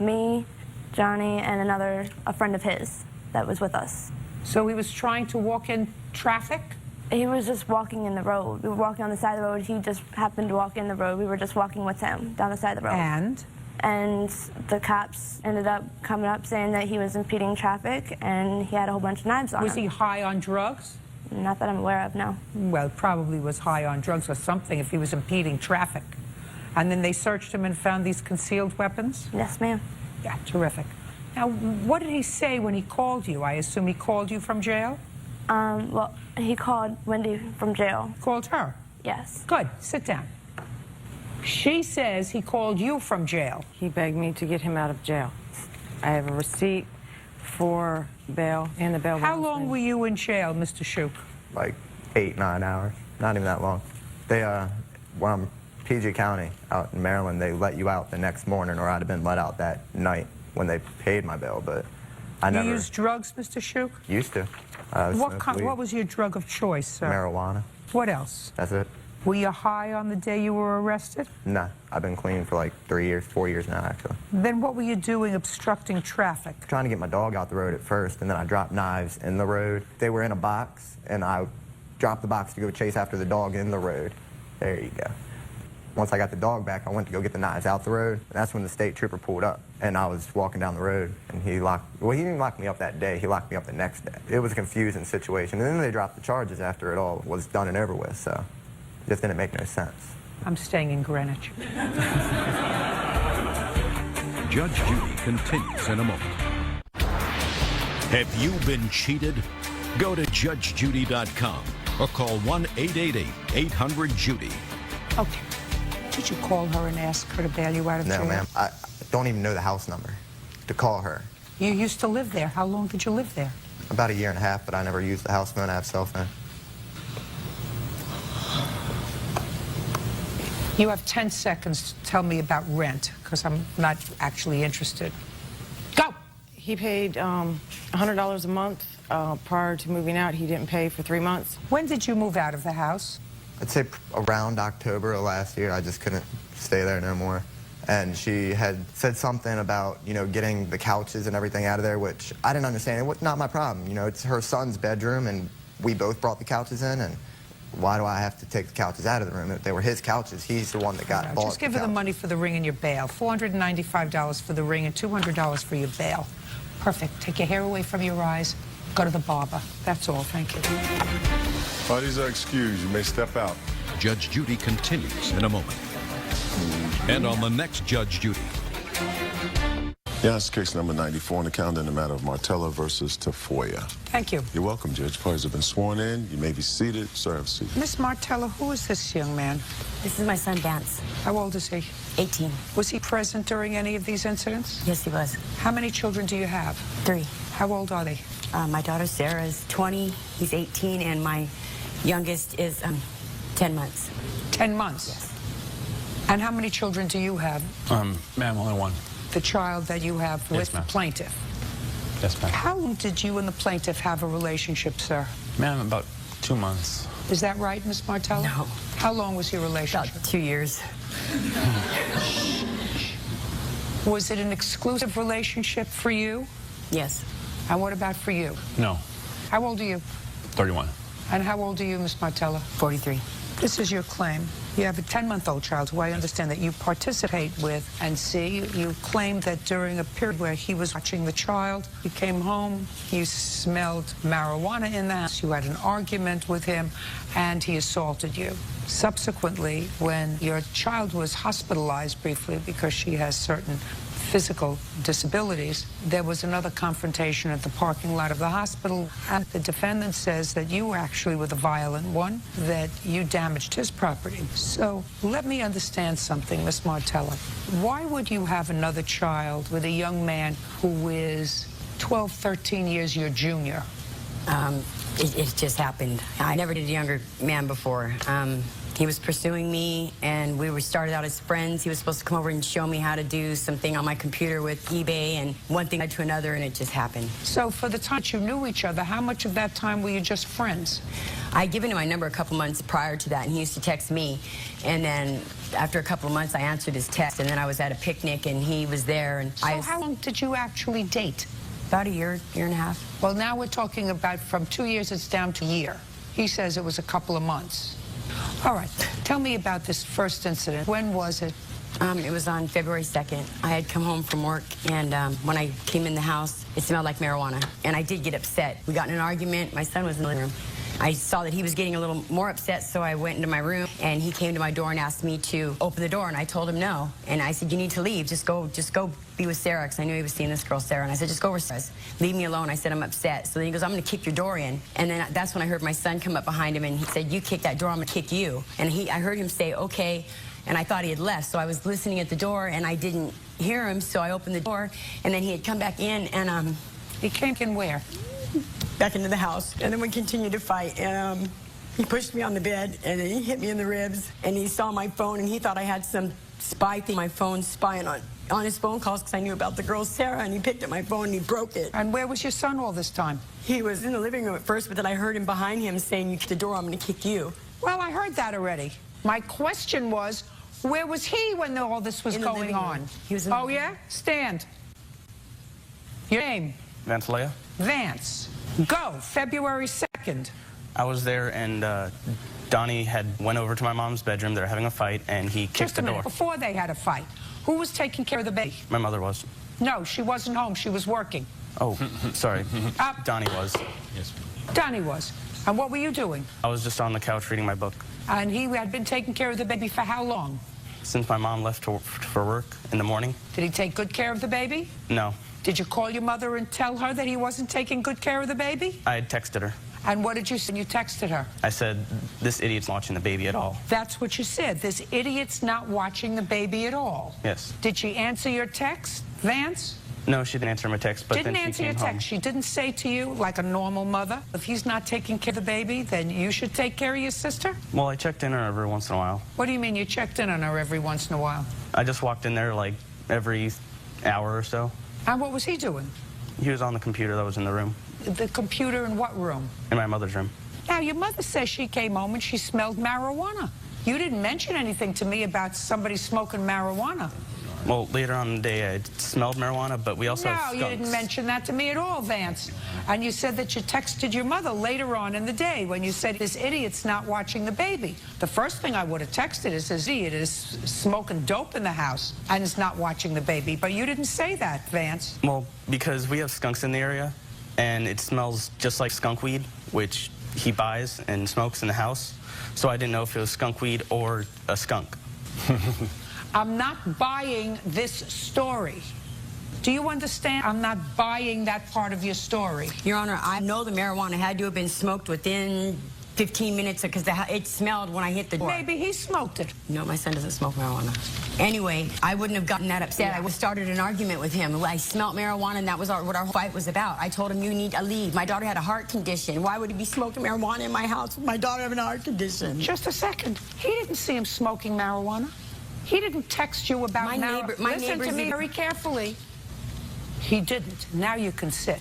Me, Johnny, and a friend of his that was with us.
So he was trying to walk in traffic?
He was just walking in the road. We were walking on the side of the road. He just happened to walk in the road. We were just walking with him down the side of the road.
And?
And the cops ended up coming up saying that he was impeding traffic and he had a whole bunch of knives on him.
Was he high on drugs?
Not that I'm aware of, no.
Well, probably was high on drugs or something if he was impeding traffic. And then they searched him and found these concealed weapons?
Yes, ma'am.
Yeah, terrific. Now, what did he say when he called you? I assume he called you from jail?
Well, he called Wendy from jail.
Called her?
Yes.
Good. Sit down. She says he called you from jail.
He begged me to get him out of jail. I have a receipt for bail and the bail.
How long were you in jail, Mr. Shoup?
Like 8, 9 hours. Not even that long. They, well, PG County out in Maryland, they let you out the next morning, or I'd have been let out that night when they paid my bail, but I never...
You used drugs, Mr. Shoup?
Used to.
What was your drug of choice, sir?
Marijuana.
What else?
That's it.
Were you high on the day you were arrested?
Nah, I've been clean for like 3 years, 4 years now, actually.
Then what were you doing obstructing traffic?
Trying to get my dog out the road at first, and then I dropped knives in the road. They were in a box, and I dropped the box to go chase after the dog in the road. There you go. Once I got the dog back, I went to go get the knives out the road, and that's when the state trooper pulled up. And I was walking down the road, and he didn't lock me up that day, he locked me up the next day. It was a confusing situation, and then they dropped the charges after it all was done and over with, so it just didn't make no sense.
I'm staying in Greenwich.
Judge Judy continues in a moment. Have you been cheated? Go to judgejudy.com or call 1-888-800-JUDY.
Okay. Did you call her and ask her to bail you out of jail?
No, ma'am. I don't even know the house number to call her.
You used to live there. How long did you live there?
About 1.5 years, but I never used the house phone. I have a cell phone.
You have 10 seconds to tell me about rent, because I'm not actually interested. Go!
He paid $100 a month prior to moving out. He didn't pay for 3 months.
When did you move out of the house?
I'd say around October of last year. I just couldn't stay there no more. And she had said something about, you know, getting the couches and everything out of there, which I didn't understand. It was not my problem. You know, it's her son's bedroom, and we both brought the couches in, and why do I have to take the couches out of the room? If they were his couches, he's the one that got bought.
Just give her the money for the ring and your bail. $495 for the ring and $200 for your bail. Perfect. Take your hair away from your eyes. Go to the barber. That's all. Thank you.
Parties are excused. You may step out.
Judge Judy continues in a moment. And on the next Judge Judy.
Yes, case number 94 on the calendar in the matter of Martella versus Tafoya.
Thank you.
You're welcome, Judge. Parties have been sworn in. You may be seated. Sir, have a seat.
Miss Martella, who is this young man?
This is my son, Vance.
How old is he?
18.
Was he present during any of these incidents?
Yes, he was.
How many children do you have?
3.
How old are they?
My daughter, Sarah, is 20. He's 18, and my youngest is 10 months.
10 months?
Yes.
And how many children do you have?
Ma'am, only one.
The child that you have with the plaintiff?
Yes, ma'am.
How long did you and the plaintiff have a relationship, sir?
Ma'am, about 2 months.
Is that right, Miss Martella?
No.
How long was your relationship?
About 2 years.
Was it an exclusive relationship for you?
Yes.
And what about for you?
No.
How old are you?
31.
And how old are you, Miss Martella?
43.
This is your claim. You have a 10-month-old child who I understand that you participate with and see. You claim that during a period where he was watching the child, you came home, you smelled marijuana in the house, you had an argument with him, and he assaulted you. Subsequently, when your child was hospitalized briefly because she has certain physical disabilities, there was another confrontation at the parking lot of the hospital, and the defendant says that you actually were the violent one, that you damaged his property. So let me understand something, Miss Martella. Why would you have another child with a young man who is 12, 13 years your junior?
It just happened. I never did a younger man before. He was pursuing me, and we started out as friends. He was supposed to come over and show me how to do something on my computer with eBay, and one thing led to another, and it just happened.
So for the time you knew each other, how much of that time were you just friends?
I had given him my number a couple months prior to that, and he used to text me. And then after a couple of months, I answered his text, and then I was at a picnic, and he was there. And
so how long did you actually date?
About a year, year and a half.
Well, now we're talking about from 2 years, it's down to a year. He says it was a couple of months. All right, tell me about this first incident. When was it?
It was on February 2nd. I had come home from work, and when I came in the house, it smelled like marijuana. And I did get upset. We got in an argument. My son was in the living room. I saw that he was getting a little more upset, so I went into my room, and he came to my door and asked me to open the door, and I told him no. And I said, you need to leave. Just go be with Sarah, because I knew he was seeing this girl, Sarah. And I said, just go with Sarah. Leave me alone. I said, I'm upset. So then he goes, I'm going to kick your door in. And then that's when I heard my son come up behind him, and he said, you kick that door, I'm going to kick you. And I heard him say, okay. And I thought he had left, so I was listening at the door, and I didn't hear him, so I opened the door, and then he had come back in, and
he came in where?
Back into the house. And then we continued to fight, and he pushed me on the bed, and then he hit me in the ribs, and he saw my phone, and he thought I had some spy thing, my phone spying on his phone calls, because I knew about the girl Sarah, and he picked up my phone and he broke it.
And where was your son all this time?
He was in the living room at first, but then I heard him behind him saying, you kick the door, I'm going to kick you.
Well, I heard that already. My question was, where was he when all this was going on?
He was in
oh, yeah? Stand. Your name?
Vance Leia.
Vance. Go. February 2nd.
I was there, and Donnie had went over to my mom's bedroom. They were having a fight, and he kicked the door.
Just a minute. Before they had a fight, who was taking care of the baby?
My mother was.
No, she wasn't home. She was working.
Oh, sorry. Donnie was.
Yes. Donnie was. And what were you doing?
I was just on the couch reading my book.
And he had been taking care of the baby for how long?
Since my mom left for work in the morning.
Did he take good care of the baby?
No.
Did you call your mother and tell her that he wasn't taking good care of the baby?
I had texted her.
And what did you say? You texted her?
I said, this idiot's not watching the baby at all.
That's what you said. This idiot's not watching the baby at all.
Yes.
Did she answer your text, Vance?
No, she didn't answer my text, but
didn't
then she
answer your
came
text.
home.
She didn't say to you, like a normal mother, if he's not taking care of the baby, then you should take care of your sister?
Well, I checked in on her every once in a while.
What do you mean you checked in on her every once in a while?
I just walked in there like every hour or so.
And what was he doing?
He was on the computer that was in the room.
The computer in what room?
In my mother's room.
Now, your mother says she came home and she smelled marijuana. You didn't mention anything to me about somebody smoking marijuana.
Well, later on in the day, I smelled marijuana, but we also have skunks.
No, you didn't mention that to me at all, Vance. And you said that you texted your mother later on in the day when you said, this idiot's not watching the baby. The first thing I would have texted is, this idiot is smoking dope in the house and is not watching the baby. But you didn't say that, Vance.
Well, because we have skunks in the area, and it smells just like skunk weed, which he buys and smokes in the house. So I didn't know if it was skunk weed or a skunk.
I'm not buying this story. Do you understand? I'm not buying that part of your story.
Your Honor, I know the marijuana had to have been smoked within 15 minutes because it smelled when I hit the door.
Maybe he smoked it.
No, my son doesn't smoke marijuana. Anyway, I wouldn't have gotten that upset. Yeah. I started an argument with him. I smelled marijuana, and that was what our fight was about. I told him, you need to leave. My daughter had a heart condition. Why would he be smoking marijuana in my house with my daughter having a heart condition?
Just a second. He didn't see him smoking marijuana. He didn't text you about marijuana. Listen to me very carefully. He didn't. Now you can sit.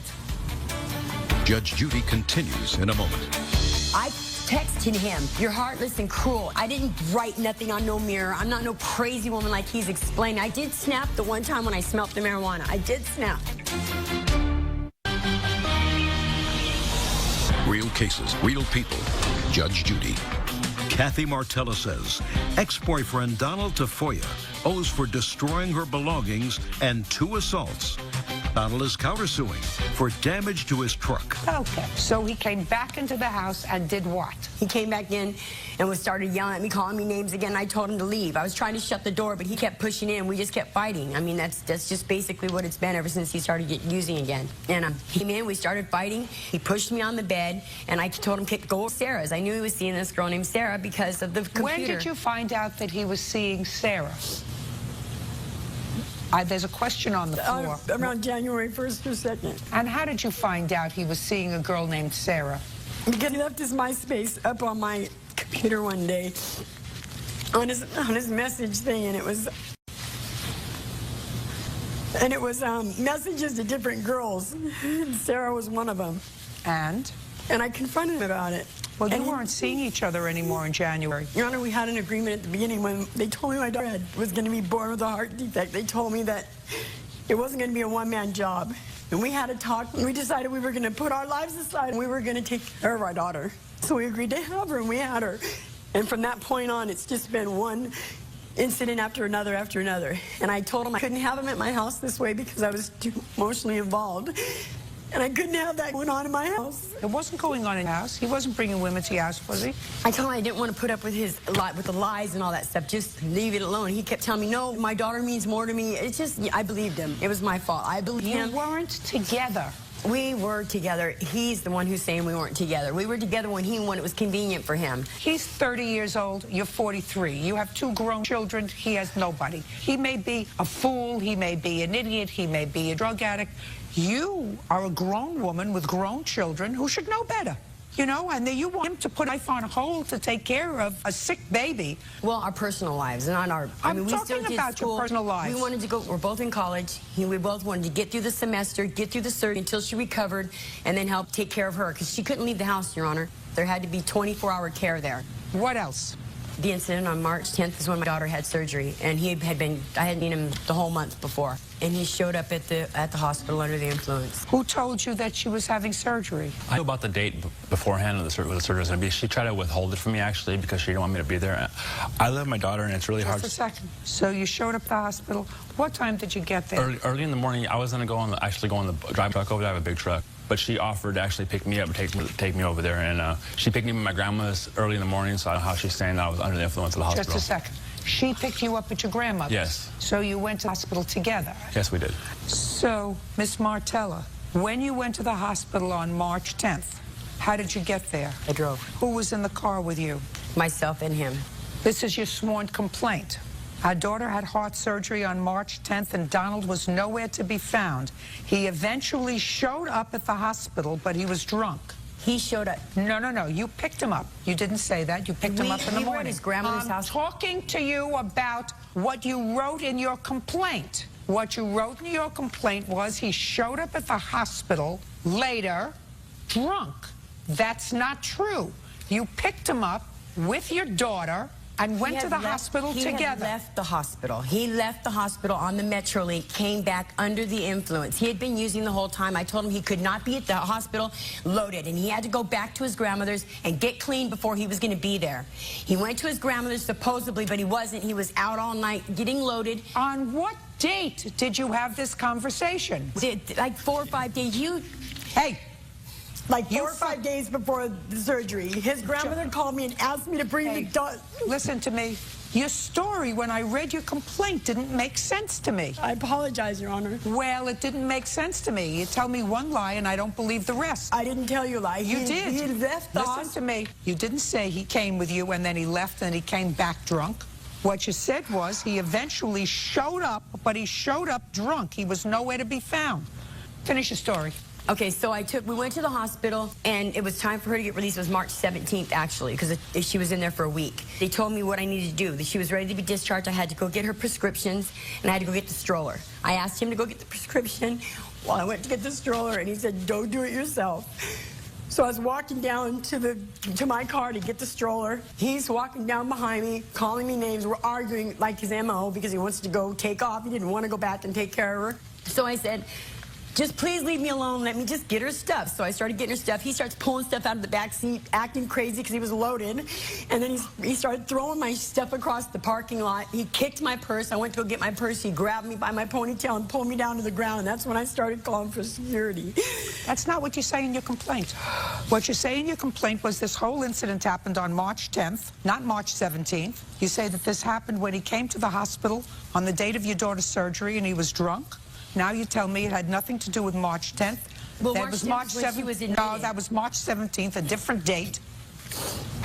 Judge Judy continues in a moment.
I texted him, you're heartless and cruel. I didn't write nothing on no mirror. I'm not no crazy woman like he's explaining. I did snap the one time when I smelled the marijuana. I did snap.
Real cases, real people. Judge Judy. Kathy Martella says ex-boyfriend Donald Tafoya owes for destroying her belongings and 2 assaults. Donald is countersuing for damage to his truck.
Okay, so he came back into the house and did what?
He came back in and started yelling at me, calling me names again. I told him to leave. I was trying to shut the door, but he kept pushing in. We just kept fighting. I mean, that's just basically what it's been ever since he started using again. And he came in, we started fighting. He pushed me on the bed, and I told him to go with Sarah's. I knew he was seeing this girl named Sarah because of the computer.
When did you find out that he was seeing Sarah? There's a question on the floor.
Around January 1st or 2nd.
And how did you find out he was seeing a girl named Sarah?
Because he left his MySpace up on my computer one day on his message thing, and it was messages to different girls. Sarah was one of them.
And
I confronted him about it.
Well, you weren't seeing each other anymore in January.
Your Honor, we had an agreement at the beginning when they told me my daughter was going to be born with a heart defect. They told me that it wasn't going to be a one-man job. And we had a talk, and we decided we were going to put our lives aside, and we were going to take care of our daughter. So we agreed to have her, and we had her. And from that point on, it's just been one
incident after another after another. And I told him I couldn't have him at my house this way because I was too emotionally involved. And I couldn't have that going on in my house.
It wasn't going on in your house. He wasn't bringing women to your house, was he?
I told him I didn't want to put up with with the lies and all that stuff. Just leave it alone. He kept telling me, no, my daughter means more to me. It's just, I believed him. It was my fault. I believed him.
You weren't together.
We were together. He's the one who's saying we weren't together. We were together when it was convenient for him.
He's 30 years old. You're 43. You have 2 grown children. He has nobody. He may be a fool. He may be an idiot. He may be a drug addict. You are a grown woman with grown children who should know better. You know, and then you want him to put life on hold to take care of a sick baby.
Well, our personal lives, not our...
I'm talking about your personal lives.
We wanted to go, we're both in college. We both wanted to get through the semester, get through the surgery until she recovered, and then help take care of her, because she couldn't leave the house, Your Honor. There had to be 24-hour care there.
What else?
The incident on March 10th is when my daughter had surgery, and I hadn't seen him the whole month before. And he showed up at the hospital under the influence.
Who told you that she was having surgery?
I knew about the date beforehand of the surgery was going to be. She tried to withhold it from me, actually, because she didn't want me to be there. I love my daughter, and it's really hard.
Just a second. So you showed up at the hospital. What time did you get there?
Early in the morning. I was going to go on the drive truck over there. I have a big truck. But she offered to actually pick me up and take me over there. And she picked me up at my grandma's early in the morning, so I don't know how she's saying that I was under the influence of the hospital.
Just a second. She picked you up at your grandmother's?
Yes.
So you went to the hospital together?
Yes, we did.
So, Miss Martella, when you went to the hospital on March 10th, how did you get there?
I drove.
Who was in the car with you?
Myself and him.
This is your sworn complaint. Our daughter had heart surgery on March 10th, and Donald was nowhere to be found. He eventually showed up at the hospital, but he was drunk.
He showed up.
No. You picked him up. You didn't say that. You picked him up in the morning.
We were at his grandmother's house.
I'm talking to you about what you wrote in your complaint. What you wrote in your complaint was he showed up at the hospital later, drunk. That's not true. You picked him up with your daughter and went to the hospital together.
He left the hospital. He left the hospital on the Metrolink, came back under the influence. He had been using the whole time. I told him he could not be at the hospital loaded, and he had to go back to his grandmother's and get clean before he was going to be there. He went to his grandmother's supposedly, but he wasn't. He was out all night getting loaded.
On what date did you have this conversation?
Like 4 or 5 days.
Hey.
Like 4 or 5 days before the surgery. His grandmother called me and asked me to bring the dog.
Listen to me. Your story, when I read your complaint, didn't make sense to me.
I apologize, Your Honor.
Well, it didn't make sense to me. You tell me one lie, and I don't believe the rest.
I didn't tell you a lie.
You did.
He left the hospital.
Listen to me. You didn't say he came with you, and then he left, and he came back drunk. What you said was he eventually showed up, but he showed up drunk. He was nowhere to be found. Finish your story.
Okay, so we went to the hospital, and it was time for her to get released. It was March 17th, actually, because she was in there for a week. They told me what I needed to do. That she was ready to be discharged. I had to go get her prescriptions, and I had to go get the stroller. I asked him to go get the prescription while I went to get the stroller, and he said, don't do it yourself. So I was walking down to my car to get the stroller. He's walking down behind me, calling me names. We're arguing like his MO because he wants to go take off. He didn't want to go back and take care of her. So I said, just please leave me alone. Let me just get her stuff. So I started getting her stuff. He starts pulling stuff out of the back seat, acting crazy because he was loaded. And then he started throwing my stuff across the parking lot. He kicked my purse. I went to go get my purse. He grabbed me by my ponytail and pulled me down to the ground. And that's when I started calling for security.
That's not what you say in your complaint. What you say in your complaint was this whole incident happened on March 10th, not March 17th. You say that this happened when he came to the hospital on the date of your daughter's surgery and he was drunk. Now you tell me it had nothing to do with March 10th.
Well,
that was March 7th. No, that was March 17th, a different date.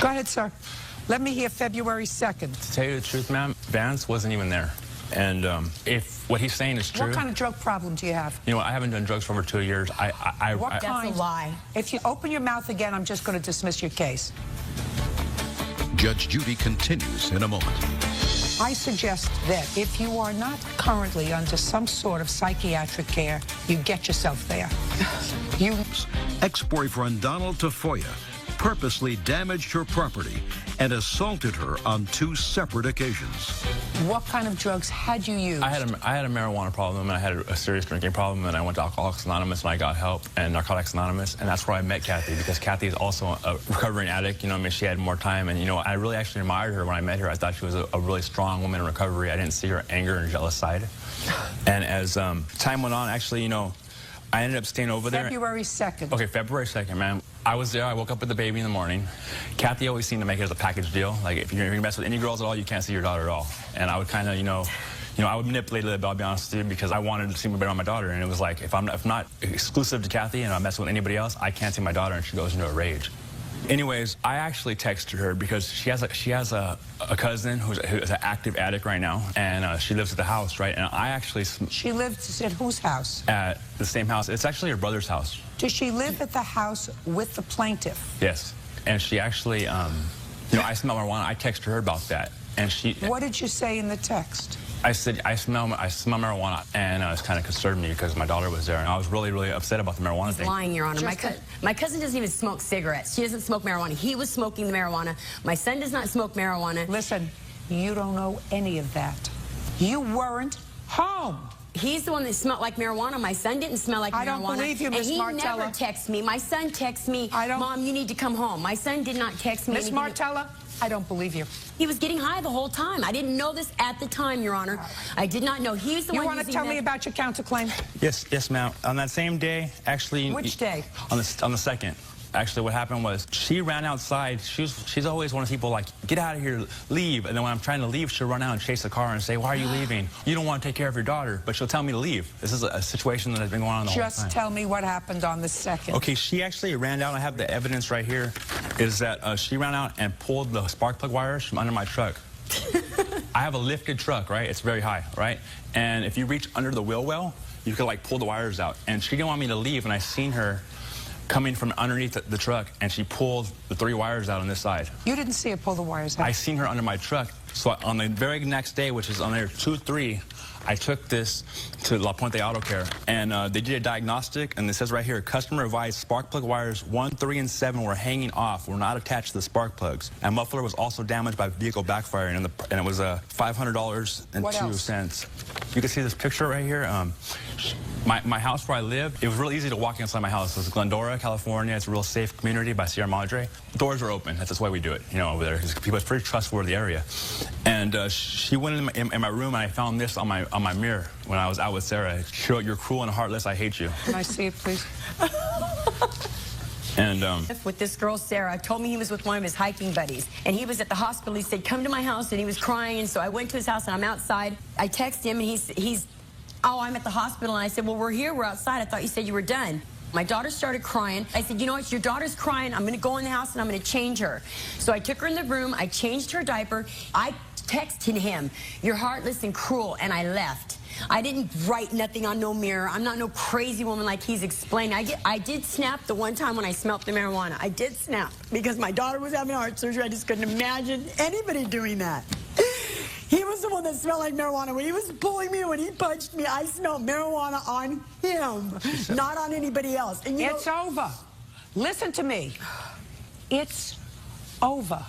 Go ahead, sir. Let me hear February 2nd.
To tell you the truth, ma'am, Vance wasn't even there. And if what he's saying is true...
What kind of drug problem do you have?
You know, I haven't done drugs for over 2 years.
What kind?
That's a lie.
If you open your mouth again, I'm just going to dismiss your case.
Judge Judy continues in a moment.
I suggest that if you are not currently under some sort of psychiatric care, you get yourself there.
Ex-boyfriend Donald Tafoya purposely damaged her property and assaulted her on 2 separate occasions.
What kind of drugs had you used?
I had a marijuana problem, and I had a serious drinking problem, and I went to Alcoholics Anonymous, and I got help, and Narcotics Anonymous, and that's where I met Kathy, because Kathy is also a recovering addict. You know, I mean, she had more time, and, you know, I really actually admired her when I met her. I thought she was a really strong woman in recovery. I didn't see her anger and jealous side. And as time went on, actually, you know, I ended up staying over there.
February 2nd.
Okay, February 2nd, man. I was there. I woke up with the baby in the morning. Kathy always seemed to make it as a package deal. Like, if you mess with any girls at all, you can't see your daughter at all. And I would kind of, you know, I would manipulate it a bit, I'll be honest with you, because I wanted to see better on my daughter. And it was like, if I'm not exclusive to Kathy and I'm messing with anybody else, I can't see my daughter, and she goes into a rage. Anyways, I actually texted her because she has a cousin who's an active addict right now, and she lives at the house, right? And I actually...
She lives at whose house?
At the same house. It's actually her brother's house.
Does she live at the house with the plaintiff?
Yes. And she actually, you know, I smell marijuana. I texted her about that, and she...
What did you say in the text?
I said, I smell marijuana, and it kind of concerned me because my daughter was there, and I was really, really upset about the marijuana thing.
He's lying, Your Honor. My cousin doesn't even smoke cigarettes. She doesn't smoke marijuana. He was smoking the marijuana. My son does not smoke marijuana.
Listen, you don't know any of that. You weren't home.
He's the one that smelled like marijuana. My son didn't smell like marijuana.
I don't believe you, Miss Martella.
And he never texts me. My son texts me, Mom, you need to come home. My son did not text me.
Miss Martella, I don't believe you.
He was getting high the whole time. I didn't know this at the time, Your Honor. I did not know. He's the one.
You want to tell me about your counterclaim?
Yes, ma'am. On that same day, actually...
Which day?
On the 2nd. Actually, what happened was she ran outside. She's always one of the people like, get out of here, leave. And then when I'm trying to leave, she'll run out and chase the car and say, why are you leaving? You don't want to take care of your daughter. But she'll tell me to leave. This is a situation that has been going on the whole time.
Just tell me what happened on the 2nd.
Okay, she actually ran out. I have the evidence right here. Is that she ran out and pulled the spark plug wires from under my truck. I have a lifted truck, right? It's very high, right? And if you reach under the wheel well, you could like pull the wires out. And she didn't want me to leave, and I seen her coming from underneath the truck, and she pulled the 3 wires out on this side.
You didn't see her pull the wires out?
I seen her under my truck. So on the very next day, which is on there 2-3, I took this to La Puente Auto Care, and they did a diagnostic, and it says right here, customer advised spark plug wires 1, 3, and 7 were hanging off, were not attached to the spark plugs. And muffler was also damaged by vehicle backfiring, and it was $500.02. You can see this picture right here. My house where I live, it was really easy to walk inside my house. It's Glendora, California. It's a real safe community by Sierra Madre. Doors are open. That's why we do it, you know, over there. Because people, it's a pretty trustworthy area. And she went in my room, and I found this on my mirror when I was out with Sarah. She wrote, "You're cruel and heartless. I hate you."
Can I see it, please?
And with this girl, Sarah, told me he was with one of his hiking buddies. And he was at the hospital. He said, come to my house. And he was crying. And so I went to his house, and I'm outside. I text him, and he's, oh, I'm at the hospital. And I said, well, we're here. We're outside. I thought you said you were done. My daughter started crying. I said, you know what? Your daughter's crying. I'm going to go in the house, and I'm going to change her. So I took her in the room. I changed her diaper. I texted him, you're heartless and cruel, and I left. I didn't write nothing on no mirror. I'm not no crazy woman like he's explained. I did snap the one time when I smelled the marijuana. I did snap because my daughter was having heart surgery. I just couldn't imagine anybody doing that. He was the one that smelled like marijuana. When he was pulling me, when he punched me, I smelled marijuana on him, not on anybody else. And
it's over. Listen to me. It's over.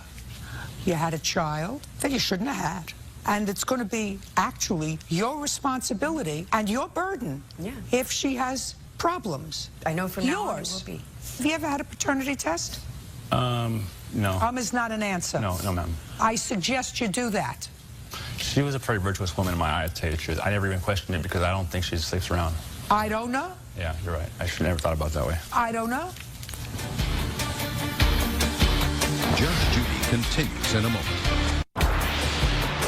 You had a child that you shouldn't have had. And it's going to be actually your responsibility and your burden if she has problems.
I know from now on it will be.
Have you ever had a paternity test?
No.
Is not an answer.
No, ma'am.
I suggest you do that.
She was a pretty virtuous woman in my eyes, to tell you the truth. I never even questioned it because I don't think she sleeps around.
I don't know.
Yeah, you're right. I should never thought about it that way.
I don't know.
Judge Judy continues in a moment.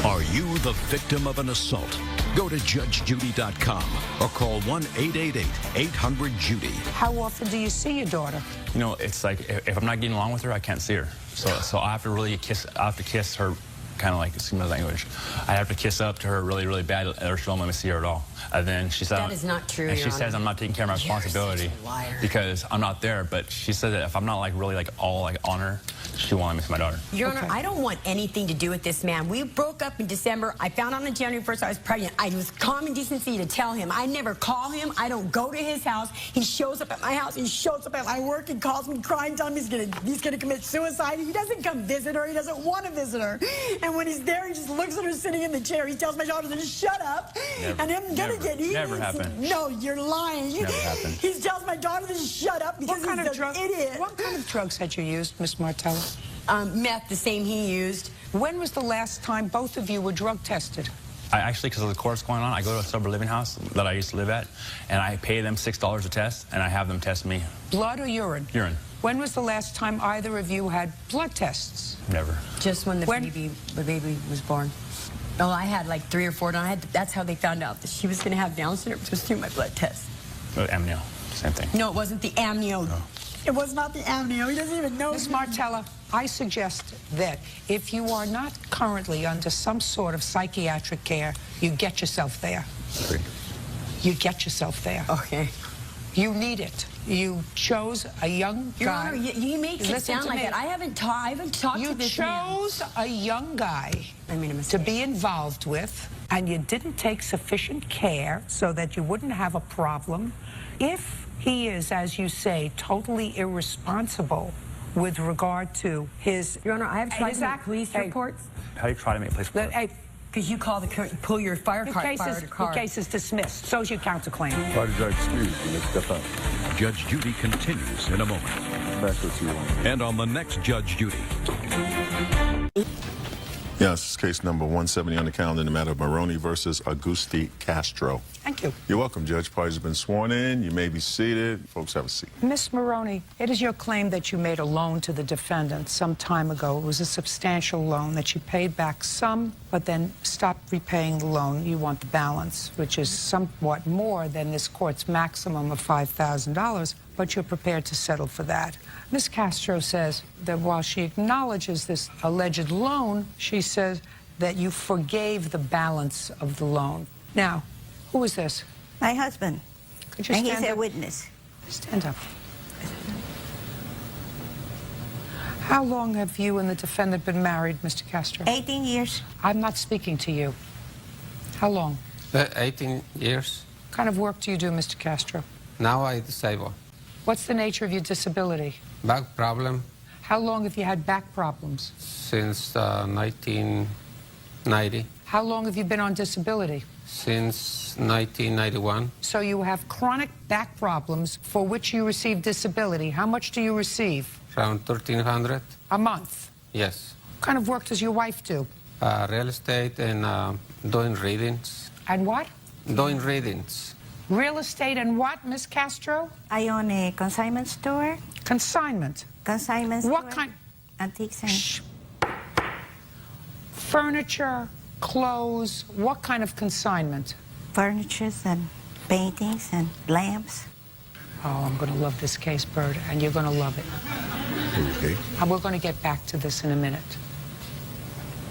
Are you the victim of an assault? Go to judgejudy.com or call 1-888-800-JUDY.
How often do you see your daughter?
You know, it's like if I'm not getting along with her, I can't see her. So I have to really kiss. I have to kiss her, kind of like, excuse my language. I have to kiss up to her really, really bad, or she won't let me see her at all. And then she said,
That is not true,
and she
Your
says
Honor.
I'm not taking care of my responsibility
You're such a liar.
because I'm not there. But she said that if I'm not like really like all like on her, she won't let me see my daughter.
Your Honor, I don't want anything to do with this man. We broke up in December. I found out on January 1st I was pregnant. I was common decency to tell him. I never call him. I don't go to his house. He shows up at my house. He shows up at my work and calls me crying, telling me he's gonna commit suicide. He doesn't come visit her. He doesn't want to visit her. And when he's there, he just looks at her sitting in the chair. He tells my daughter to shut up.
Never,
And I'm gonna get eaten.
never happened.
No, you're lying.
Never happened.
He tells my daughter to shut up because
What kind
he's an idiot.
What kind of drugs had you used, Miss Martella?
Meth, the same he used.
When was the last time both of you were drug tested?
I actually, because of the course going on, I go to a sober living house that I used to live at, and I pay them $6 a test, and I have them test me.
Blood or urine?
Urine.
When was the last time either of you had blood tests?
Never.
Just when the baby was born. Oh, I had like 3 or 4 done. That's how they found out that she was going to have Down syndrome, was through my blood test.
Amnio, same thing.
No, it wasn't the amnio.
No.
It was not the amnio. He doesn't even know.
Miss Martella, I suggest that if you are not currently under some sort of psychiatric care, you get yourself there.
Agreed.
You get yourself there.
Okay.
You need it. You chose a young
Your
guy.
Honor, you make it
Listen
sound
to
like
me.
that. I haven't talked
You
to this man.
chose a young guy to be involved with, and you didn't take sufficient care so that you wouldn't have a problem. If he is, as you say, totally irresponsible with regard to his...
Your Honor, I have tried to make police reports.
How do you try to make a police report?
Hey,
because you pull your fire car.
the case is dismissed. So's your counterclaim.
Party judge, excuse me. Let's step up.
Judge Judy continues in a moment.
Back with you.
And on the next Judge Judy.
Yes, this is case number 170 on the calendar in the matter of Maroney versus Augusti Castro.
Thank you.
You're welcome, Judge. Parties have been sworn in. You may be seated. Folks, have a seat.
Miss Maroney, it is your claim that you made a loan to the defendant some time ago. It was a substantial loan that you paid back some, but then stopped repaying the loan. You want the balance, which is somewhat more than this court's maximum of $5,000, but you're prepared to settle for that. Ms. Castro says that while she acknowledges this alleged loan, she says that you forgave the balance of the loan. Now, who is this?
My husband.
Could you
and
stand
he's
up?
a witness.
Stand up. How long have you and the defendant been married, Mr. Castro?
18 years.
I'm not speaking to you. How long?
18 years.
What kind of work do you do, Mr. Castro?
Now I disabled.
What's the nature of your disability?
Back problem
How long have you had back problems?
since 1990.
How long have you been on disability?
Since 1991.
So you have chronic back problems for which you receive disability. How much do you receive?
Around 1,300.
A month.
Yes.
What kind of work does your wife do?
Real estate and doing readings.
And what?
Doing readings.
Real estate and what, Miss Castro?
I own a consignment store.
Consignment?
Consignment store. What kind? Antiques and...
Furniture, clothes, what kind of consignment?
Furnitures and paintings and lamps.
Oh, I'm going to love this case, Bird, and you're going to love it.
Okay.
And we're going to get back to this in a minute.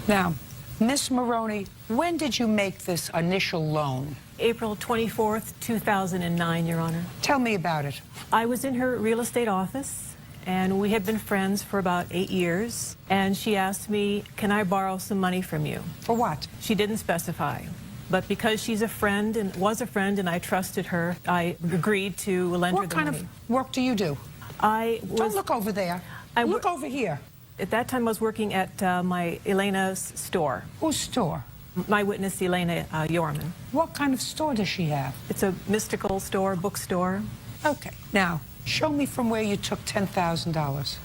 Now, Miss Maroney, when did you make this initial loan?
April 24th, 2009, Your Honor.
Tell me about it.
I was in her real estate office, and we had been friends for about 8 years, and she asked me, can I borrow some money from you?
For what?
She didn't specify. But because she's a friend and was a friend and I trusted her, I agreed to lend her the money.
What kind of work do you do? Don't look over there. Look over here.
At that time, I was working at my Elena's store.
Whose store?
My witness, Elena Yorman.
What kind of store does she have?
It's a mystical store, bookstore.
Okay. Now, show me from where you took $10,000.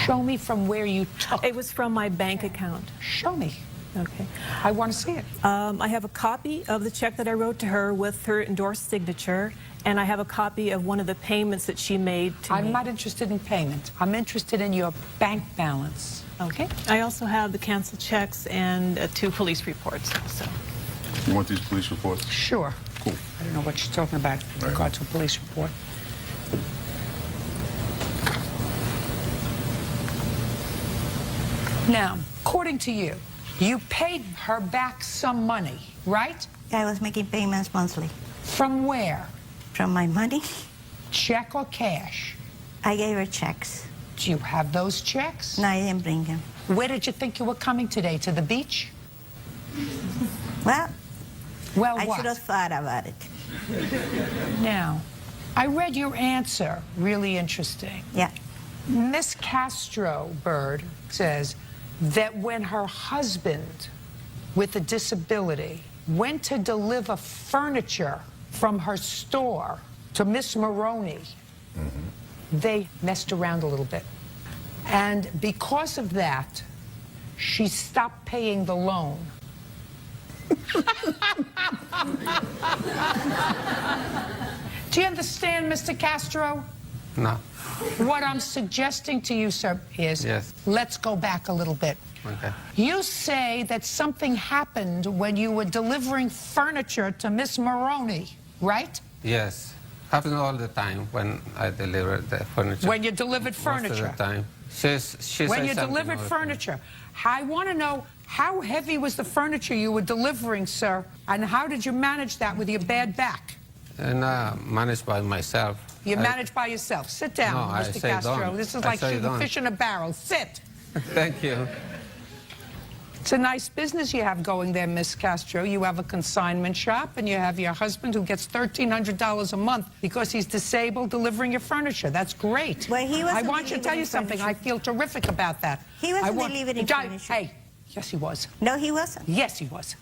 Show me from where you took.
It was from my bank account.
Show me.
Okay.
I want to see it.
I have a copy of the check that I wrote to her with her endorsed signature, and I have a copy of one of the payments that she made to me.
I'm not interested in payment. I'm interested in your bank balance.
Okay. I also have the canceled checks and 2 police reports also.
You want these police reports?
Sure.
Cool.
I don't know what she's talking about with regard to a police report. Now, according to you, you paid her back some money, right?
I was making payments monthly.
From where?
From my money.
Check or cash?
I gave her checks.
Do you have those checks?
No, I didn't bring them.
Where did you think you were coming today? To the beach?
Well, I
what?
should have thought about it.
Now, I read your answer. Really interesting.
Yeah.
Miss Castro Bird says that when her husband with a disability went to deliver furniture from her store to Miss Maroney, they messed around a little bit. And because of that, she stopped paying the loan. Do you understand, Mr. Castro?
No.
What I'm suggesting to you, sir, is let's go back a little bit.
Okay.
You say that something happened when you were delivering furniture to Miss Maroney, right?
Yes. Happens all the time when I deliver the furniture.
When you delivered furniture?
Most of the time. She
when
says
you
something
delivered
all the
furniture, I want to know how heavy was the furniture you were delivering, sir, and how did you manage that with your bad back?
And managed by myself.
You managed by yourself. Sit down,
No, I
Mr.
say
Castro.
don't.
This is
I
like
say
shooting
don't.
fish in a barrel. Sit.
Thank you.
It's a nice business you have going there, Miss Castro. You have a consignment shop, and you have your husband who gets $1,300 a month because he's disabled delivering your furniture. That's great.
Well, he wasn't
I want you to tell you something. I feel terrific about that.
He wasn't delivering furniture.
Hey, yes, he was.
No, he wasn't.
Yes, he was.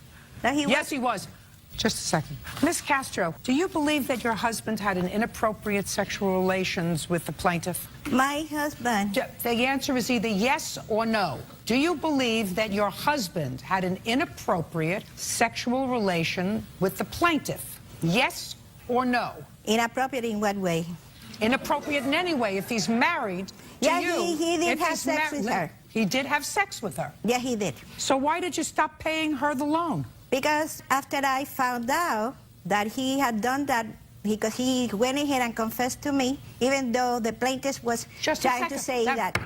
No, he
Yes, he was. Just a second. Miss Castro, do you believe that your husband had an inappropriate sexual relations with the plaintiff?
My husband.
The answer is either yes or no. Do you believe that your husband had an inappropriate sexual relation with the plaintiff? Yes or no?
Inappropriate in what way?
Inappropriate in any way. If he's married to you.
He did
if
have
he's
sex with her.
He did have sex with her.
Yeah, he did.
So why did you stop paying her the loan?
Because after I found out that he had done that, because he went ahead and confessed to me, even though the plaintiff was trying to say that.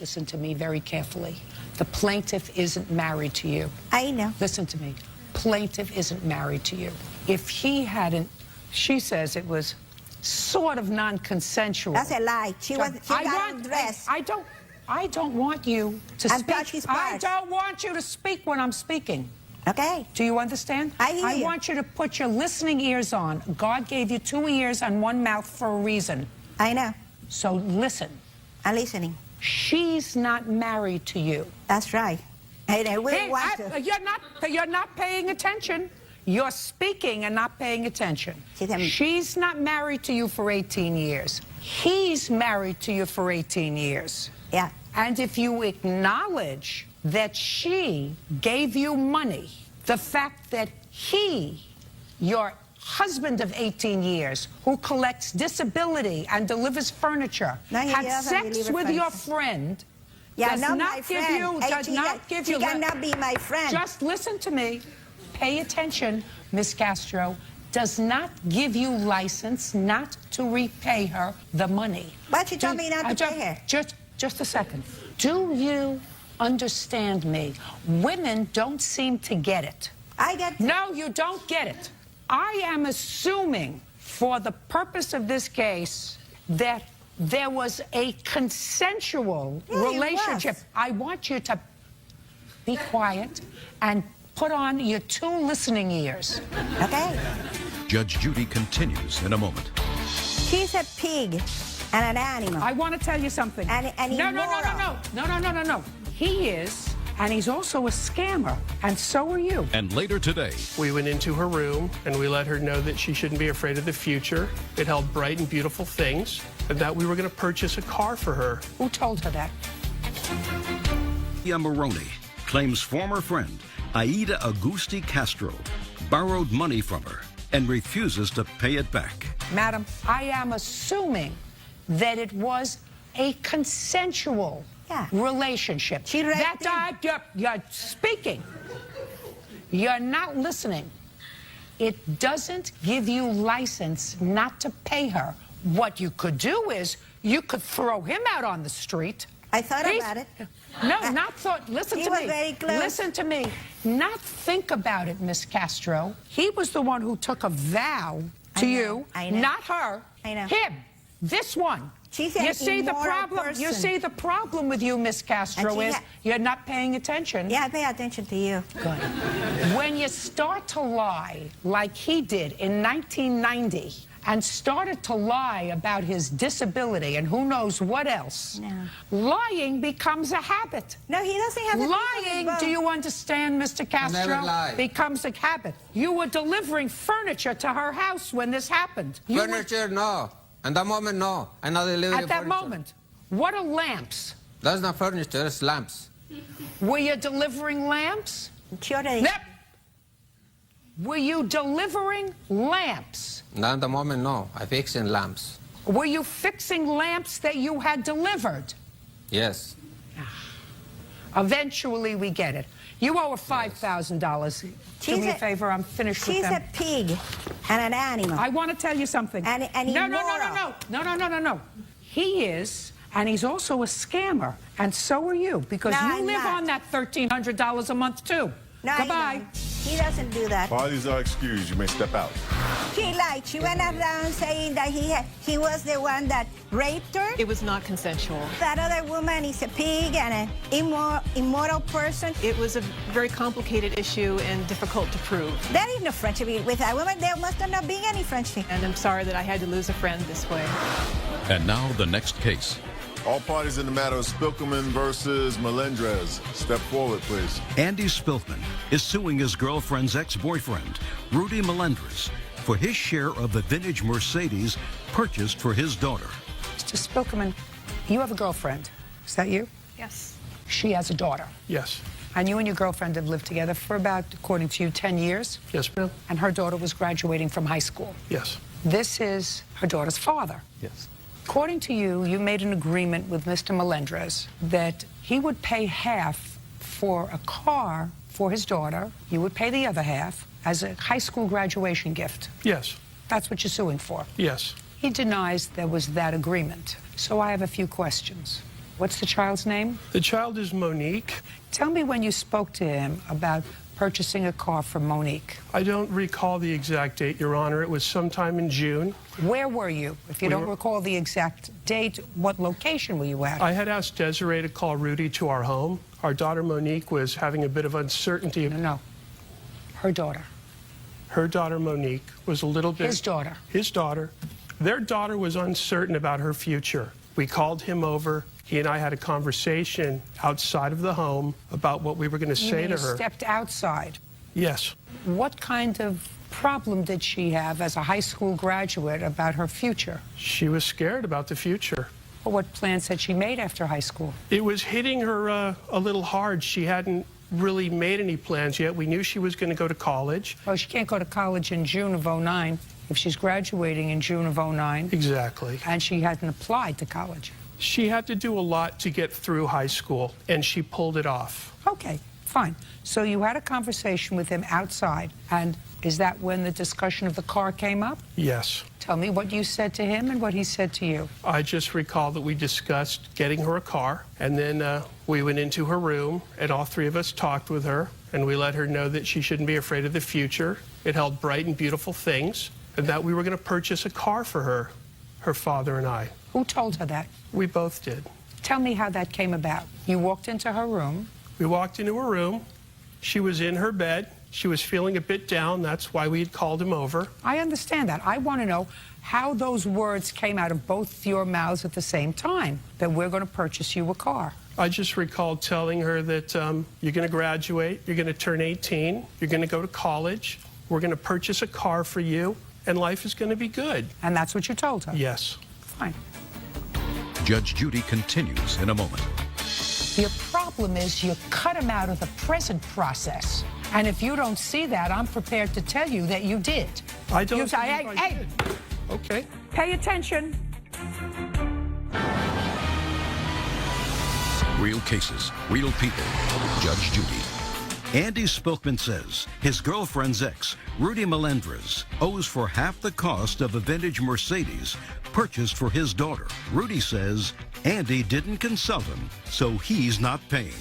Listen to me very carefully. The plaintiff isn't married to you.
I know.
Listen to me. Plaintiff isn't married to you. If he hadn't, she says it was sort of non-consensual.
That's a lie. She got undressed.
I don't want you to
And
speak.
touch his
I
parts.
don't want you to speak when I'm speaking.
Okay.
Do you understand?
I hear you.
want you to put your listening ears on. God gave you 2 ears and 1 mouth for a reason.
I know.
So listen.
I'm listening.
She's not married to you.
That's right. And I wouldn't want to.
You're not paying attention. You're speaking and not paying attention. She's not married to you for 18 years. He's married to you for 18 years.
Yeah.
And if you acknowledge that she gave you money, the fact that he, your husband of 18 years, who collects disability and delivers furniture, had sex with your friend, does not give you,
She cannot be my friend.
Just listen to me. Pay attention, Miss Castro. Does not give you license not to repay her the money.
But she told me not to pay her.
Just a second. Do you understand me? Women don't seem to get it.
I get it.
No, you don't get it. I am assuming, for the purpose of this case, that there was a consensual relationship. I want you to be quiet and put on your 2 listening ears.
Okay.
Judge Judy continues in a moment.
She's a pig and an animal.
I want to tell you something. No. He is, and he's also a scammer, and so are you.
And later today,
we went into her room and we let her know that she shouldn't be afraid of the future. It held bright and beautiful things, and that we were going to purchase a car for her.
Who told her that?
Maroney claims former friend Aida Augusti Castro borrowed money from her and refuses to pay it back.
Madam, I am assuming that it was a consensual relationship. You're speaking. You're not listening. It doesn't give you license not to pay her. What you could do is you could throw him out on the street
I thought about it.
No, not thought. Listen
He
to
was
me.
very close.
Listen to me. Not think about it, Miss Castro. He was the one who took a vow to you, not her.
I know.
Him. This one.
She's an
you see the
immoral
problem.
person.
You see the problem with you, Miss Castro, is you're not paying attention.
Yeah, I pay attention to you.
Good. When you start to lie like he did in 1990 and started to lie about his disability and who knows what else, lying becomes a habit.
No, he doesn't have a
Lying, do you understand, Mr. Castro?
never lied.
Becomes a habit. You were delivering furniture to her house when this happened. You were-
Furniture, no. At that moment, no. I'm not delivering
At that
furniture.
moment. What are lamps?
That's not furniture, it's lamps.
Were you delivering lamps?
Yep.
Were you delivering lamps?
Not at the moment, no. I'm fixing lamps.
Were you fixing lamps that you had delivered?
Yes.
Eventually, we get it. You owe her $5,000. Do me a favor, I'm finished with them.
She's a pig and an animal.
I want to tell you something.
And
No. He is, and he's also a scammer, and so are you, because
No,
you
I'm
live
not.
on that $1,300 a month, too.
No,
Goodbye.
He doesn't do that.
Parties are excused. You may step out.
She lied. She went around saying that he was the one that raped her.
It was not consensual.
That other woman is a pig and an immoral person.
It was a very complicated issue and difficult to prove.
There is no friendship with that woman. There must not be any friendship.
And I'm sorry that I had to lose a friend this way.
And now the next case.
All parties in the matter of Spilkerman versus Melendrez. Step forward, please.
Andy Spilkman is suing his girlfriend's ex-boyfriend, Rudy Melendrez, for his share of the vintage Mercedes purchased for his daughter.
Mr. Spilkerman, you have a girlfriend. Is that you?
Yes.
She has a daughter.
Yes.
And you and your girlfriend have lived together for about, according to you, 10 years?
Yes, ma'am.
And her daughter was graduating from high school.
Yes.
This is her daughter's father.
Yes.
According to you, you made an agreement with Mr. Melendrez that he would pay half for a car for his daughter. You would pay the other half as a high school graduation gift.
Yes.
That's what you're suing for.
Yes.
He denies there was that agreement. So I have a few questions. What's the child's name?
The child is Monique.
Tell me when you spoke to him about purchasing a car for Monique.
I don't recall the exact date, Your Honor. It was sometime in June.
Where were you? If you don't recall the exact date, what location were you at?
I had asked Desiree to call Rudy to our home. Our daughter Monique was having a bit of uncertainty.
No. Her daughter.
Her daughter Monique was a little bit...
His daughter.
His daughter. Their daughter was uncertain about her future. We called him over. He and I had a conversation outside of the home about what we were going to say to her.
You stepped outside.
Yes.
What kind of problem did she have as a high school graduate about her future?
She was scared about the future.
Well, what plans had she made after high school?
It was hitting her a little hard. She hadn't really made any plans yet. We knew she was going to go to college.
Well, she can't go to college in June of '09 if she's graduating in June of '09.
Exactly.
And she hadn't applied to college.
She had to do a lot to get through high school, and she pulled it off.
Okay, fine. So you had a conversation with him outside, and is that when the discussion of the car came up?
Yes.
Tell me what you said to him and what he said to you.
I just recall that we discussed getting her a car, and then we went into her room, and all three of us talked with her, and we let her know that she shouldn't be afraid of the future. It held bright and beautiful things, and that we were going to purchase a car for her, her father and I.
Who told her that?
We both did.
Tell me how that came about. You walked into her room.
We walked into her room. She was in her bed. She was feeling a bit down. That's why we had called him over.
I understand that. I want to know how those words came out of both your mouths at the same time, that we're going to purchase you a car.
I just recalled telling her that you're going to graduate, you're going to turn 18, you're going to go to college, we're going to purchase a car for you, and life is going to be good.
And that's what you told her?
Yes.
Fine.
Judge Judy continues in a moment.
Your problem is you cut him out of the present process. And if you don't see that, I'm prepared to tell you that you did.
I don't
You say,
believe I
hey,
did. Okay.
Pay attention.
Real cases, real people. Judge Judy. Andy Spilkman says his girlfriend's ex, Rudy Melendrez owes for half the cost of a vintage Mercedes purchased for his daughter. Rudy says Andy didn't consult him, so he's not paying.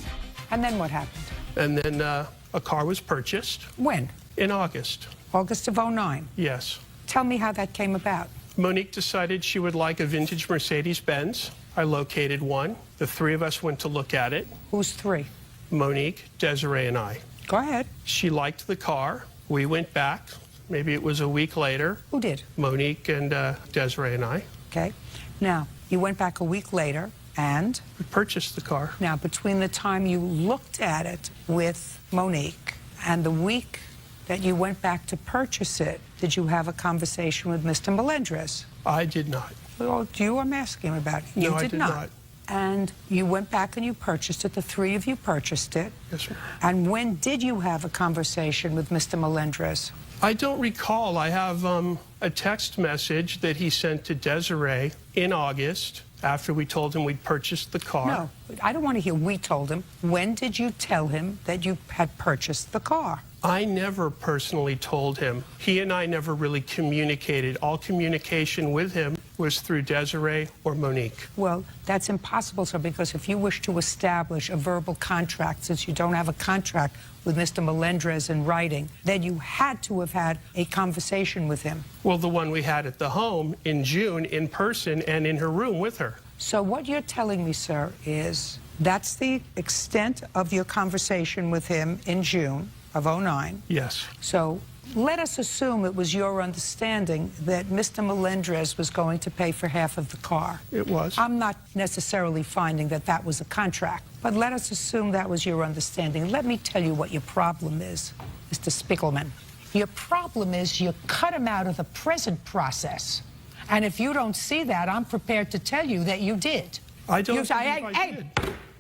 And then what happened?
And then a car was purchased.
When?
In August.
August of '09?
Yes.
Tell me how that came about.
Monique decided she would like a vintage Mercedes-Benz. I located one. The three of us went to look at it.
Who's three?
Monique, Desiree, and I.
Go ahead.
She liked the car. We went back. Maybe it was a week later.
Who did?
Monique and Desiree and I.
Okay. Now, you went back a week later and?
We purchased the car.
Now, between the time you looked at it with Monique and the week that you went back to purchase it, did you have a conversation with Mr. Melendrez?
I did not.
Well, you I'm asking about it. You
No, I did not.
And you went back and you purchased it. The three of you purchased it.
Yes, ma'am.
And when did you have a conversation with Mr. Melendrez?
I don't recall. I have a text message that he sent to Desiree in August after we told him we'd purchased the car.
No, I don't want to hear we told him. When did you tell him that you had purchased the car?
I never personally told him. He and I never really communicated. All communication with him was through Desiree or Monique.
Well, that's impossible, sir, because if you wish to establish a verbal contract, since you don't have a contract with Mr. Melendrez in writing, then you had to have had a conversation with him.
Well, the one we had at the home in June in person and in her room with her.
So what you're telling me, sir, is that's the extent of your conversation with him in June of '09.
Yes.
So let us assume it was your understanding that Mr. Melendrez was going to pay for half of the car.
It was.
I'm not necessarily finding that that was a contract, but let us assume that was your understanding. Let me tell you what your problem is, Mr. Spiegelman. Your problem is you cut him out of the present process. And if you don't see that, I'm prepared to tell you that you did.
I don't
You say,
believe I did.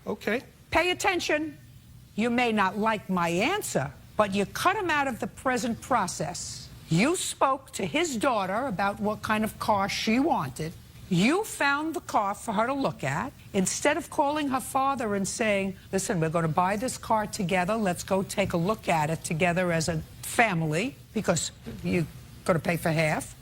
Okay. Pay attention. You may not like my answer, but you cut him out of the present process. You spoke to his daughter about what kind of car she wanted. You found the car for her to look at. Instead of calling her father and saying, listen, we're going to buy this car together. Let's go take a look at it together as a family, because you're going to pay for half.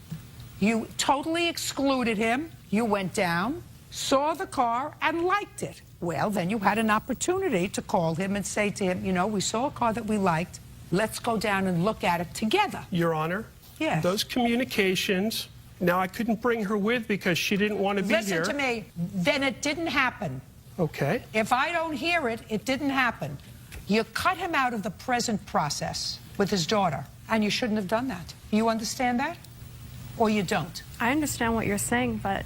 You totally excluded him. You went down, saw the car, and liked it. Well, then you had an opportunity to call him and say to him, you know, we saw a car that we liked. Let's go down and look at it together.
Your Honor,
yes.
Those communications, now I couldn't bring her with because she didn't want to be here.
Listen to me, then it didn't happen.
Okay.
If I don't hear it, it didn't happen. You cut him out of the present process with his daughter, and you shouldn't have done that. You understand that? Or you don't?
I understand what you're saying, but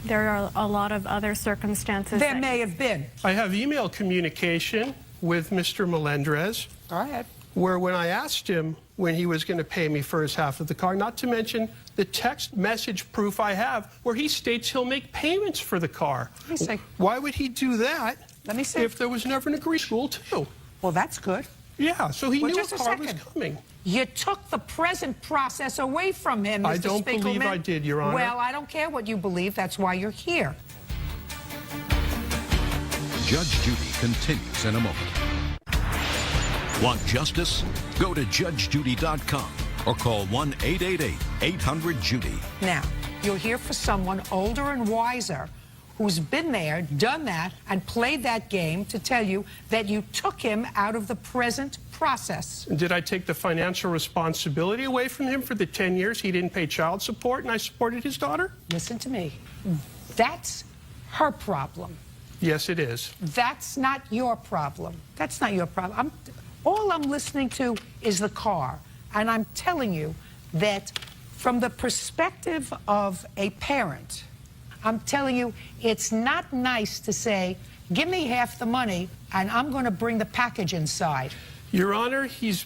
there are a lot of other circumstances.
There may have been.
I have email communication with Mr. Melendrez.
Go ahead.
Where when I asked him when he was going to pay me for his half of the car, not to mention the text message proof I have where he states he'll make payments for the car.
Let me see.
Why would he do that?
Let me see.
If there was never an agreed school too?
Well, that's good.
Yeah, so he
Well,
knew a
just a
car was
second.
coming.
You took the present process away from him, Mr.
I don't
Spiegelman.
believe I did, Your Honor.
Well, I don't care what you believe. That's why you're here.
Judge Judy continues in a moment. Want justice? Go to judgejudy.com or call 1-888-800-JUDY.
Now, you're here for someone older and wiser who's been there, done that, and played that game to tell you that you took him out of the present process.
Did I take the financial responsibility away from him for the 10 years he didn't pay child support and I supported his daughter?
Listen to me. That's her problem.
Yes, it is.
That's not your problem. That's not your problem. All I'm listening to is the car. And I'm telling you that from the perspective of a parent, I'm telling you, it's not nice to say, give me half the money and I'm going to bring the package inside.
Your Honor, he's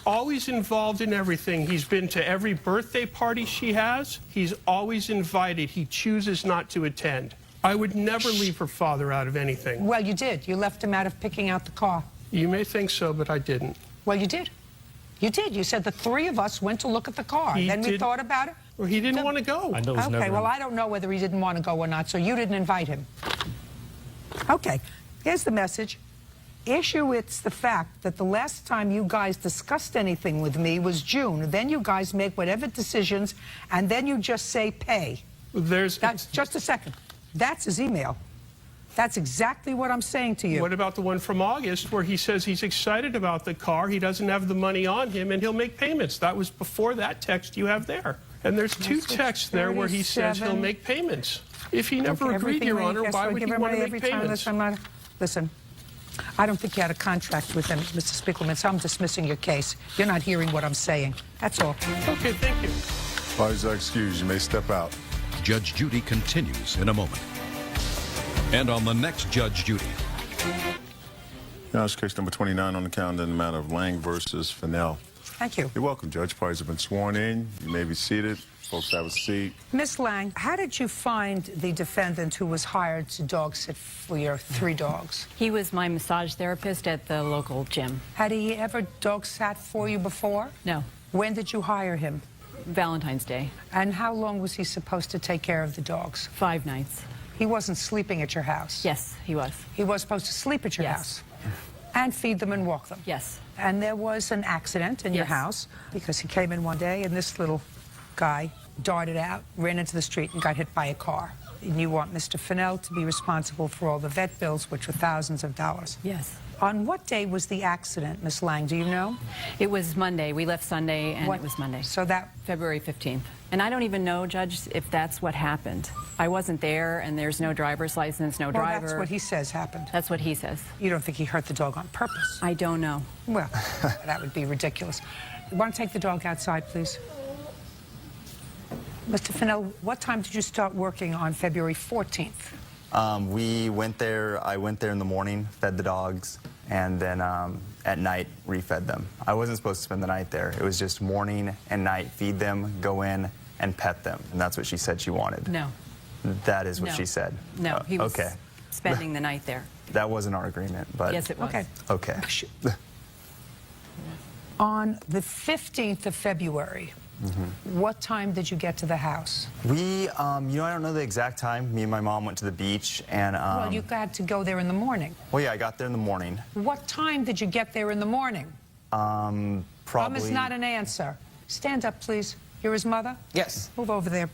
always involved in everything. He's been to every birthday party she has. He's always invited. He chooses not to attend. I would never leave her father out of anything.
Well, you did. You left him out of picking out the car.
You may think so, but I didn't.
Well, you did. You did. You said the three of us went to look at the car.
He
Then we
did-
thought about it.
Well, he didn't want to go.
I know it was
Okay,
never
well, I don't know whether he didn't want to go or not, so you didn't invite him. Okay, here's the message. issue it's the fact that the last time you guys discussed anything with me was June. Then you guys make whatever decisions, and then you just say pay. That's just a second. That's his email. That's exactly what I'm saying to you.
What about the one from August where he says he's excited about the car, he doesn't have the money on him, and he'll make payments? That was before that text you have there. And there's two texts there where he says he'll make payments. If he never agreed, Your Honor, why would he want to make payments?
Listen, I don't think you had a contract with him, Mr. Spiegelman, so I'm dismissing your case. You're not hearing what I'm saying. That's all.
Okay, thank you.
Parties are excused. You may step out.
Judge Judy continues in a moment. And on the next Judge Judy.
Now it's case number 29 on the calendar in the matter of Lang versus Fennell.
Thank you.
You're welcome, Judge. Parties have been sworn in. You may be seated. Folks, have a seat.
Miss Lang, how did you find the defendant who was hired to dog sit for your 3 dogs?
He was my massage therapist at the local gym.
Had he ever dog sat for you before?
No.
When did you hire him?
Valentine's Day.
And how long was he supposed to take care of the dogs?
5 nights.
He wasn't sleeping at your house?
Yes, he was.
He was supposed to sleep at your house? And feed them and walk them?
Yes.
And there was an accident in your house because he came in one day and this little guy darted out, ran into the street, and got hit by a car. And you want Mr. Fennell to be responsible for all the vet bills, which were thousands of dollars.
Yes.
On what day was the accident, Miss Lang? Do you know?
It was Monday. We left Sunday, and it was Monday.
So that...
February 15th. And I don't even know, Judge, if that's what happened. I wasn't there, and there's no driver's license, no driver.
That's what he says happened.
That's what he says.
You don't think he hurt the dog on purpose?
I don't know.
Well, that would be ridiculous. You want to take the dog outside, please? Mr. Fennell, what time did you start working on February 14th?
We went there, I went there in the morning, fed the dogs, and then at night refed them. I wasn't supposed to spend the night there. It was just morning and night, feed them, go in, and pet them. And that's what she said she wanted.
No.
That is what she said.
No, he was
okay.
spending the night there.
That wasn't our agreement, but...
Yes, it was.
Okay.
Okay.
On the 15th of February, what time did you get to the house?
We, you know, I don't know the exact time. Me and my mom went to the beach, and...
well, you had to go there in the morning.
Well, yeah, I got there in the morning.
What time did you get there in the morning?
Probably...
Promise not an answer. Stand up, please. You're his mother?
Yes.
Move over there.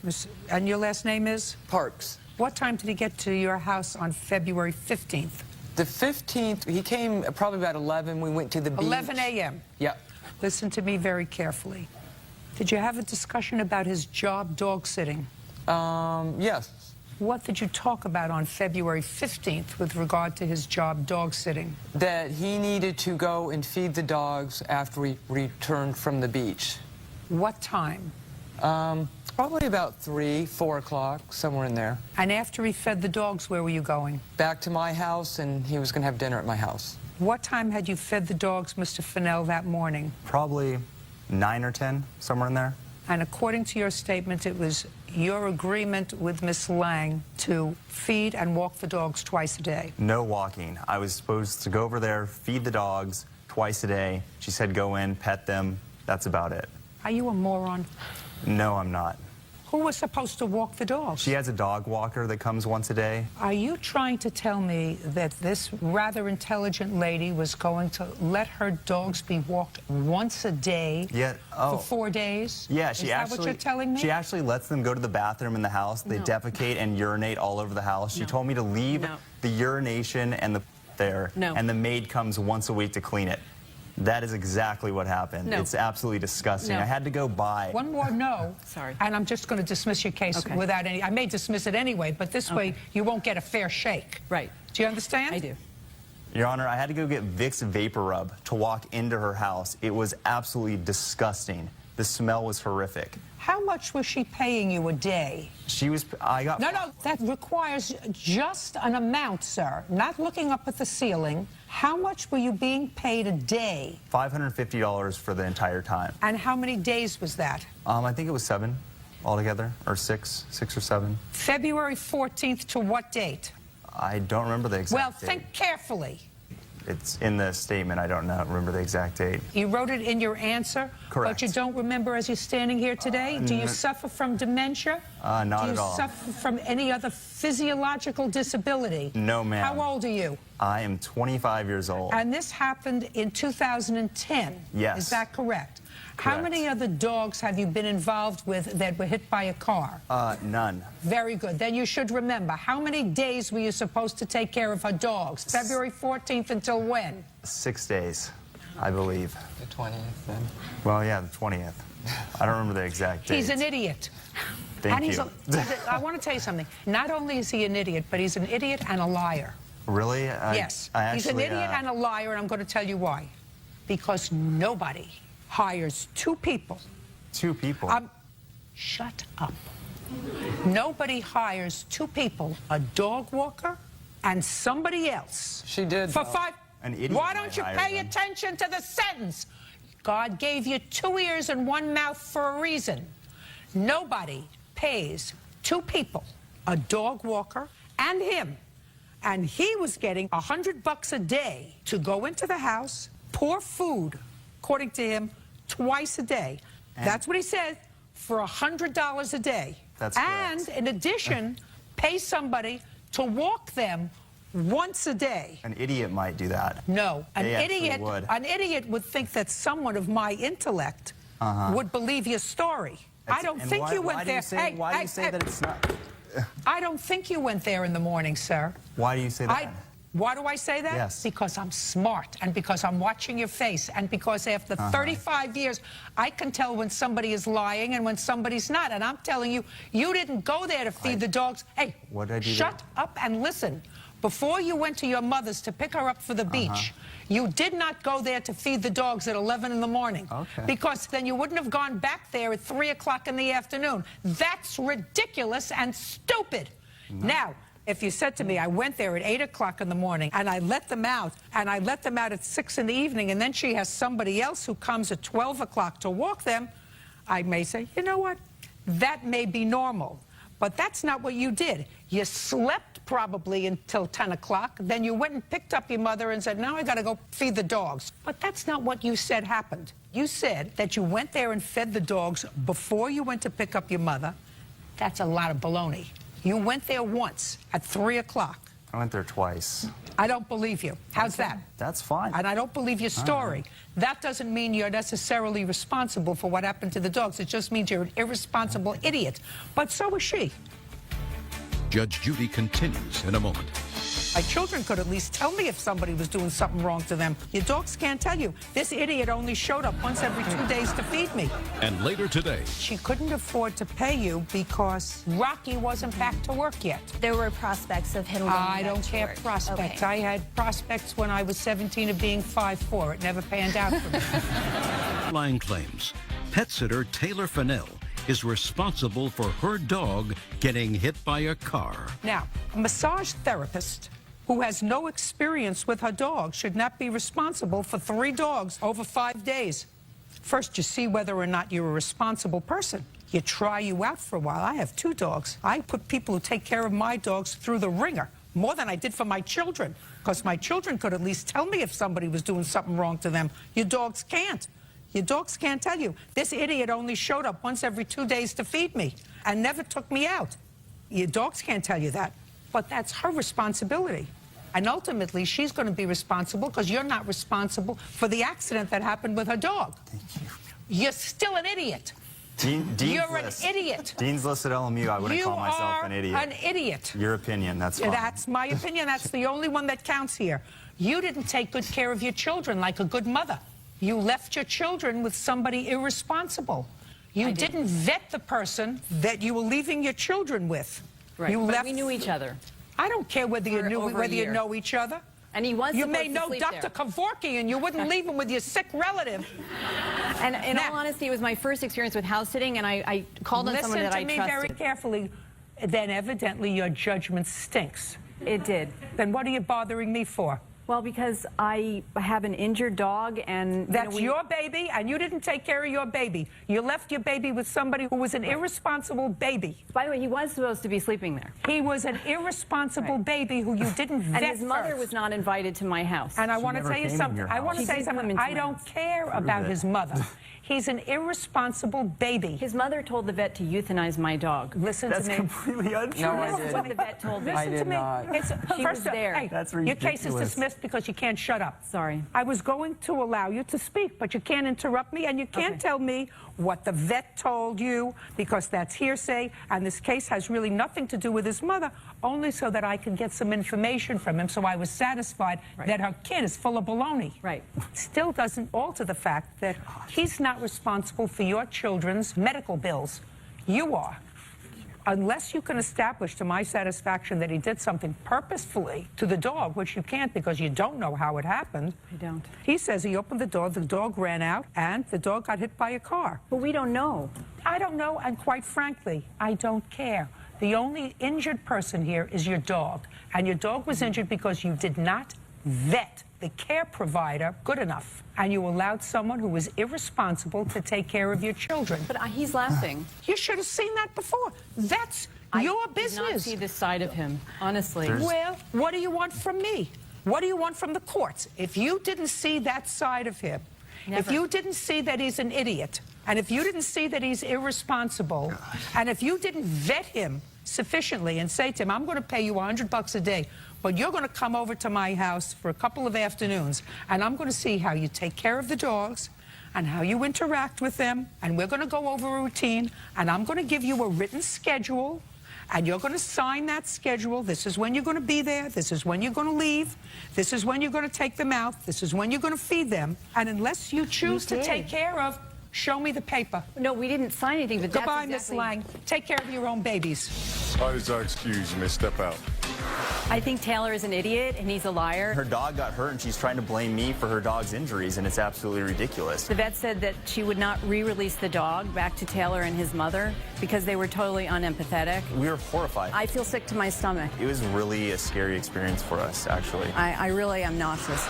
And your last name is?
Parks.
What time did he get to your house on February 15th?
The 15th, he came probably about 11. We went to the beach.
11 a.m.?
Yep.
Listen to me very carefully. Did you have a discussion about his job dog sitting?
Yes.
What did you talk about on February 15th with regard to his job dog sitting?
That he needed to go and feed the dogs after we returned from the beach.
What time?
Probably about 3, 4 o'clock, somewhere in there.
And after he fed the dogs, where were you going?
Back to my house, and he was going to have dinner at my house.
What time had you fed the dogs, Mr. Fennell, that morning?
Probably 9 or 10, somewhere in there.
And according to your statement, it was your agreement with Miss Lang to feed and walk the dogs twice a day.
No walking. I was supposed to go over there, feed the dogs twice a day. She said go in, pet them. That's about it.
Are you a moron?
No, I'm not.
Who was supposed to walk the dogs?
She has a dog walker that comes once a day.
Are you trying to tell me that this rather intelligent lady was going to let her dogs be walked once a day for 4 days?
Yeah,
Is that what you're telling me?
She actually lets them go to the bathroom in the house. They defecate and urinate all over the house. She told me to leave the urination and the there, and the maid comes once a week to clean it. That is exactly what happened.
No.
It's absolutely disgusting. I had to go buy.
One more no.
Sorry.
And I'm just going to dismiss your case without any... I may dismiss it anyway, but this way you won't get a fair shake.
Right.
Do you understand?
I do.
Your Honor, I had to go get Vicks Vapor Rub to walk into her house. It was absolutely disgusting. The smell was horrific.
How much was she paying you a day?
She was... I got...
No, that requires just an amount, sir. Not looking up at the ceiling. How much were you being paid a day?
$550 for the entire time.
And how many days was that?
I think it was 7 altogether, or 6 or 7.
February 14th to what date?
I don't remember the exact date.
Well, think carefully.
It's in the statement. I don't remember the exact date.
You wrote it in your answer,
Correct.
but you don't remember as you're standing here today? Do you suffer from dementia?
Not at all.
Do you suffer from any other physiological disability?
No, ma'am.
How old are you?
I am 25 years old.
And this happened in 2010?
Yes.
Is that correct?
Correct.
How many other dogs have you been involved with that were hit by a car?
None.
Very good. Then you should remember, how many days were you supposed to take care of her dogs? February 14th until when?
6 days, I believe.
The 20th, then.
Well, yeah, the 20th. I don't remember the exact date.
He's an idiot.
Thank you.
I want to tell you something. Not only is he an idiot, but he's an idiot and a liar.
Really?
Yes. He's an idiot and a liar, and I'm going to tell you why. Because nobody hires two people.
Two people?
Shut up. Nobody hires two people, a dog walker and somebody else.
She did.
For five.
An idiot.
Why don't you pay attention to the sentence? God gave you 2 ears and 1 mouth for a reason. Nobody pays two people, a dog walker and him. And he was getting $100 a day to go into the house, pour food, according to him, twice a day. That's what he said, for $100 a day.
That's correct.
And in addition, pay somebody to walk them once a day.
An idiot might do that.
No, an
idiot
would think that someone of my intellect would believe your story. I don't think you went there.
Why do you say that it's not?
I don't think you went there in the morning, sir.
Why do you say that?
Why do I say that?
Yes.
Because I'm smart, and because I'm watching your face, and because after 35 years, I can tell when somebody is lying and when somebody's not. And I'm telling you, you didn't go there to feed the dogs. Hey,
what did I do?
Shut up and listen. Before you went to your mother's to pick her up for the beach, you did not go there to feed the dogs at 11 in the morning.
Okay.
Because then you wouldn't have gone back there at 3 o'clock in the afternoon. That's ridiculous and stupid.
No.
Now, if you said to me, I went there at 8 o'clock in the morning and I let them out, and I let them out at 6 in the evening, and then she has somebody else who comes at 12 o'clock to walk them, I may say, you know what, that may be normal. But that's not what you did. You slept probably until 10 o'clock, then you went and picked up your mother and said, now I got to go feed the dogs. But that's not what you said happened. You said that you went there and fed the dogs before you went to pick up your mother. That's a lot of baloney. You went there once at 3 o'clock.
I went there twice.
I don't believe you. How's that?
That's fine.
And I don't believe your story. That doesn't mean you're necessarily responsible for what happened to the dogs. It just means you're an irresponsible idiot. But so is she.
Judge Judy continues in a moment.
My children could at least tell me if somebody was doing something wrong to them. Your dogs can't tell you. This idiot only showed up once every 2 days to feed me.
And later today,
she couldn't afford to pay you because Rocky wasn't back to work yet.
There were prospects of him going
I don't care prospects.
Okay.
I had prospects when I was 17 of being 5'4". It never panned out for me.
Line claims pet sitter Taylor Fennell is responsible for her dog getting hit by a car.
Now, a massage therapist who has no experience with her dog should not be responsible for 3 dogs over 5 days. First, you see whether or not you're a responsible person. You try you out for a while. I have 2 dogs. I put people who take care of my dogs through the ringer, more than I did for my children, because my children could at least tell me if somebody was doing something wrong to them. Your dogs can't. Your dogs can't tell you. This idiot only showed up once every 2 days to feed me and never took me out. Your dogs can't tell you that, but that's her responsibility. And ultimately, she's going to be responsible because you're not responsible for the accident that happened with her dog.
Thank you.
You're still an idiot. You're an idiot.
Dean's List at LMU, I wouldn't call myself an idiot.
You are an idiot.
Your opinion, that's fine.
That's my opinion. That's the only one that counts here. You didn't take good care of your children like a good mother. You left your children with somebody irresponsible. You didn't vet the person that you were leaving your children with.
Right. But we knew each other.
I don't care whether you know each other.
And he was
You may know Dr.
there.
Kevorkian, and you wouldn't leave him with your sick relative.
And in all honesty, it was my first experience with house sitting, and I called on someone that I trusted.
Listen to me very carefully. Then evidently your judgment stinks.
It did.
Then what are you bothering me for?
Well, because I have an injured dog, and
that's your baby, and you didn't take care of your baby. You left your baby with somebody who was an irresponsible baby.
By the way, he was supposed to be sleeping there.
He was an irresponsible baby who you didn't vet.
And his mother was not invited to my house.
And I want to tell you something. I want to say something. I don't care about his mother. He's an irresponsible baby.
His mother told the vet to euthanize my dog.
Listen to me.
That's completely untrue.
No, I didn't. What the vet told me.
Listen to me.
She was there.
Hey,
That's
your case is
ridiculous.
dismissed because you can't shut up.
Sorry.
I was going to allow you to speak, but you can't interrupt me, and you can't tell me what the vet told you, because that's hearsay, and this case has really nothing to do with his mother, only so that I can get some information from him, so I was satisfied that her kid is full of baloney.
Right.
Still doesn't alter the fact that he's not responsible for your children's medical bills. You are. Unless you can establish to my satisfaction that he did something purposefully to the dog, which you can't because you don't know how it happened.
I don't.
He says he opened the dog ran out, and the dog got hit by a car.
But we don't know.
I don't know, and quite frankly, I don't care. The only injured person here is your dog, and your dog was injured because you did not vet the care provider good enough, and you allowed someone who was irresponsible to take care of your children.
But he's laughing.
You should have seen that before. That's your business.
I did not see this side of him, honestly.
Well, what do you want from me? What do you want from the courts? If you didn't see that side of him, if you didn't see that he's an idiot, and if you didn't see that he's irresponsible, and if you didn't vet him sufficiently and say to him, I'm going to pay you $100 a day, but you're going to come over to my house for a couple of afternoons, and I'm going to see how you take care of the dogs and how you interact with them, and we're going to go over a routine, and I'm going to give you a written schedule, and you're going to sign that schedule. This is when you're going to be there. This is when you're going to leave. This is when you're going to take them out. This is when you're going to feed them. And unless you choose to take care of, show me the paper.
No, we didn't sign anything, but
Goodbye,
that's exactly...
Miss Lang. Take care of your own babies.
Parties are excused. You may step out.
I think Taylor is an idiot, and he's a liar.
Her dog got hurt, and she's trying to blame me for her dog's injuries, and it's absolutely ridiculous.
The vet said that she would not re-release the dog back to Taylor and his mother because they were totally unempathetic.
We were horrified.
I feel sick to my stomach.
It was really a scary experience for us, actually.
I really am nauseous.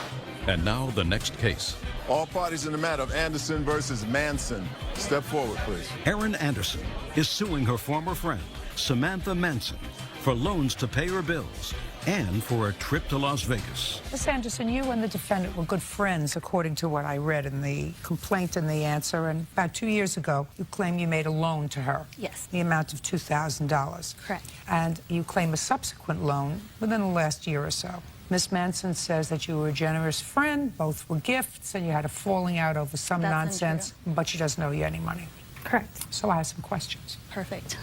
And now the next case.
All parties in the matter of Anderson versus Manson. Step forward, please.
Erin Anderson is suing her former friend, Samantha Manson, for loans to pay her bills and for a trip to Las Vegas.
Miss Anderson, you and the defendant were good friends, according to what I read in the complaint and the answer. And about 2 years ago, you claim you made a loan to her.
Yes.
The amount of $2,000.
Correct.
And you claim a subsequent loan within the last year or so. Miss Manson says that you were a generous friend, both were gifts, and you had a falling out over some nonsense, but she doesn't owe you any money.
Correct.
So I have some questions.
Perfect.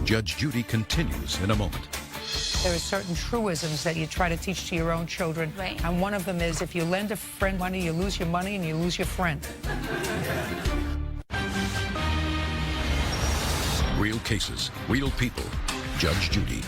Judge Judy continues in a moment.
There are certain truisms that you try to teach to your own children.
Right.
And one of them is, if you lend a friend money, you lose your money and you lose your friend.
Real cases, real people. Judge Judy.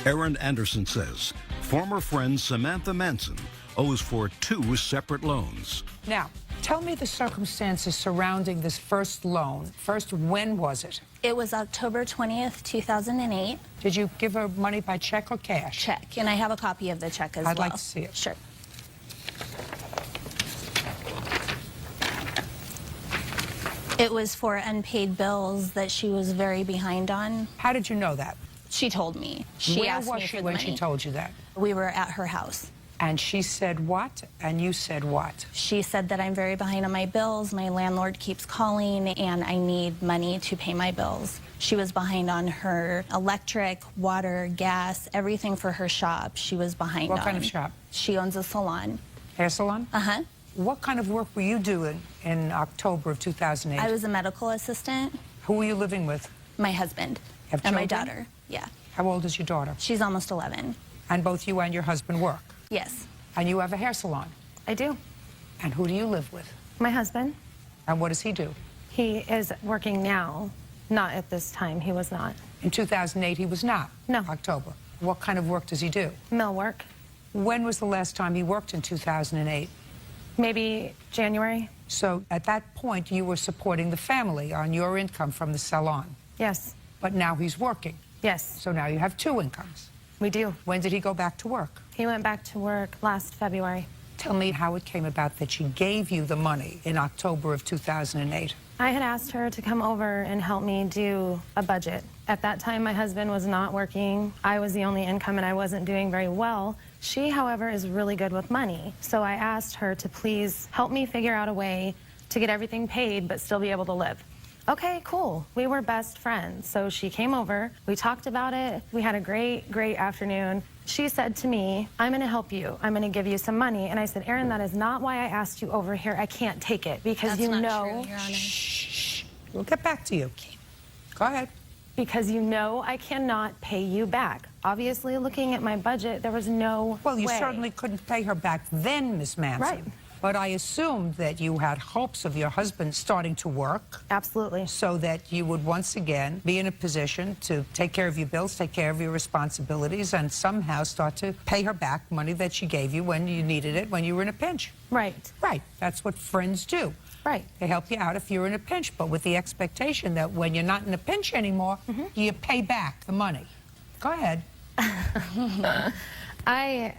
Erin Anderson says former friend Samantha Manson owes for 2 separate loans.
Now, tell me the circumstances surrounding this first loan. First, when was it?
It was October 20th, 2008.
Did you give her money by check or cash?
Check, and I have a copy of the check as well.
I'd like to see it.
Sure. It was for unpaid bills that she was very behind on.
How did you know that?
She told me. She
Where
asked
was
me
she
for the
when
money.
she told you that?
We were at her house.
And she said what? And you said what?
She said that I'm very behind on my bills. My landlord keeps calling, and I need money to pay my bills. She was behind on her electric, water, gas, everything for her shop. She was behind on.
What kind of shop?
She owns a salon.
Hair salon?
Uh-huh.
What kind of work were you doing in October of 2008?
I was a medical assistant.
Who were you living with?
My husband.
Have
and my
children?
daughter. Yeah.
How old is your daughter?
She's almost 11.
And both you and your husband work?
Yes.
And you have a hair salon?
I do.
And who do you live with?
My husband.
And what does he do?
He is working now. Not at this time. He was not.
In 2008, he was not?
No.
October. What kind of work does he do?
Mill work.
When was the last time he worked in 2008?
Maybe January.
So at that point, you were supporting the family on your income from the salon?
Yes.
But now he's working?
Yes.
So now you have 2 incomes?
We do.
When did he go back to work?
He went back to work last February.
Tell me how it came about that she gave you the money in October of 2008.
I had asked her to come over and help me do a budget. At that time, my husband was not working. I was the only income, and I wasn't doing very well. She, however, is really good with money. So I asked her to please help me figure out a way to get everything paid but still be able to live. Okay, cool. We were best friends. So she came over, we talked about it, we had a great, great afternoon. She said to me, I'm gonna help you. I'm gonna give you some money. And I said, Erin, that is not why I asked you over here. I can't take it because
That's
you
not
know.
true, Your Honor.
Shh. We'll get back to you. Go ahead.
Because you know I cannot pay you back. Obviously, looking at my budget, there was no
Well, you
way.
certainly couldn't pay her back then, Miss Manson.
Right.
But I assumed that you had hopes of your husband starting to work.
Absolutely.
So that you would once again be in a position to take care of your bills, take care of your responsibilities, and somehow start to pay her back money that she gave you when you needed it, when you were in a pinch.
Right.
Right. That's what friends do.
Right.
They help you out if you're in a pinch, but with the expectation that when you're not in a pinch anymore, you pay back the money. Go ahead.
I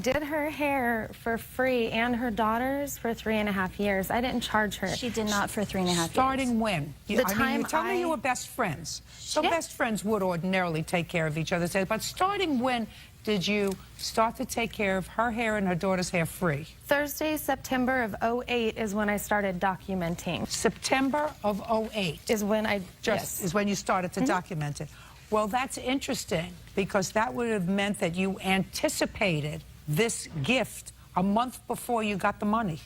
did her hair for free and her daughter's for 3.5 years. I didn't charge her.
She did not for 3.5 years.
Starting when?
The
I mean,
time
you tell me you were best friends. So best friends would ordinarily take care of each other's hair. But starting when did you start to take care of her hair and her daughter's hair free?
Thursday, September of 08 is when I started documenting.
September of 08
is when I
is when you started to document it. Well, that's interesting because that would have meant that you anticipated this gift a month before you got the money.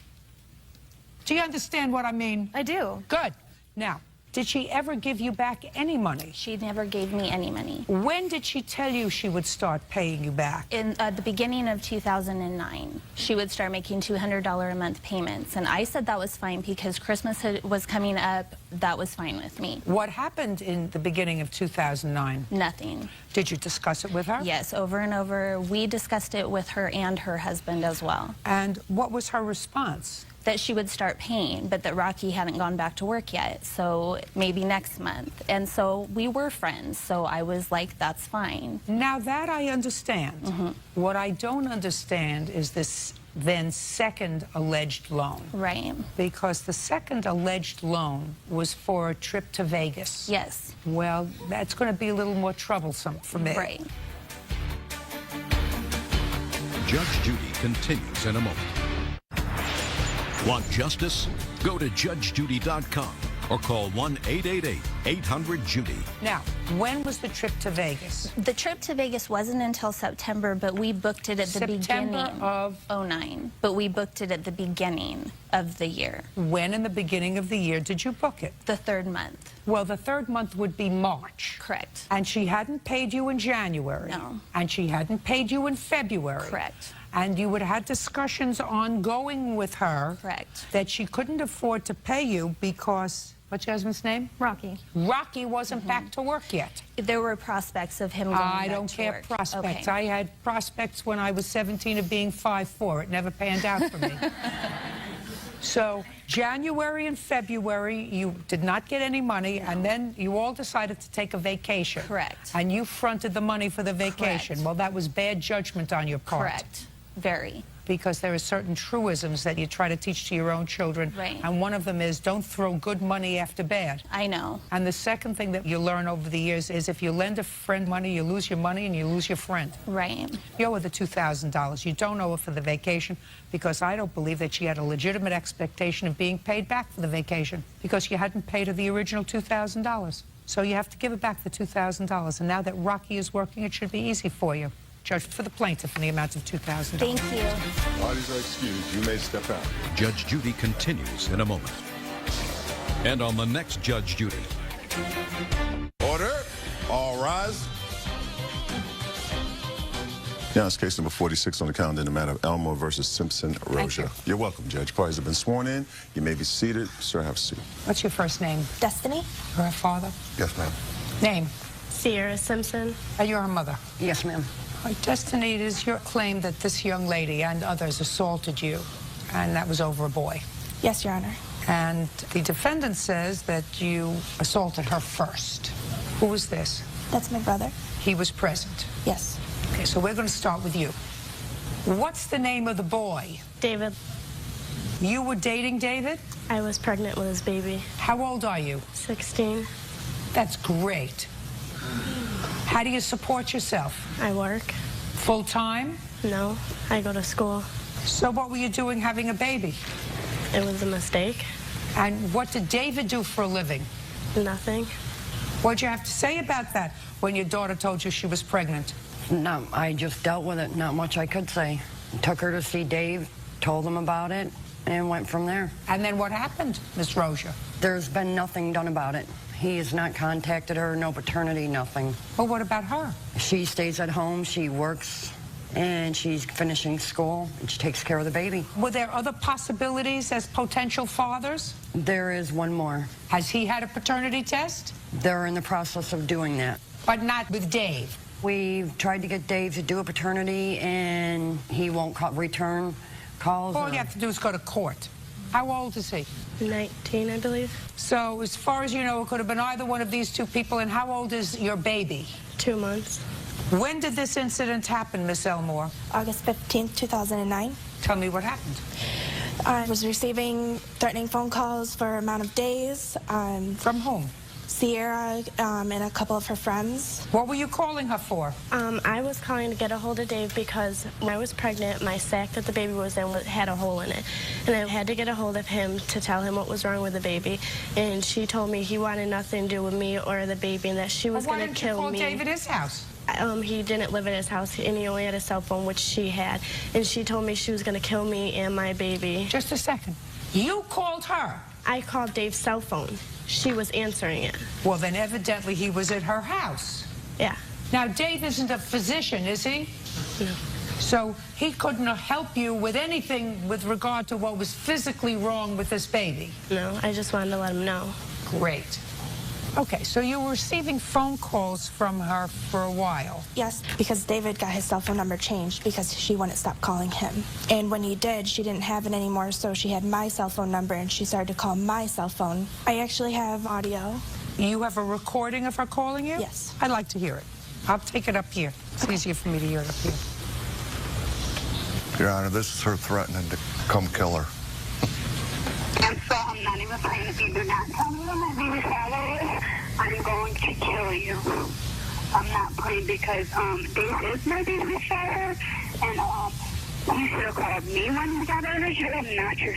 Do you understand what I mean?
I do.
Good. Now, did she ever give you back any money?
She never gave me any money.
When did she tell you she would start paying you back?
In the beginning of 2009, she would start making $200 a month payments, and I said that was fine because Christmas was coming up. That was fine with me.
What happened in the beginning of 2009?
Nothing.
Did you discuss it with her?
Yes, over and over. We discussed it with her and her husband as well.
And what was her response?
That she would start paying, but that Rocky hadn't gone back to work yet, so maybe next month. And so we were friends, so I was like, that's fine.
Now that I understand. What I don't understand is this then second alleged loan.
Right.
Because the second alleged loan was for a trip to Vegas.
Yes.
Well, that's going to be a little more troublesome for me.
Right.
Judge Judy continues in a moment. Want justice? Go to judgejudy.com or call 1-888-800-JUDY.
Now, when was the trip to Vegas?
The trip to Vegas wasn't until September, but we booked it at the beginning
of
09. But we booked it at the beginning of the year.
When in the beginning of the year did you book it?
The third month.
Well, the third month would be March.
Correct.
And she hadn't paid you in January.
No.
And she hadn't paid you in February.
Correct.
And you would have had discussions ongoing with her.
Correct.
That she couldn't afford to pay you because, what's your husband's name?
Rocky.
Rocky wasn't back to work yet.
There were prospects of him going back to work.
I don't care prospects.
Okay.
I had prospects when I was 17 of being 5'4". It never panned out for me. So January and February, you did not get any money, and then you all decided to take a vacation.
Correct.
And you fronted the money for the vacation.
Correct.
Well, that was bad judgment on your part.
Correct. Very.
Because there are certain truisms that you try to teach to your own children.
Right.
And one of them is don't throw good money after bad.
I know.
And the second thing that you learn over the years is if you lend a friend money, you lose your money and you lose your friend.
Right.
You owe her the $2,000. You don't owe her for the vacation because I don't believe that she had a legitimate expectation of being paid back for the vacation because you hadn't paid her the original $2,000. So you have to give her back the $2,000. And now that Rocky is working, it should be easy for you. Judge for the plaintiff in the amount of $2,000.
Thank you.
Parties are excused. You may step out.
Judge Judy continues in a moment. And on the next Judge Judy.
Order. All rise. Now it's case number 46 on the calendar in the matter of Elmo versus Simpson Roja. You're welcome, Judge. Parties have been sworn in. You may be seated. Sir, have a seat.
What's your first name?
Destiny.
You're her father?
Yes, ma'am.
Name?
Sierra Simpson.
And you're her mother?
Yes, ma'am.
Destiny, it is your claim that this young lady and others assaulted you, and that was over a boy.
Yes, Your Honor.
And the defendant says that you assaulted her first. Who was this?
That's my brother.
He was present.
Yes.
Okay, so we're going to start with you. What's the name of the boy?
David.
You were dating David?
I was pregnant with his baby.
How old are you?
16.
That's great. How do you support yourself?
I work.
Full time?
No, I go to school.
So what were you doing having a baby?
It was a mistake.
And what did David do for a living?
Nothing.
What'd you have to say about that when your daughter told you she was pregnant?
No, I just dealt with it. Not much I could say. Took her to see Dave, told him about it, and went from there.
And then what happened, Miss Rozier?
There's been nothing done about it. He has not contacted her, no paternity, nothing.
Well, what about her?
She stays at home, she works, and she's finishing school, and she takes care of the baby.
Were there other possibilities as potential fathers?
There is one more.
Has he had a paternity test?
They're in the process of doing that.
But not with Dave?
We've tried to get Dave to do a paternity, and he won't return calls.
All you have to do is go to court. How old is he?
19, I believe.
So, as far as you know, it could have been either one of these two people. And how old is your baby?
2 months.
When did this incident happen, Miss Elmore?
August 15th, 2009.
Tell me what happened.
I was receiving threatening phone calls for an amount of days.
From whom?
Sierra and a couple of her friends.
What were you calling her for?
I was calling to get a hold of Dave because when I was pregnant, my sack that the baby was in had a hole in it. And I had to get a hold of him to tell him what was wrong with the baby. And she told me he wanted nothing to do with me or the baby and that she was going to kill me.
Why didn't you call Dave at his house?
He didn't live at his house, and he only had a cell phone, which she had. And she told me she was going to kill me and my baby.
Just a second. You called her?
I called Dave's cell phone. She was answering it.
Well, then evidently he was at her house.
Yeah.
Now, Dave isn't a physician, is he?
No.
So he couldn't help you with anything with regard to what was physically wrong with this baby?
No, I just wanted to let him know.
Great. Okay, so you were receiving phone calls from her for a while?
Yes, because David got his cell phone number changed because she wouldn't stop calling him. And when he did, she didn't have it anymore, so she had my cell phone number and she started to call my cell phone. I actually have audio.
You have a recording of her calling you?
Yes.
I'd like to hear it. I'll take it up here. It's easier for me to hear it up here.
Your Honor, this is her threatening to come kill her.
And so I'm not even saying if you do not tell me what my baby's father is, I'm going to kill you. I'm not playing because Dave is my baby's father, and you should have called me when you got out of here, and not your...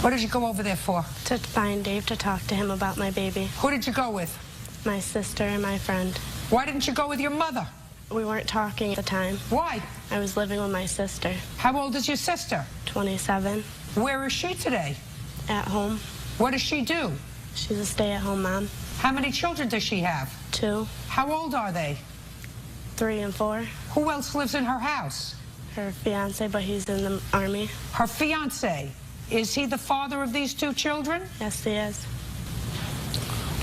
What did you go over there for?
To find Dave to talk to him about my baby.
Who did you go with?
My sister and my friend.
Why didn't you go with your mother?
We weren't talking at the time.
Why?
I was living with my sister.
How old is your sister?
27.
Where is she today?
At home.
What does she do?
She's a stay-at-home mom.
How many children does she have?
2.
How old are they?
3 and 4.
Who else lives in her house?
Her fiance, but he's in the Army.
Her fiance? Is he the father of these 2 children?
Yes, he is.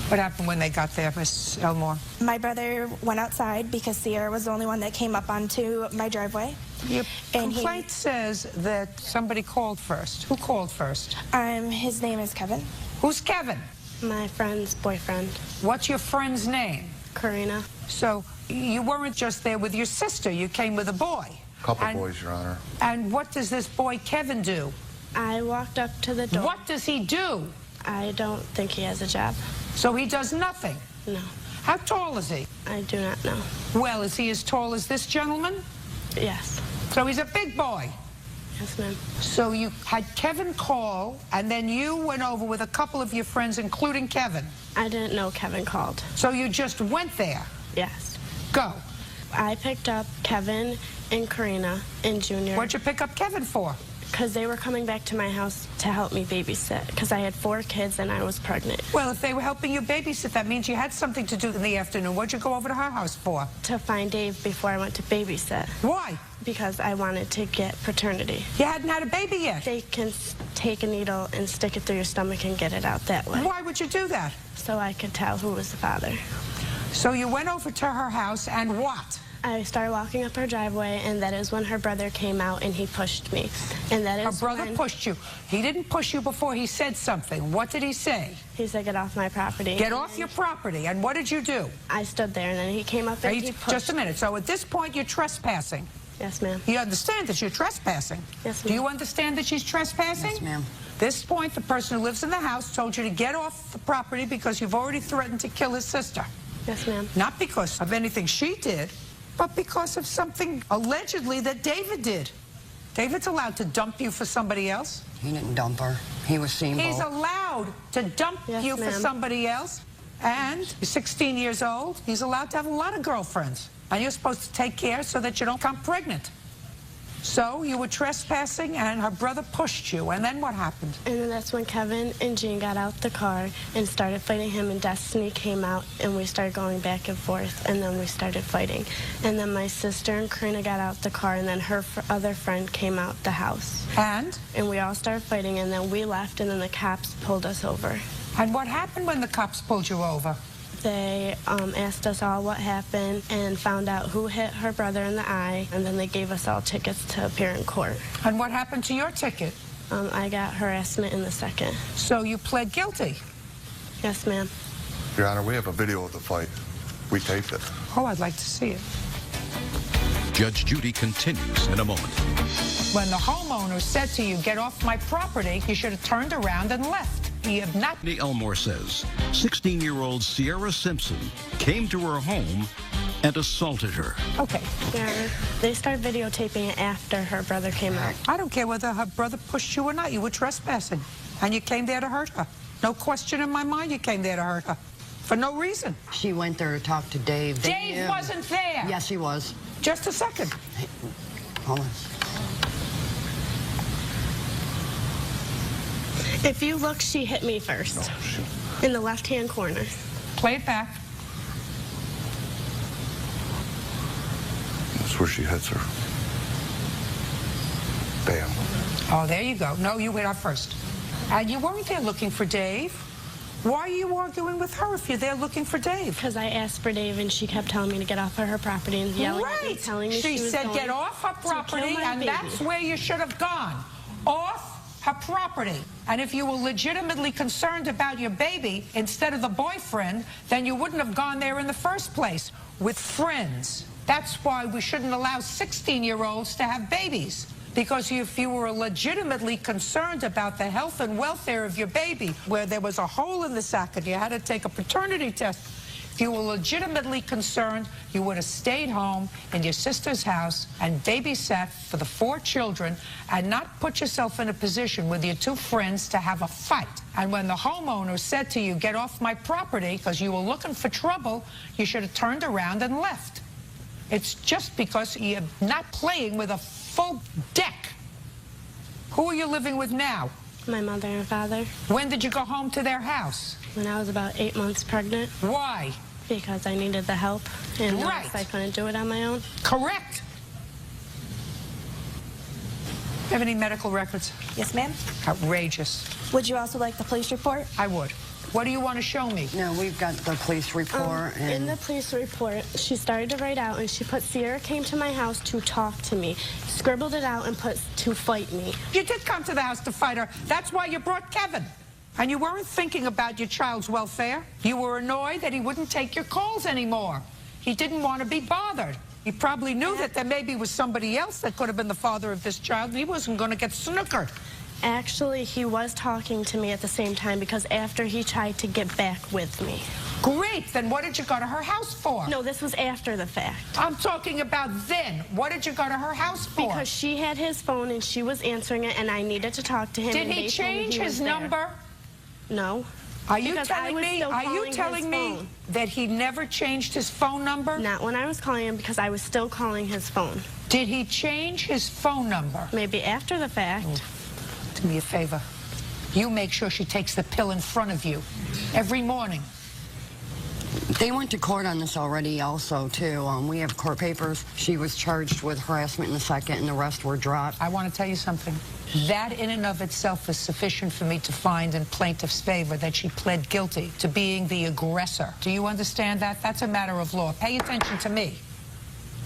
What happened when they got there, Miss Elmore?
My brother went outside because Sierra was the only one that came up onto my driveway.
Your complaint says that somebody called first. Who called first?
His name is Kevin.
Who's Kevin?
My friend's boyfriend.
What's your friend's name?
Karina.
So you weren't just there with your sister. You came with a boy.
Couple boys, Your Honor.
And what does this boy Kevin do?
I walked up to the door.
What does he do?
I don't think he has a job.
So he does nothing?
No.
How tall is he?
I do not know.
Well, is he as tall as this gentleman?
Yes.
So he's a big boy?
Yes, ma'am.
So you had Kevin call, and then you went over with a couple of your friends, including Kevin?
I didn't know Kevin called.
So you just went there?
Yes.
Go.
I picked up Kevin and Karina and Junior.
What'd you pick up Kevin for?
Because they were coming back to my house to help me babysit, because I had 4 kids and I was pregnant.
Well, if they were helping you babysit, that means you had something to do in the afternoon. What'd you go over to her house for?
To find Dave before I went to babysit.
Why?
Because I wanted to get paternity.
You hadn't had a baby yet?
They can take a needle and stick it through your stomach and get it out that way.
Why would you do that?
So I could tell who was the father.
So you went over to her house and what?
I started walking up her driveway, and that is when her brother came out and he pushed me. And that is
Her brother pushed you. He didn't push you before he said something. What did he say?
He said, get off my property.
Get off your property. And what did you do?
I stood there, and then he came up and he pushed.
Just a minute. So at this point, you're trespassing.
Yes, ma'am.
You understand that you're trespassing?
Yes, ma'am.
Do you understand that she's trespassing?
Yes, ma'am.
This point, the person who lives in the house told you to get off the property because you've already threatened to kill his sister.
Yes, ma'am.
Not because of anything she did, but because of something allegedly that David did. David's allowed to dump you for somebody else.
He didn't dump her. He was seen.
He's allowed to dump you for somebody else. And you're 16 years old. He's allowed to have a lot of girlfriends. And you're supposed to take care so that you don't become pregnant. So you were trespassing and her brother pushed you. And then what happened?
And then that's when Kevin and Jean got out the car and started fighting him, and Destiny came out and we started going back and forth, and then we started fighting. And then my sister and Karina got out the car, and then her other friend came out the house.
And?
And we all started fighting, and then we left, and then the cops pulled us over.
And what happened when the cops pulled you over?
They asked us all what happened and found out who hit her brother in the eye, and then they gave us all tickets to appear in court.
And what happened to your ticket?
I got harassment in the second.
So you pled guilty?
Yes, ma'am.
Your Honor, we have a video of the fight. We taped it.
Oh, I'd like to see it.
Judge Judy continues in a moment.
When the homeowner said to you, get off my property, you should have turned around and left. You have not.
Elmore says 16-year-old Sierra Simpson came to her home and assaulted her.
Okay.
Yeah, they started videotaping it after her brother came out.
I don't care whether her brother pushed you or not. You were trespassing, and you came there to hurt her. No question in my mind you came there to hurt her. For no reason.
She went there to talk to Dave.
Dave wasn't there.
Yes, he was.
Just a second.
Hold on.
If you look, she hit me first. In the left-hand corner.
Play it back.
That's where she hits her. Bam.
Oh, there you go. No, you went out first. And you weren't there looking for Dave. Why are you arguing with her if you're there looking for Dave?
Because I asked for Dave, and she kept telling me to get off of her property and yelling at me, telling me
she
was
said
going
get off her property, and
baby.
that's where you should have gone. Off her property. And if you were legitimately concerned about your baby instead of the boyfriend, then you wouldn't have gone there in the first place with friends. That's why we shouldn't allow 16-year-olds to have babies. Because if you were legitimately concerned about the health and welfare of your baby, where there was a hole in the sac and you had to take a paternity test, if you were legitimately concerned, you would have stayed home in your sister's house and babysat for the 4 children and not put yourself in a position with your 2 friends to have a fight. And when the homeowner said to you, get off my property because you were looking for trouble, you should have turned around and left. It's just because you're not playing with a full deck. Who are you living with now?
My mother and father.
When did you go home to their house?
When I was about 8 months pregnant.
Why?
Because I needed the help, and
Right.
I couldn't do it on my own.
Correct. Have any medical records?
Yes, ma'am.
Outrageous.
Would you also like the police report?
I would. What do you want to show me?
No, we've got the police report.
In the police report, she started to write out, and she put Sierra came to my house to talk to me, scribbled it out, and put to fight me.
You did come to the house to fight her. That's why you brought Kevin. And you weren't thinking about your child's welfare. You were annoyed that he wouldn't take your calls anymore. He didn't want to be bothered. He probably knew that there maybe was somebody else that could have been the father of this child, and he wasn't going to get snookered.
Actually, he was talking to me at the same time because after he tried to get back with me.
Great. Then what did you go to her house for?
No, this was after the fact.
I'm talking about then. What did you go to her house for?
Because she had his phone and she was answering it, and I needed to talk to him.
Did he change his number?
No.
Are you telling me that he never changed his phone number?
Not when I was calling him, because I was still calling his phone.
Did he change his phone number?
Maybe after the fact.
Do me a favor. You make sure she takes the pill in front of you every morning.
They went to court on this already also, too. We have court papers. She was charged with harassment in the second, and the rest were dropped.
I want to tell you something. That in and of itself is sufficient for me to find in plaintiff's favor that she pled guilty to being the aggressor. Do you understand that? That's a matter of law. Pay attention to me.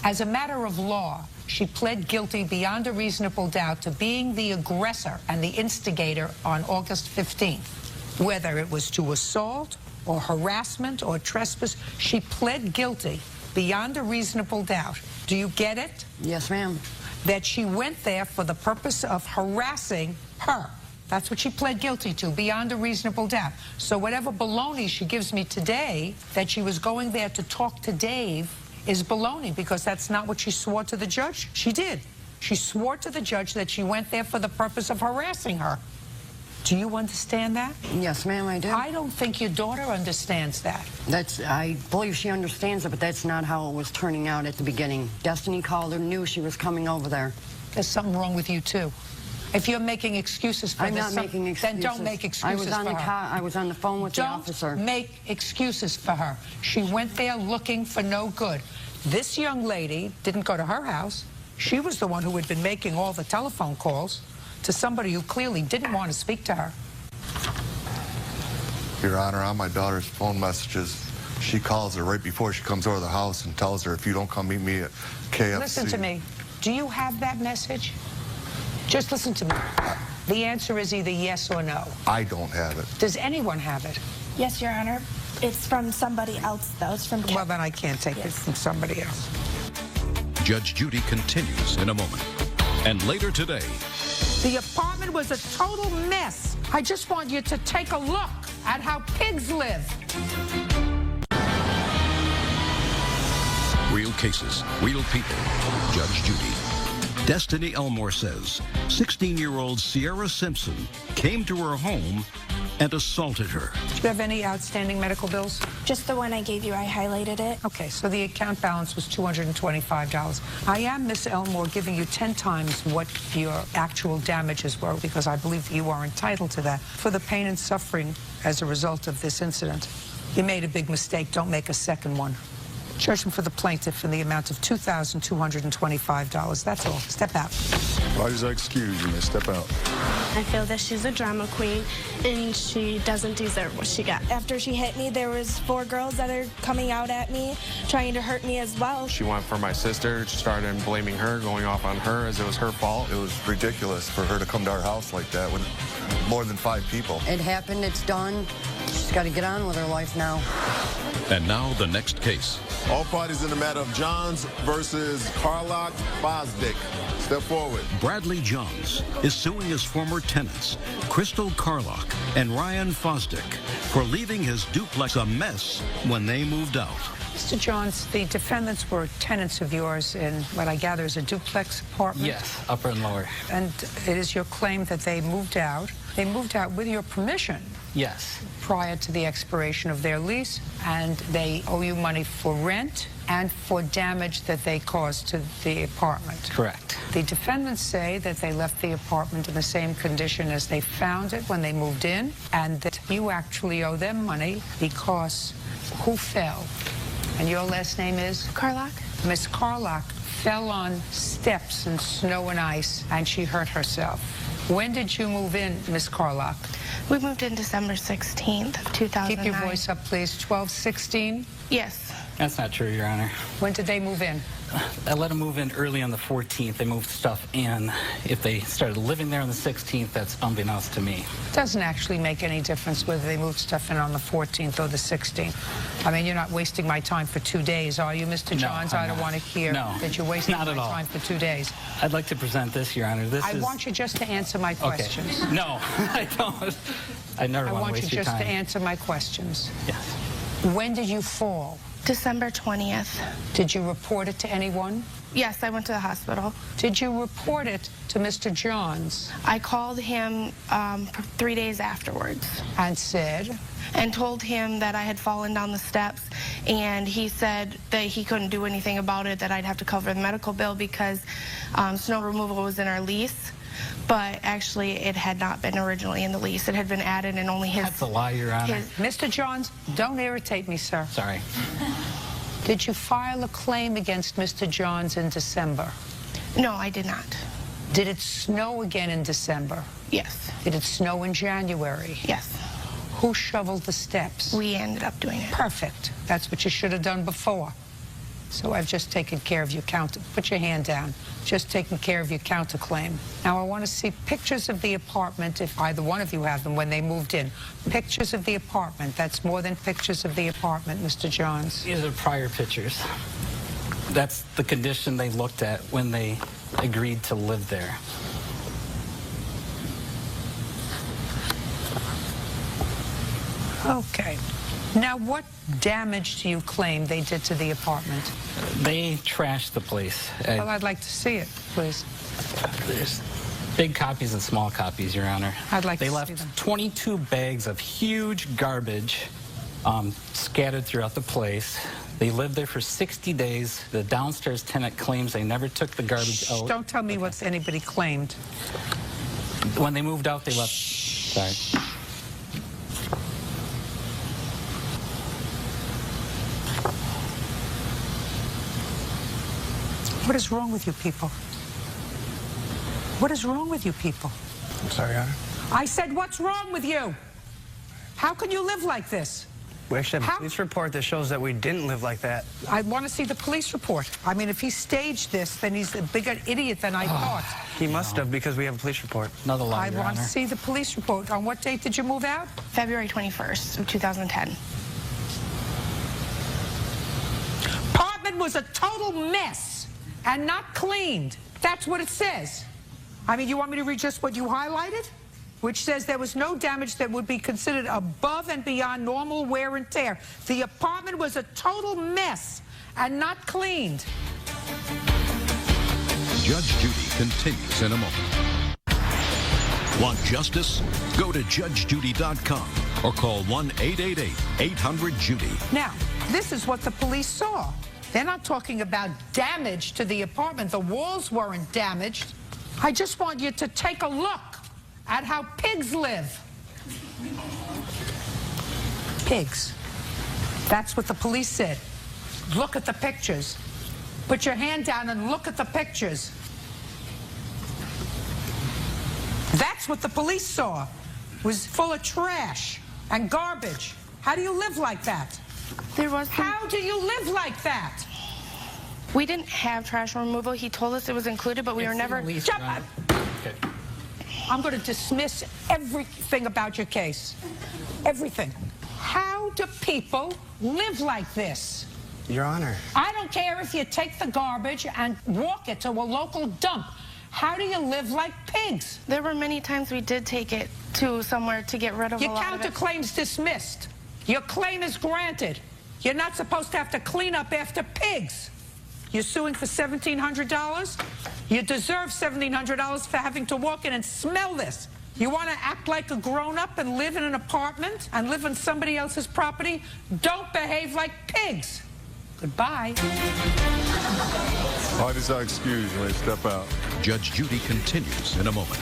As a matter of law, she pled guilty beyond a reasonable doubt to being the aggressor and the instigator on August 15th. Whether it was to assault or harassment or trespass, she pled guilty beyond a reasonable doubt. Do you get it?
Yes, ma'am.
That she went there for the purpose of harassing her. That's what she pled guilty to, beyond a reasonable doubt. So whatever baloney she gives me today, that she was going there to talk to Dave, is baloney, because that's not what she swore to the judge. She did. She swore to the judge that she went there for the purpose of harassing her. Do you understand that?
Yes, ma'am, I do.
I don't think your daughter understands that.
I believe she understands it, but that's not how it was turning out at the beginning. Destiny called her, knew she was coming over there.
There's something wrong with you, too. If you're making excuses for
I'm not making excuses.
then don't make excuses for her.
I was on the phone with the officer.
Don't make excuses for her. She went there looking for no good. This young lady didn't go to her house. She was the one who had been making all the telephone calls to somebody who clearly didn't want to speak to her.
Your Honor, on my daughter's phone messages, she calls her right before she comes over to the house and tells her, if you don't come meet me at KFC.
Listen to me. Do you have that message? Just listen to me. The answer is either yes or no.
I don't have it.
Does anyone have it?
Yes, Your Honor. It's from somebody else, though. It's from...
Well, then I can't take it from somebody else.
Judge Judy continues in a moment. And later today...
The apartment was a total mess. I just want you to take a look at how pigs live.
Real cases, real people. Judge Judy. Destiny Elmore says 16-year-old Sierra Simpson came to her home and assaulted her.
Do you have any outstanding medical bills?
Just the one I gave you. I highlighted it.
Okay, so the account balance was $225. I am, Miss Elmore, giving you 10 times what your actual damages were, because I believe you are entitled to that, for the pain and suffering as a result of this incident. You made a big mistake. Don't make a second one. Judgment for the plaintiff in the amount of $2,225. That's all. Step out.
Parties are excused. You may step out.
I feel that she's a drama queen, and she doesn't deserve what she got.
After she hit me, there was 4 girls that are coming out at me, trying to hurt me as well.
She went for my sister, started blaming her, going off on her as it was her fault.
It was ridiculous for her to come to our house like that with more than 5 people.
It happened. It's done. She's got to get on with her life now.
And now the next case.
All parties in the matter of Johns versus Carlock Fosdick. Step forward.
Bradley Johns is suing his former tenants, Crystal Carlock and Ryan Fosdick, for leaving his duplex a mess when they moved out.
Mr. Johns, the defendants were tenants of yours in what I gather is a duplex apartment?
Yes, upper and lower.
And it is your claim that they moved out. They moved out with your permission?
Yes.
Prior to the expiration of their lease, and they owe you money for rent and for damage that they caused to the apartment.
Correct.
The defendants say that they left the apartment in the same condition as they found it when they moved in, and that you actually owe them money because who fell? And your last name is?
Carlock.
Miss Carlock fell on steps in snow and ice, and she hurt herself. When did you move in, Miss Carlock?
We moved in December 16th of 2009.
Keep your voice up, please. 12/16?
Yes.
That's not true, Your Honor.
When did they move in?
I let them move in early on the 14th. They moved stuff in. If they started living there on the 16th, that's unbeknownst to me.
It doesn't actually make any difference whether they moved stuff in on the 14th or the 16th. I mean, you're not wasting my time for 2 days, are you, Mr. Johns?
No,
I don't want to hear that you're wasting my time for 2 days.
I'd like to present this, Your Honor.
I want you just to answer my questions.
Okay. No, I don't. I never want to waste your time.
I want you just to answer my questions.
Yes.
When did you fall?
December 20th.
Did you report it to anyone?
Yes, I went to the hospital.
Did you report it to Mr. Johns?
I called him 3 days afterwards.
And said?
And told him that I had fallen down the steps, and he said that he couldn't do anything about it, that I'd have to cover the medical bill because snow removal was in our lease. But actually, it had not been originally in the lease. It had been added, and only his...
That's a lie, Your Honor.
Mr. Johns, don't irritate me, sir.
Sorry.
Did you file a claim against Mr. Johns in December?
No, I did not.
Did it snow again in December?
Yes.
Did it snow in January?
Yes.
Who shoveled the steps?
We ended up doing it.
Perfect. That's what you should have done before. So I've just taken care of your counter. Put your hand down. Just taken care of your counterclaim. Now I want to see pictures of the apartment, if either one of you have them, when they moved in. Pictures of the apartment. That's more than pictures of the apartment, Mr. Johns.
These are prior pictures. That's the condition they looked at when they agreed to live there.
Okay. Now, what damage do you claim they did to the apartment?
They trashed the place.
Well, I'd like to see it, please.
There's big copies and small copies, Your Honor.
I'd like to see them.
They left 22 bags of huge garbage scattered throughout the place. They lived there for 60 days. The downstairs tenant claims they never took the garbage out.
Don't tell me what anybody claimed.
When they moved out, they left. Sorry.
What is wrong with you people? What is wrong with you people?
I'm sorry, Your Honor.
I said, what's wrong with you? How can you live like this?
We actually have a police report that shows that we didn't live like that.
I want to see the police report. I mean, if he staged this, then he's a bigger idiot than I thought.
He must have, because we have a police report.
Another lie,
I
Your
want to
Honor.
see the police report. On what date did you move out?
February 21st of 2010.
Apartment was a total mess and not cleaned. That's what it says. I mean, you want me to read just what you highlighted? Which says there was no damage that would be considered above and beyond normal wear and tear. The apartment was a total mess and not cleaned.
Judge Judy continues in a moment. Want justice? Go to judgejudy.com or call 1-888-800-JUDY.
Now, this is what the police saw. They're not talking about damage to the apartment. The walls weren't damaged. I just want you to take a look at how pigs live. Pigs. That's what the police said. Look at the pictures. Put your hand down and look at the pictures. That's what the police saw. Was full of trash and garbage. How do you live like that? How do you live like that?
We didn't have trash removal. He told us it was included, but we were never...
Shut up.
Okay.
I'm going to dismiss everything about your case. Everything. How do people live like this?
Your Honor.
I don't care if you take the garbage and walk it to a local dump. How do you live like pigs?
There were many times we did take it to somewhere to get rid of
Your
a lot of it.
counterclaim's dismissed. Your claim is granted. You're not supposed to have to clean up after pigs. You're suing for $1,700? You deserve $1,700 for having to walk in and smell this. You want to act like a grown-up and live in an apartment and live on somebody else's property? Don't behave like pigs. Goodbye.
Parties are excused. You may step out.
Judge Judy continues in a moment.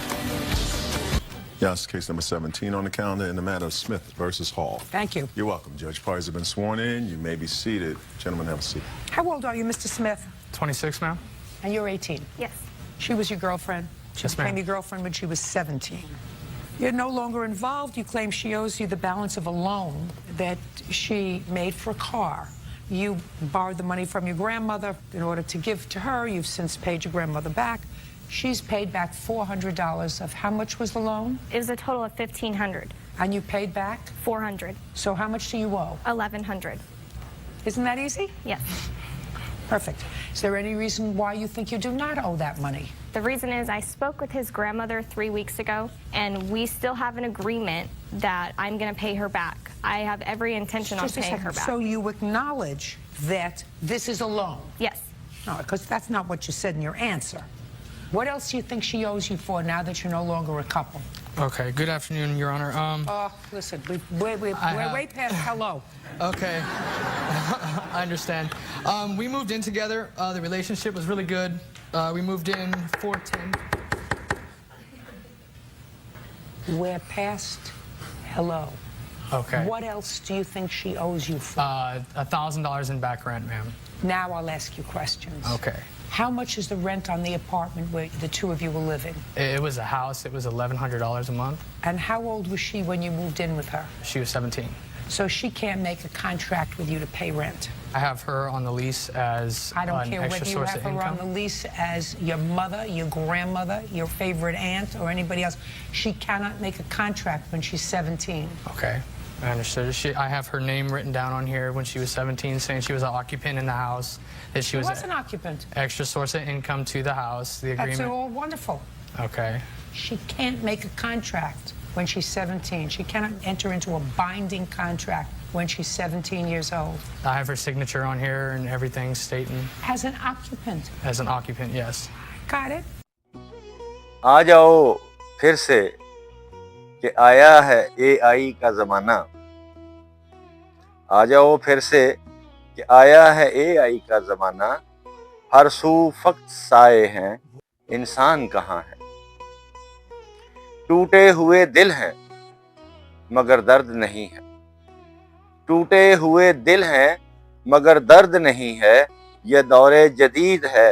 Yes, case number 17 on the calendar in the matter of Smith versus Hall.
Thank you.
You're welcome. Judge, parties have been sworn in. You may be seated. Gentlemen, have a seat.
How old are you, Mr. Smith?
26, ma'am.
And you're 18?
Yes.
She was your girlfriend? She
Yes, ma'am.
became your girlfriend when she was 17. You're no longer involved. You claim she owes you the balance of a loan that she made for a car. You borrowed the money from your grandmother in order to give to her. You've since paid your grandmother back. She's paid back $400 of how much was the loan?
It was a total of $1,500.
And you paid back?
$400.
So how much do you owe?
$1,100.
Isn't that easy?
Yes.
Perfect. Is there any reason why you think you do not owe that money?
The reason is I spoke with his grandmother 3 weeks ago, and we still have an agreement that I'm going to pay her back. I have every intention on paying her back.
So you acknowledge that this is a loan?
Yes.
No, because that's not what you said in your answer. What else do you think she owes you for now that you're no longer a couple?
Okay, good afternoon, Your Honor.
Listen, we're way past hello.
Okay, I understand. We moved in together. The relationship was really good. We moved in 4/10.
We're past hello.
Okay.
What else do you think she owes you for?
$1,000 in back rent, ma'am.
Now I'll ask you questions.
Okay.
How much is the rent on the apartment where the two of you were living?
It was a house. It was $1,100 a month.
And how old was she when you moved in with her?
She was 17.
So she can't make a contract with you to pay rent.
I have her on the lease as
I don't
an
care
extra
whether you
source
have
of
her on
income.
the lease as your mother, your grandmother, your favorite aunt, or anybody else. She cannot make a contract when she's 17.
Okay, I understood. I have her name written down on here when she was 17, saying she was an occupant in the house, that she was
an occupant.
Extra source of income to the house, the agreement.
That's all wonderful.
Okay.
She can't make a contract when she's 17. She cannot enter into a binding contract when she's 17 years old.
I have her signature on here and everything stating.
As an occupant.
As an occupant, yes.
Got it?
आ जाओ फिर से कि आया है AI का ज़माना। आ जाओ फिर से कि आया है AI का ज़माना। हर सू फक्त साए हैं, इंसान कहाँ है? टूटे हुए दिल हैं, मगर दर्द नहीं है। टूटे हुए दिल हैं, मगर दर्द नहीं है। ये दौरे जदीद है,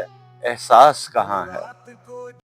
एहसास कहाँ है?